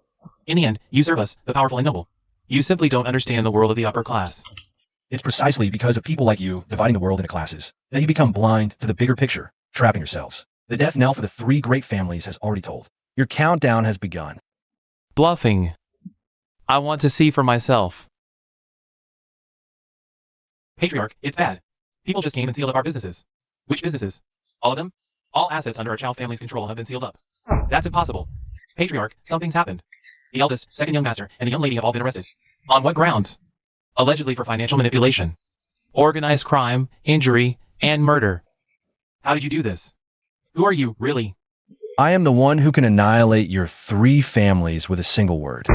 In the end, you serve us, the powerful and noble. You simply don't understand the world of the upper class. It's precisely because of people like you dividing the world into classes that you become blind to the bigger picture, trapping yourselves. The death knell for the three great families has already tolled. Your countdown has begun. Bluffing. I want to see for myself. Patriarch, it's bad. People just came and sealed up our businesses. Which businesses? All of them? All assets under our Chao family's control have been sealed up. That's impossible. Patriarch, something's happened. The eldest, second young master, and the young lady have all been arrested. On what grounds? Allegedly for financial manipulation, organized crime, injury, and murder. How did you do this? Who are you, really? I am the one who can annihilate your three families with a single word.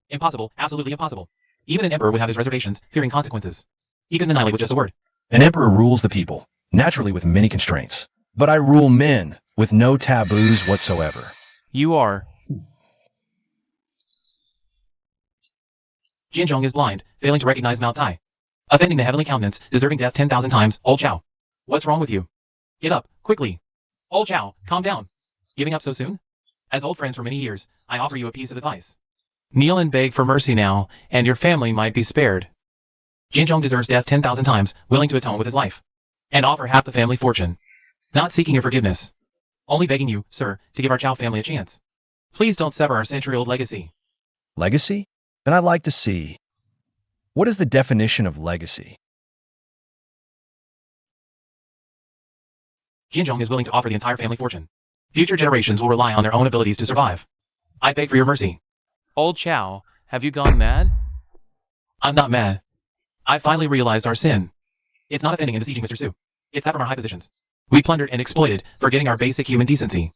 Impossible, absolutely impossible. Even an emperor would have his reservations, fearing consequences. He couldn't annihilate with just a word. An emperor rules the people, naturally with many constraints. But I rule men with no taboos whatsoever. You are. Jinzhong is blind, failing to recognize Mao Tai. Offending the heavenly countenance, deserving death 10,000 times, old Chao. What's wrong with you? Get up, quickly. Old Chao, calm down. Giving up so soon? As old friends for many years, I offer you a piece of advice. Kneel and beg for mercy now, and your family might be spared. Jinzhong deserves death 10,000 times, willing to atone with his life. And offer half the family fortune. Not seeking your forgiveness. Only begging you, sir, to give our Chao family a chance. Please don't sever our century-old legacy. Legacy? Then I'd like to see. What is the definition of legacy? Jinzhong is willing to offer the entire family fortune. Future generations will rely on their own abilities to survive. I beg for your mercy. Old Chao, have you gone mad? I'm not mad. I finally realized our sin. It's not offending and besieging Mr. Su. It's that from our high positions. We plundered and exploited, forgetting our basic human decency.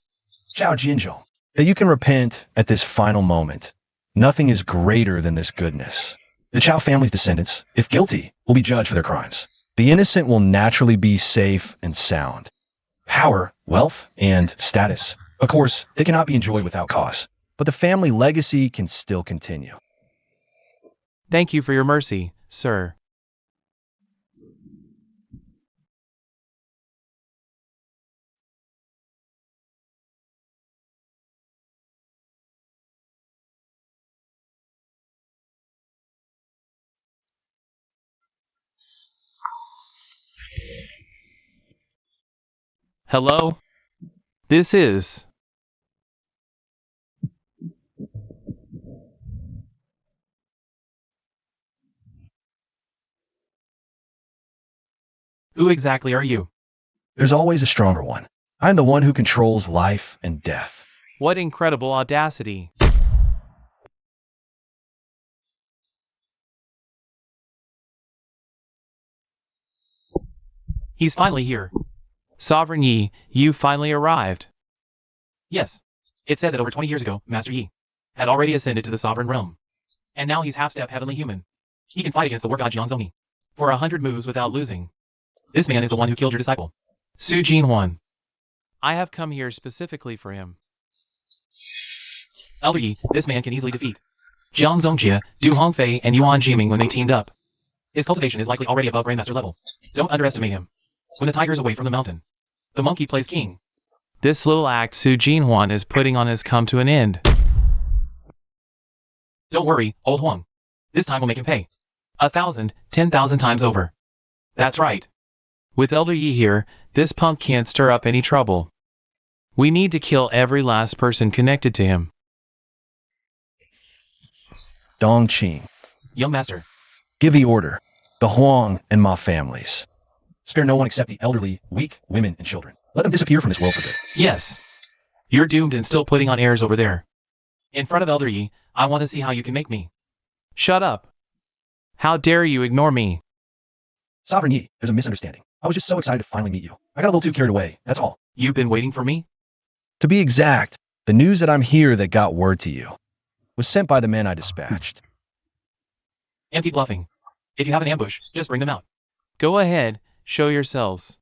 Chao Jinzhong, that you can repent at this final moment. Nothing is greater than this goodness. The Chao family's descendants, if guilty, will be judged for their crimes. The innocent will naturally be safe and sound. Power, wealth, and status. Of course, they cannot be enjoyed without cause, but the family legacy can still continue. Thank you for your mercy, sir. Hello? This is... Who exactly are you? There's always a stronger one. I'm the one who controls life and death. What incredible audacity. He's finally here. Sovereign Yi, you finally arrived. Yes. It said that over 20 years ago, Master Yi had already ascended to the sovereign realm. And now he's half-step heavenly human. He can fight against the war god Jiangzhongni for 100 moves without losing. This man is the one who killed your disciple, Su Jinhuan. I have come here specifically for him. Elder Yi, this man can easily defeat Jiang Zongjie, Du Hongfei, and Yuan Jiming when they teamed up. His cultivation is likely already above Grandmaster level. Don't underestimate him. When the tiger is away from the mountain, the monkey plays king. This little act Su Jinhuan is putting on has come to an end. Don't worry, old Huang. This time we'll make him pay. 1,000, 10,000 times over. That's right. With Elder Yi here, this punk can't stir up any trouble. We need to kill every last person connected to him. Dong Qing, Young master. give the order. The Huang and Ma families. Spare no one except the elderly, weak, women, and children. Let them disappear from this world for good. Yes. You're doomed and still putting on airs over there. In front of Elder Yi, I want to see how you can make me. Shut up. How dare you ignore me? Sovereign Yi, there's a misunderstanding. I was just so excited to finally meet you. I got a little too carried away, that's all. You've been waiting for me? To be exact, the news that I'm here that got word to you was sent by the men I dispatched. Empty bluffing. If you have an ambush, just bring them out. Go ahead, show yourselves.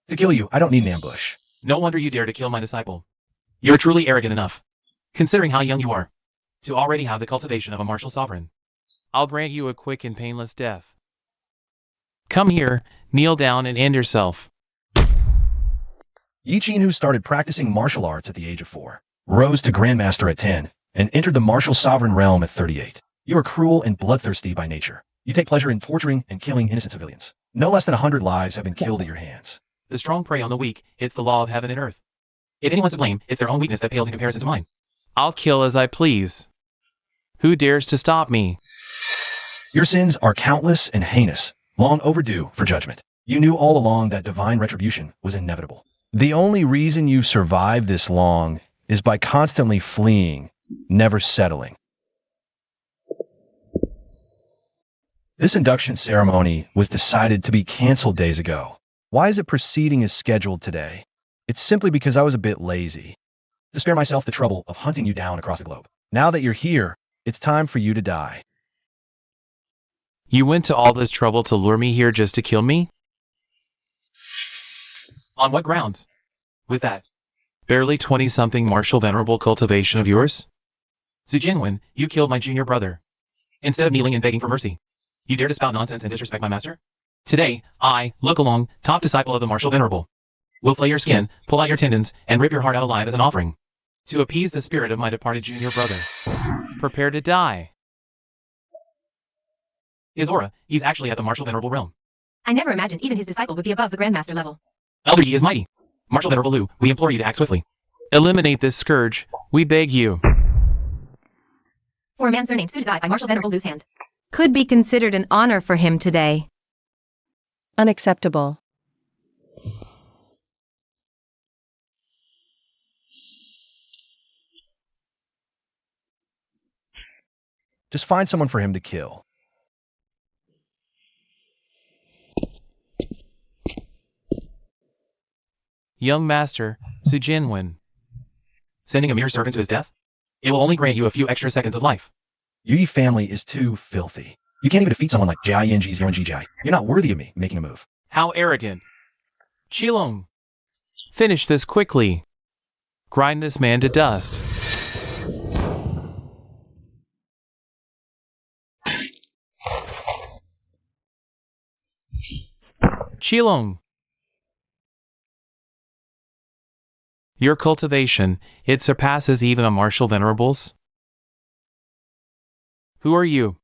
To kill you, I don't need an ambush. No wonder you dare to kill my disciple. You're truly arrogant enough, considering how young you are, to already have the cultivation of a martial sovereign. I'll grant you a quick and painless death. Come here, kneel down and end yourself. Yi Qin, who started practicing martial arts at the age of 4, rose to Grandmaster at 10, and entered the martial sovereign realm at 38. You are cruel and bloodthirsty by nature. You take pleasure in torturing and killing innocent civilians. No less than 100 lives have been killed at your hands. The strong prey on the weak, it's the law of heaven and earth. If anyone's to blame, it's their own weakness that pales in comparison to mine. I'll kill as I please. Who dares to stop me? Your sins are countless and heinous, long overdue for judgment. You knew all along that divine retribution was inevitable. The only reason you've survived this long is by constantly fleeing, never settling. This induction ceremony was decided to be canceled days ago. Why is it proceeding as scheduled today? It's simply because I was a bit lazy to spare myself the trouble of hunting you down across the globe. Now that you're here, it's time for you to die. You went to all this trouble to lure me here just to kill me? On what grounds? With that barely 20-something martial venerable cultivation of yours? Su Jinwen, you killed my junior brother. Instead of kneeling and begging for mercy, you dare to spout nonsense and disrespect my master? Today, I, Look Along, top disciple of the martial venerable, will flay your skin, pull out your tendons, and rip your heart out alive as an offering, to appease the spirit of my departed junior brother. Prepare to die. His aura, he's actually at the martial venerable realm. I never imagined even his disciple would be above the Grandmaster level. Elder Yi is mighty. Martial venerable Lu, we implore you to act swiftly. Eliminate this scourge, we beg you. For a man surnamed Su to die by Martial Venerable Lu's hand could be considered an honor for him today. Unacceptable. Just find someone for him to kill. Young master, Su Jinwen. Sending a mere servant to his death? It will only grant you a few extra seconds of life. Your Yi family is too filthy. You can't even defeat someone like Jia Yinji's Yuan Jijai. You're not worthy of me making a move. How arrogant. Qilong. Finish this quickly. Grind this man to dust. Qilong. Your cultivation, it surpasses even a martial venerable's. Who are you?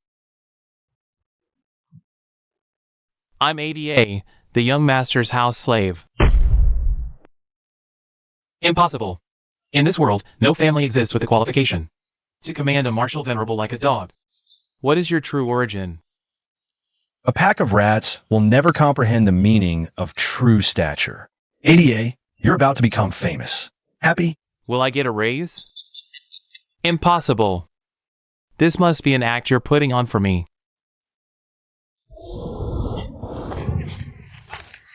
I'm ADA, the young master's house slave. Impossible. In this world, no family exists with the qualification to command a martial venerable like a dog. What is your true origin? A pack of rats will never comprehend the meaning of true stature. ADA, you're about to become famous. Happy? Will I get a raise? Impossible. This must be an act you're putting on for me.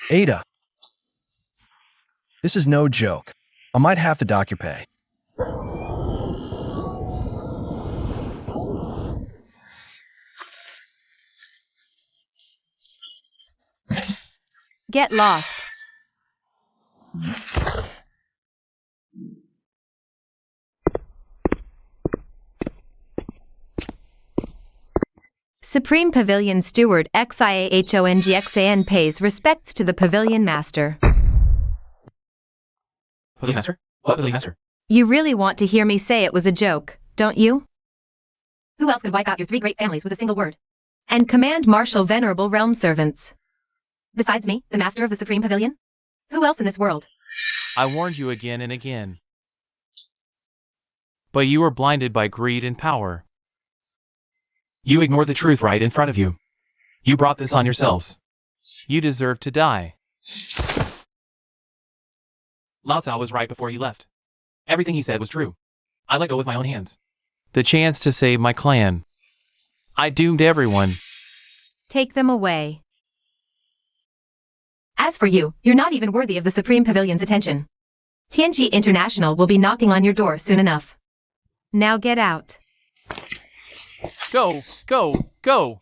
Ada. This is no joke. I might have to dock your pay. Get lost. Supreme Pavilion Steward XIAHONGXAN pays respects to the Pavilion Master. Pavilion Master? What Pavilion Master? You really want to hear me say it was a joke, don't you? Who else could wipe out your 3 great families with a single word? And command martial venerable realm servants? Besides me, the master of the Supreme Pavilion? Who else in this world? I warned you again and again. But you were blinded by greed and power. You ignored the truth right in front of you. You brought this on yourselves. You deserve to die. Lao Tzu was right before he left. Everything he said was true. I let go with my own hands. The chance to save my clan. I doomed everyone. Take them away. As for you, you're not even worthy of the Supreme Pavilion's attention. Tianji International will be knocking on your door soon enough. Now get out. Go, go, go!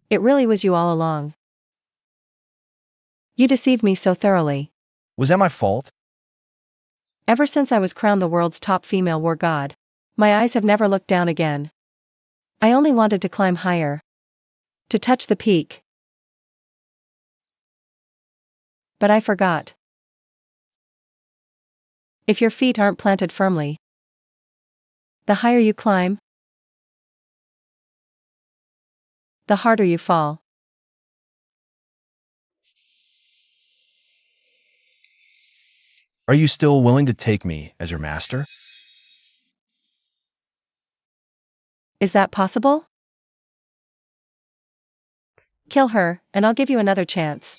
It really was you all along. You deceived me so thoroughly. Was that my fault? Ever since I was crowned the world's top female war god, my eyes have never looked down again. I only wanted to climb higher. To touch the peak. But I forgot. If your feet aren't planted firmly, the higher you climb, the harder you fall. Are you still willing to take me as your master? Is that possible? Kill her, and I'll give you another chance.